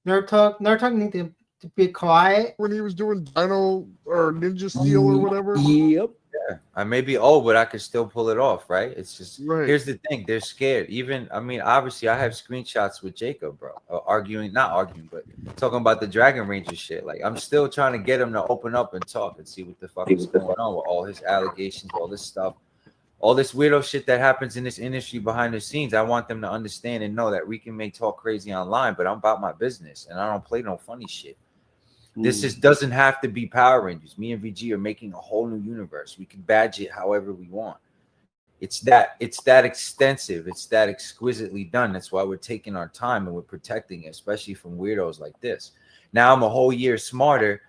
Nerd Talk need to to be quiet. When he was doing Dino or Ninja Steel or whatever. Yep. Yeah, I may be old, but I could still pull it off, right? It's just Right. here's the thing: they're scared. Even I mean, obviously, I have screenshots with Jacob, bro, not arguing, but talking about the Dragon Ranger shit. Like, I'm still trying to get him to open up and talk and see what the fuck is going on with all his allegations, all this stuff, all this weirdo shit that happens in this industry behind the scenes. I want them to understand and know that we can make talk crazy online, but I'm about my business and I don't play no funny shit. This just doesn't have to be Power Rangers. Me and VG are making a whole new universe. We can badge it however we want. It's that extensive. It's that exquisitely done. That's why we're taking our time and we're protecting it, especially from weirdos like this. Now I'm a whole year smarter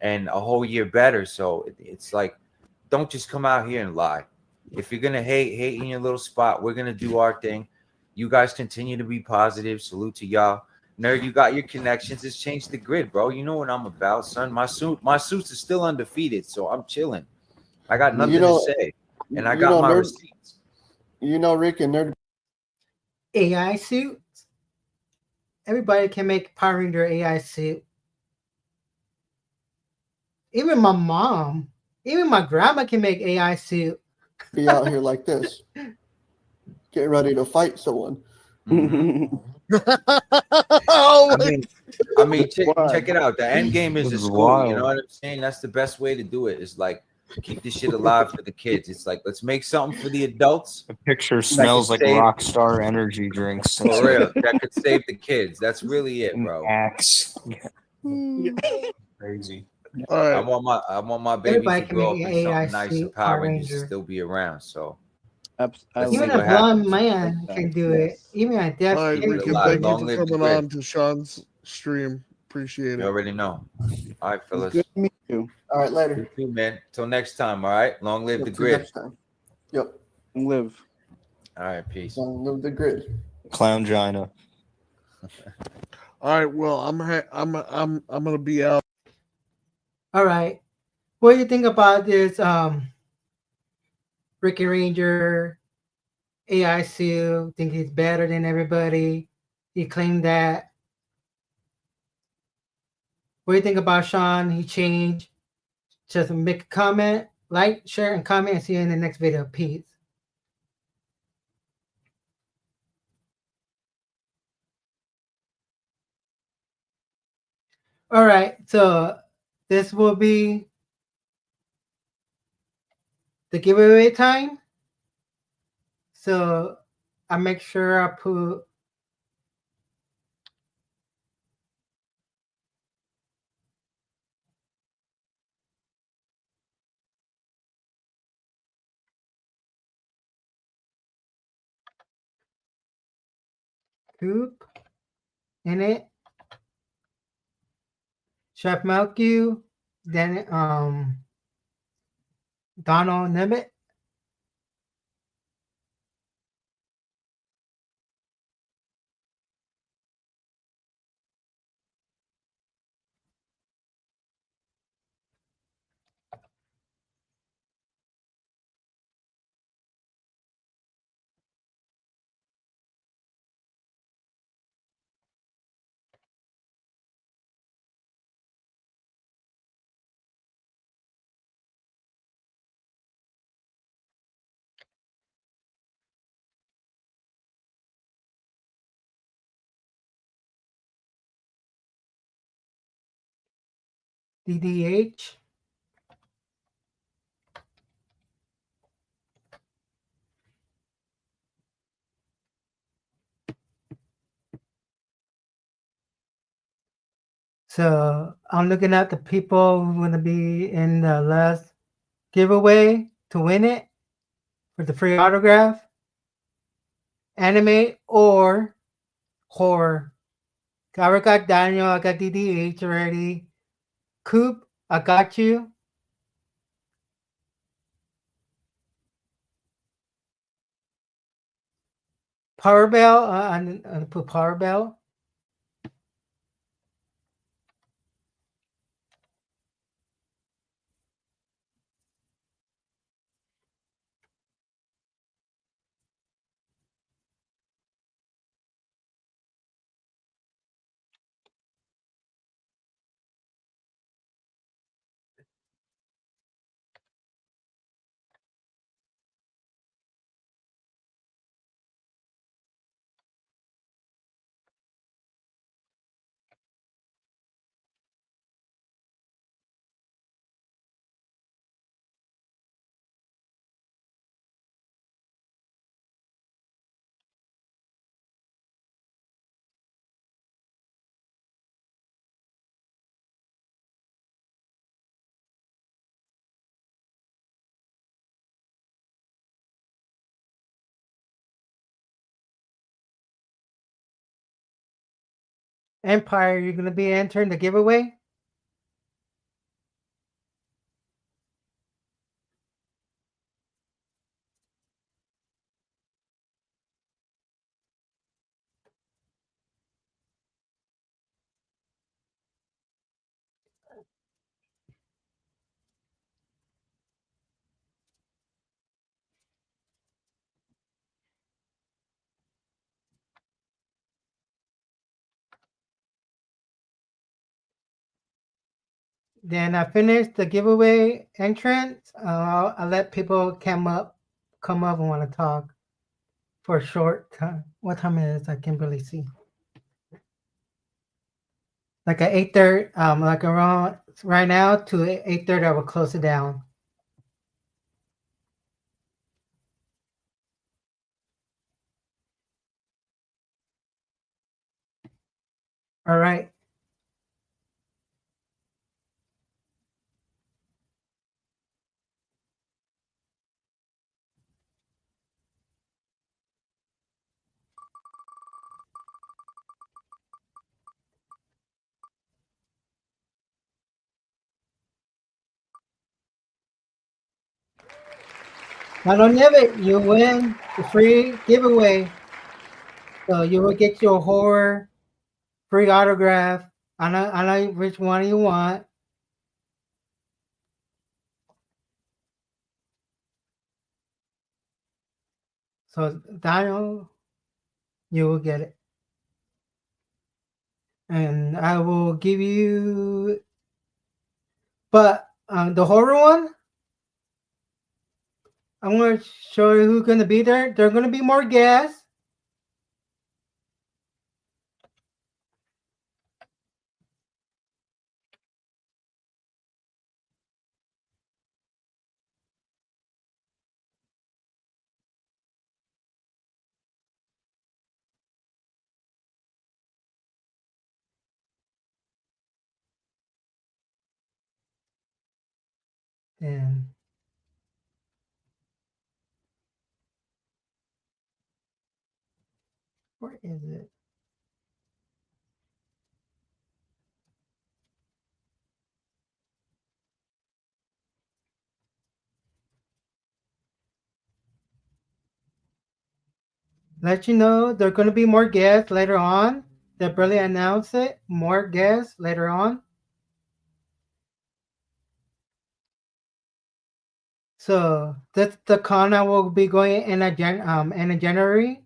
and a whole year better. So it's like, don't just come out here and lie. If you're gonna hate in your little spot, we're gonna do our thing. You guys continue to be positive. Salute to y'all. Nerd, you got your connections. It's changed the grid, bro. You know what I'm about, son. My suits are still undefeated, so I'm chilling. I got nothing to say, and I got my receipts. You know, Rick and Nerd. AI suits. Everybody can make Power Ranger AI suit. Even my mom, even my grandma can make AI suit. Be out here like this, get ready to fight someone. I mean, check it out. The end game is a school. You know what I'm saying? That's the best way to do it. It's like keep this shit alive for the kids. It's like let's make something for the adults. The picture smells like Rockstar energy drinks. For real, that could save the kids. That's really it, bro. Axe. Crazy. Right. I want my baby Everybody to can grow up make in an AI something nice and suit, Power Power Rangers to Ranger. still be around. So Even a blind man can do it. Even a deaf All right, kid Rick, can thank do you it. for coming on to Sean's stream. Appreciate You it. already know. All right, fellas. Good to meet you. All right, later. You too, man. Till next time. All right. Long live the Till grid. next time. Yep. Live. All right. Peace. Long live the grid. Clown Gina. All right, well, I'm gonna be out. All right. What do you think about this Ricky Ranger AI suit? Think he's better than everybody? He claimed that. What do you think about Sean? He changed. Just make a comment, like, share, and comment, and see you in the next video. Peace. All right, so this will be the giveaway time. So I make sure I put Coop in it. Chef Malcu, then Donald Nibbit. DDH. So I'm looking at the people who want to be in the last giveaway to win it for the free autograph. Anime or horror. I already got Daniel, I got DDH already. Coop, I got you. Power Bell, I put Power Bell. Empire, you're gonna be entering the giveaway. Then I finished the giveaway entrance. I'll let people come up and want to talk for a short time. What time it is? I can't really see. Like at 8:30, like around right now to 8:30, I will close it down. All right. Not only of it, you win the free giveaway. So you will get your horror free autograph. I know which one you want. So Daniel, you will get it. And I will give you, but the horror one, I'm going to show you who's going to be there. There are going to be more guests. And where is it? Let you know there are going to be more guests later on. They barely announced it. More guests later on. So that's the con I will be going in a January.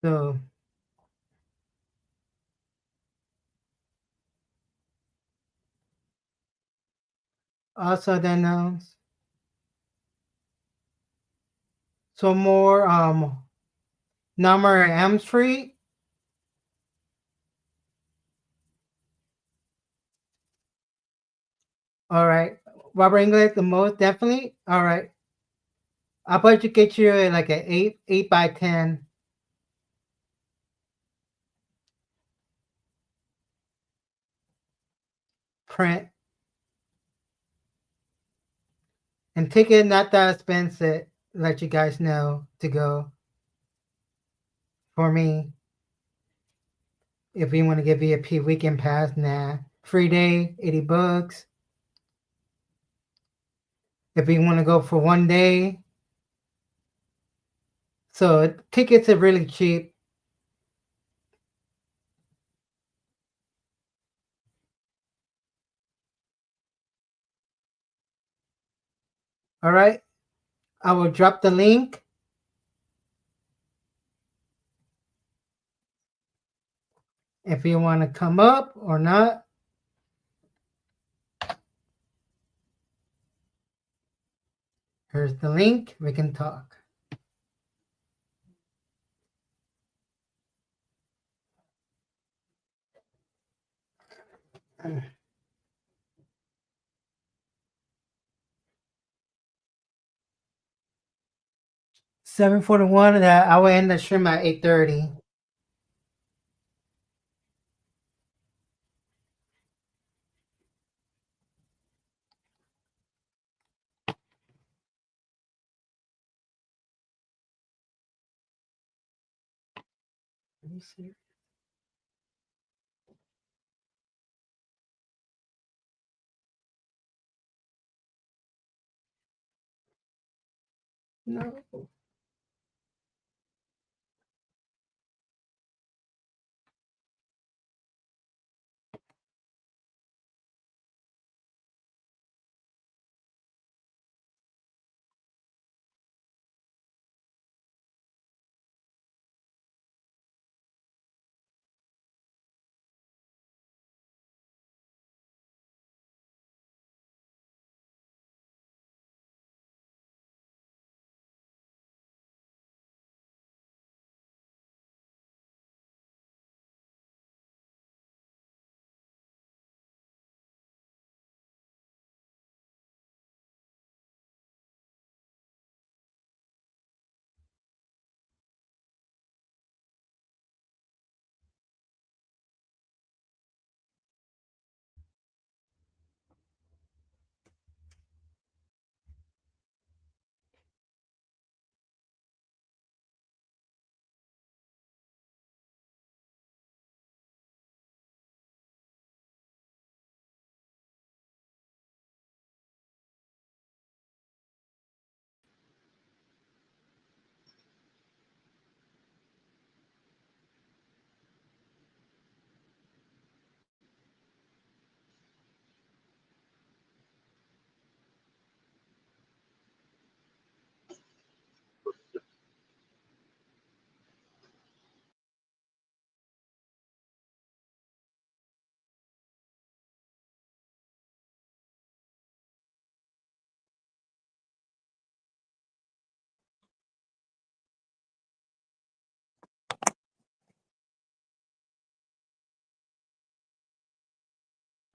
So also they announced some more Number M Street. All right. Robert English, the most definitely. All right. I'll probably get you like an 8 by 10. Print. And ticket not that expensive, let you guys know to go. For me. If you want to get VIP weekend pass, nah. Free day, 80 bucks. If you want to go for one day. So tickets are really cheap. All right. I will drop the link. if you want to come up or not. Here's the link. We can talk. $7:41. That I will end the stream at 8:30. Let me see. No.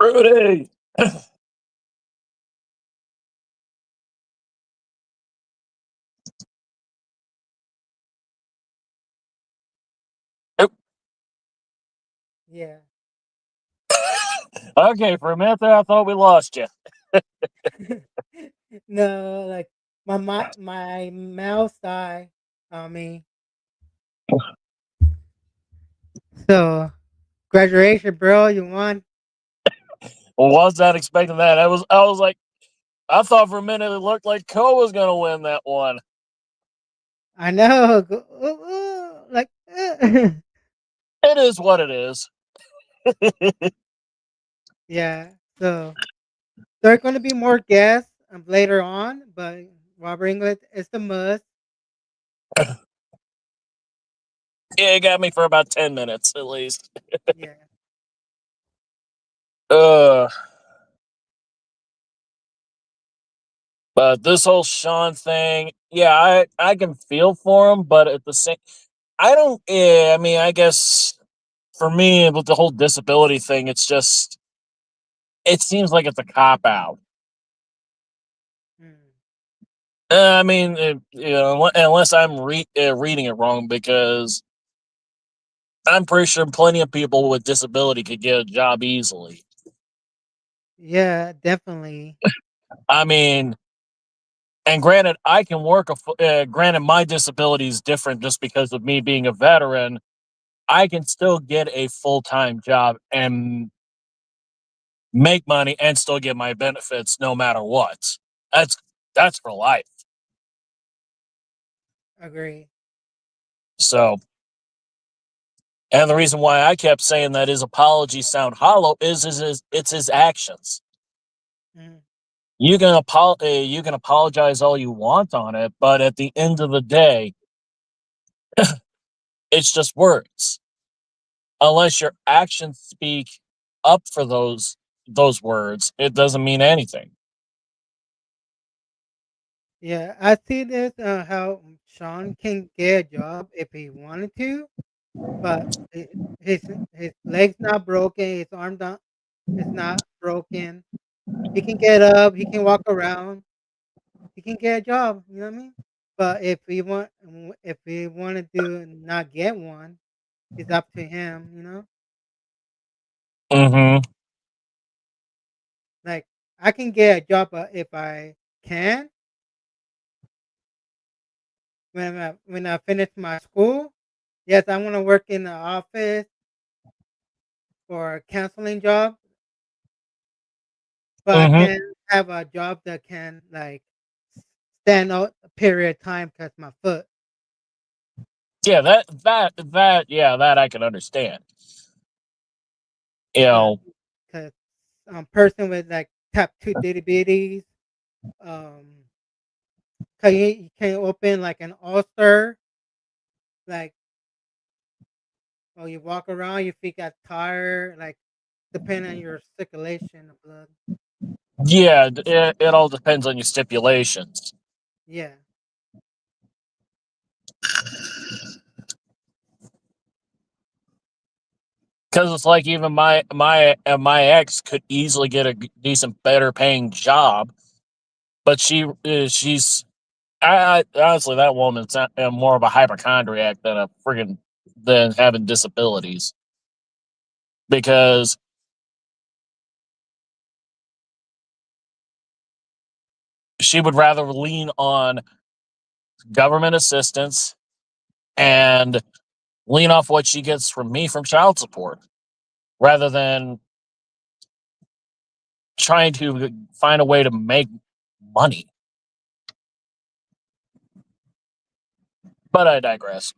Rudy. Yeah. Okay, for a minute there, I thought we lost you. No, like my mouse died on me. So, graduation, bro, you won. Well, was not expecting that. I was like, I thought for a minute it looked like Cole was gonna win that one. I know. Like, It is what it is. yeah. So there are going to be more guests later on, but Robert England is the must. Yeah, it got me for about 10 minutes at least. Yeah. But this whole Sean thing, yeah, I can feel for him, but at the same, I don't. I mean, I guess for me with the whole disability thing, it's just, it seems like it's a cop out. I mean, you know, unless I'm reading it wrong, because I'm pretty sure plenty of people with disability could get a job easily. Yeah, definitely. I mean, and granted, I can work. Granted, my disability is different just because of me being a veteran. I can still get a full-time job and make money and still get my benefits no matter what. That's for life. Agree. So, and the reason why I kept saying that his apologies sound hollow is it's his actions. You can apologize all you want on it, but at the end of the day, it's just words. unless your actions speak up for those words, it doesn't mean anything. Yeah, I see this how Sean can get a job if he wanted to, but his leg's not broken, his arm not is not broken. He can get up, he can walk around, he can get a job. You know what I mean? But if he wanted to not get one, it's up to him. You know, Mm-hmm. like I can get a job, but if I can, when I finish my school, yes, I want to work in the office or a counseling job, but I Mm-hmm. can have a job that can like stand out a period of time because my foot. Yeah, that I can understand. You know, Because person with like type 2 diabetes, um, you can open like an ulcer, like or you walk around, your feet got tired, like depending on your circulation of blood. yeah, it all depends on your stipulations. Yeah, Because it's like even my ex could easily get a decent, better paying job, but she's I honestly, that woman's more of a hypochondriac than a friggin' than having disabilities, because she would rather lean on government assistance and lean off what she gets from me from child support rather than trying to find a way to make money. But I digress.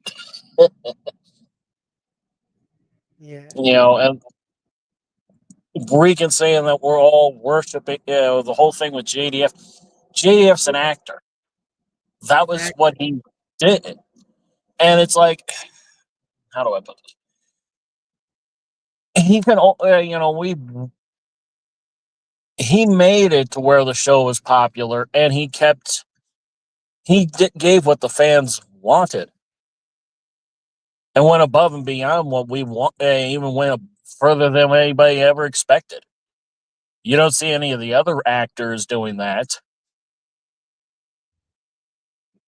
yeah, You know, and Regan saying that we're all worshiping, the whole thing with JDF. JDF's an actor. That was exactly. what he did. And it's like, how do I put this? He can, he made it to where the show was popular, and gave what the fans wanted and went above and beyond what we want, even went further than anybody ever expected. You don't see any of the other actors doing that.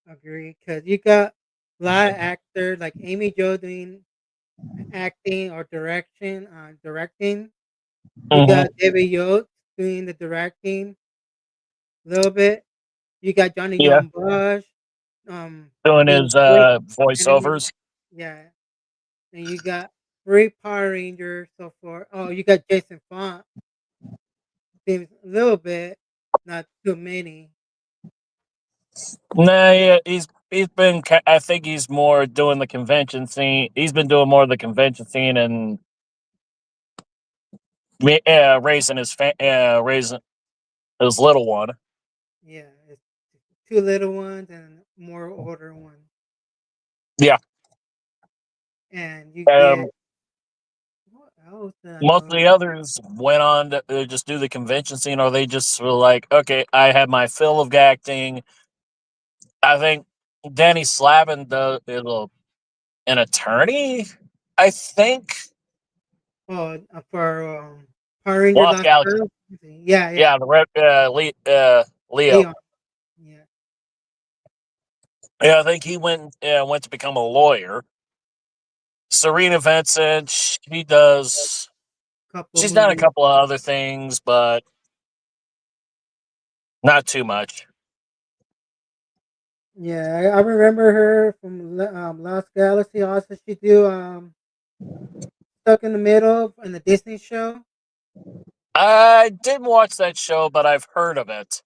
Agree. Because you got a lot of actors like Amy Jo doing acting or directing. You Mhm. got David Yates doing the directing a little bit. You got Johnny Yeah, Young Bush, doing doing his voice animation. voiceovers. Yeah, and you got three Power Rangers so far. Oh, you got Jason Font doing a little bit, not too many. Nah, yeah, he's been. I think he's more doing the convention scene. He's been doing more of the convention scene and raising his little one. Yeah, it's two little ones and more older ones, Yeah. and you get what else that I Most of know? the others went on to just do the convention scene, or they just were like, okay, I had my fill of acting. I think Danny Slavin is an attorney. I think Oh, for Power Ranger Lost Lost Galaxy. Earth. Yeah, yeah, Yeah, the Leo. Leon. Yeah, Yeah, I think he went to become a lawyer. Serena Vincent, couple she's done a movies. couple of other things, but not too much. Yeah, I remember her from Lost Galaxy. Also, she do Stuck in the Middle in the Disney show. I didn't watch that show, but I've heard of it.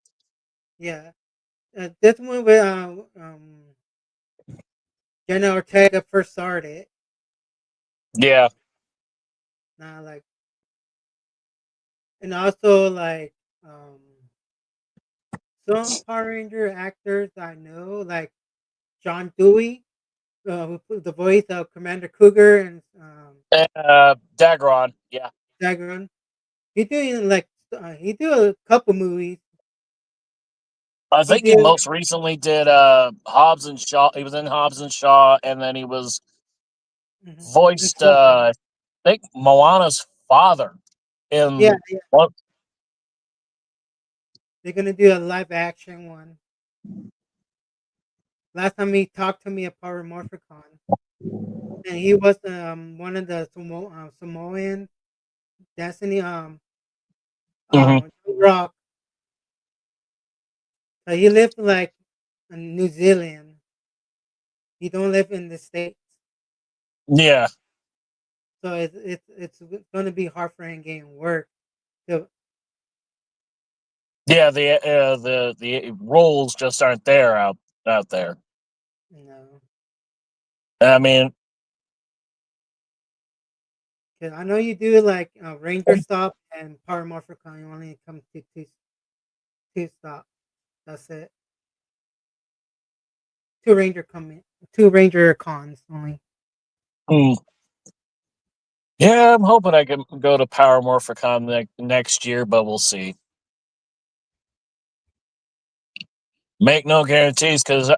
Yeah, this one with Jenna Ortega first started. Yeah. Now, like, and also like some Power Ranger actors I know, like John Dewey. the voice of Commander Cougar and Dagron, yeah. Dagron. He doing like he do a couple movies. I think he did- most recently did Hobbs and Shaw. He was in Hobbs and Shaw, and then he was voiced I think Moana's father in Yeah, one. they're gonna do a live action one. Last time he talked to me at Power Morphicon, and he was one of the Samoan Destiny Rock. So he lived like in New Zealand. He don't live in the States. Yeah, So it's going to be hard for him getting work. So, yeah. The roles just aren't there out there. no, I mean, 'cause I know you do like Ranger Stop and Power Morphicon. You only come to two stops. That's it. Two Ranger cons only. hmm. Yeah, I'm hoping I can go to Power Morphicon next year, but we'll see. Make no guarantees because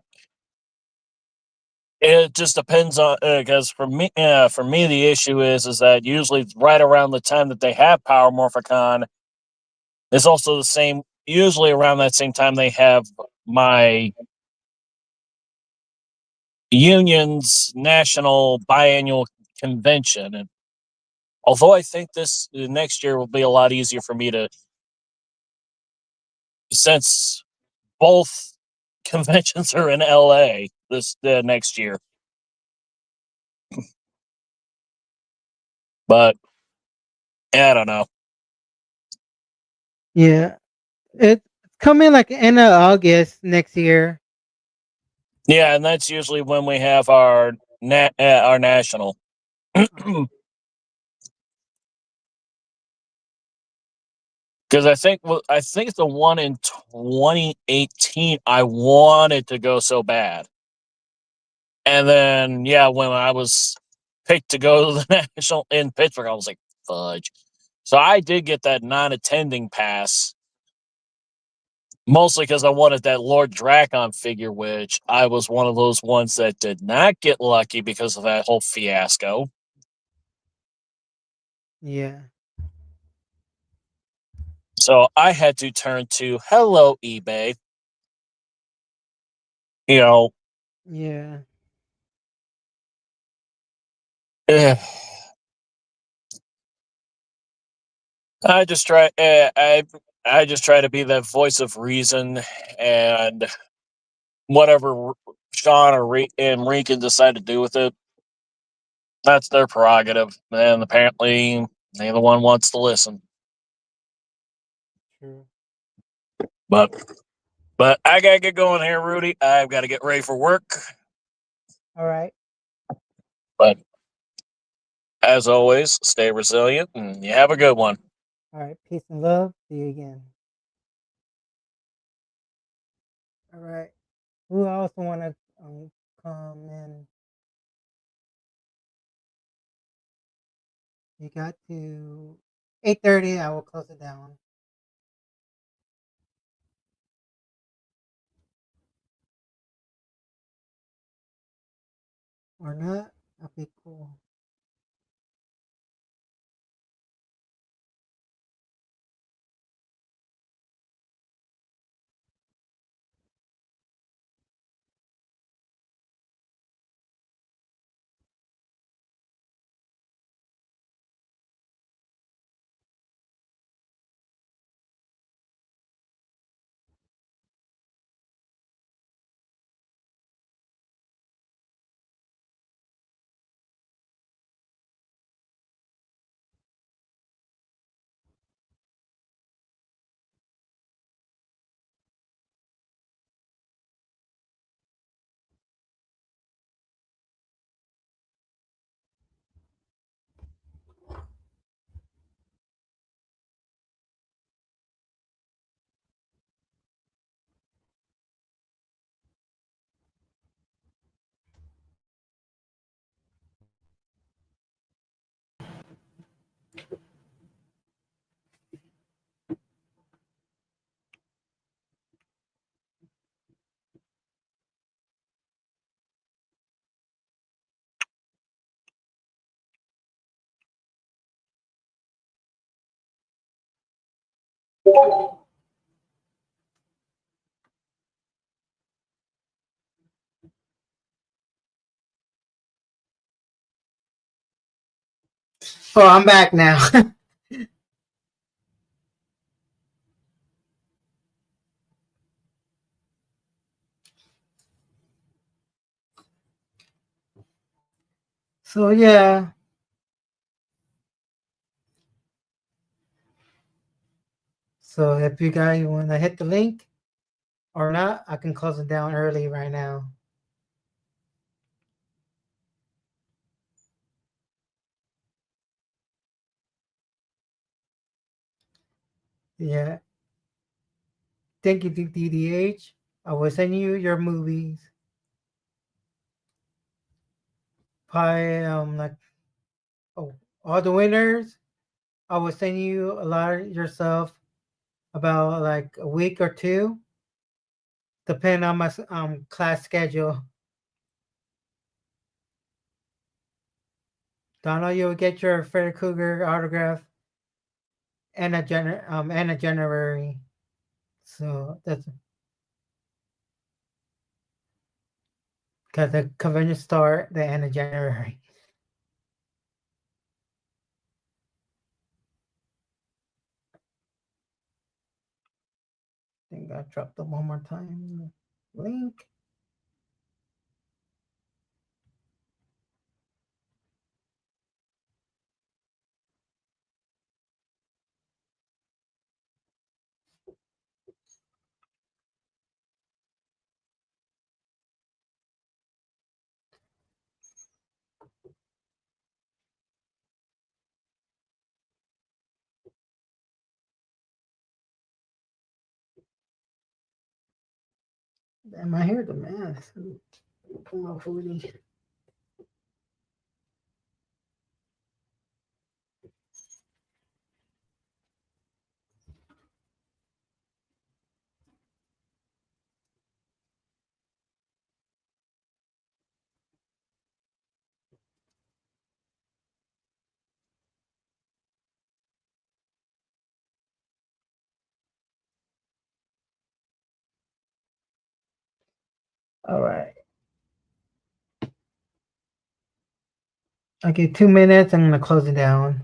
it just depends on because for me the issue is that usually right around the time that they have Power Morphicon is also the same. Usually around that same time they have my union's national biannual convention, and although I think this next year will be a lot easier for me to since both conventions are in LA this next year. But I don't know. Yeah, it's coming like end of August next year. Yeah, and that's usually when we have our national. Because I think the one in 2018 I wanted to go so bad, and then yeah, when I was picked to go to the national in Pittsburgh, I was like fudge. So I did get that non-attending pass, mostly because I wanted that Lord Dracon figure, which I was one of those ones that did not get lucky because of that whole fiasco. Yeah. So I had to turn to hello eBay. You know, Yeah. eh, I just try. I just try to be that voice of reason, and whatever Sean or and Regan decide to do with it, that's their prerogative. And apparently, neither one wants to listen. True. But I gotta get going here, Rudy. I've got to get ready for work. All right. But as always, stay resilient and you have a good one. All right. Peace and love. See you again. All right. Who else want to come in? You got to 8:30. I will close it down. Or not? Okay, cool. Oh, I'm back now. So yeah. So if you guys want to hit the link or not, I can close it down early right now. Yeah. Thank you, DDH. I will send you your movies. Probably like all the winners. I will send you a lot of yourself about like a week or two, depending on my class schedule. Donald, you'll get your Freddy Krueger autograph and a January. So that's because the convention start the end of January. I think I dropped them one more time. Link. Am I here the math? Come on, 40. All right. Okay, 2 minutes. I'm gonna close it down.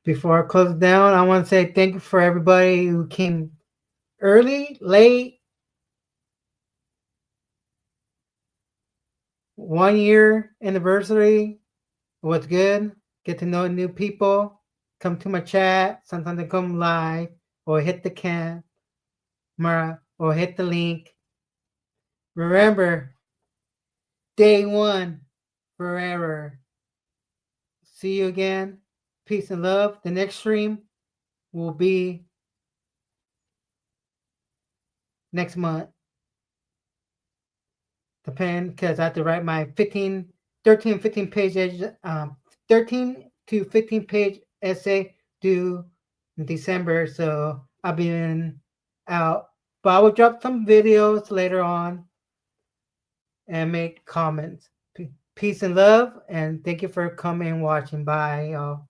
Before I close it down, I want to say thank you for everybody who came early, late. 1 year anniversary was good. Get to know new people. Come to my chat. Sometimes they come live or hit the camera or hit the link. Remember, day one, forever. See you again. Peace and love. The next stream will be next month. Depend because I have to write my 13, 15 page 13 to 15 page essay due in December. So I'll be out. But I will drop some videos later on and make comments. Peace and love, and thank you for coming and watching. Bye, y'all.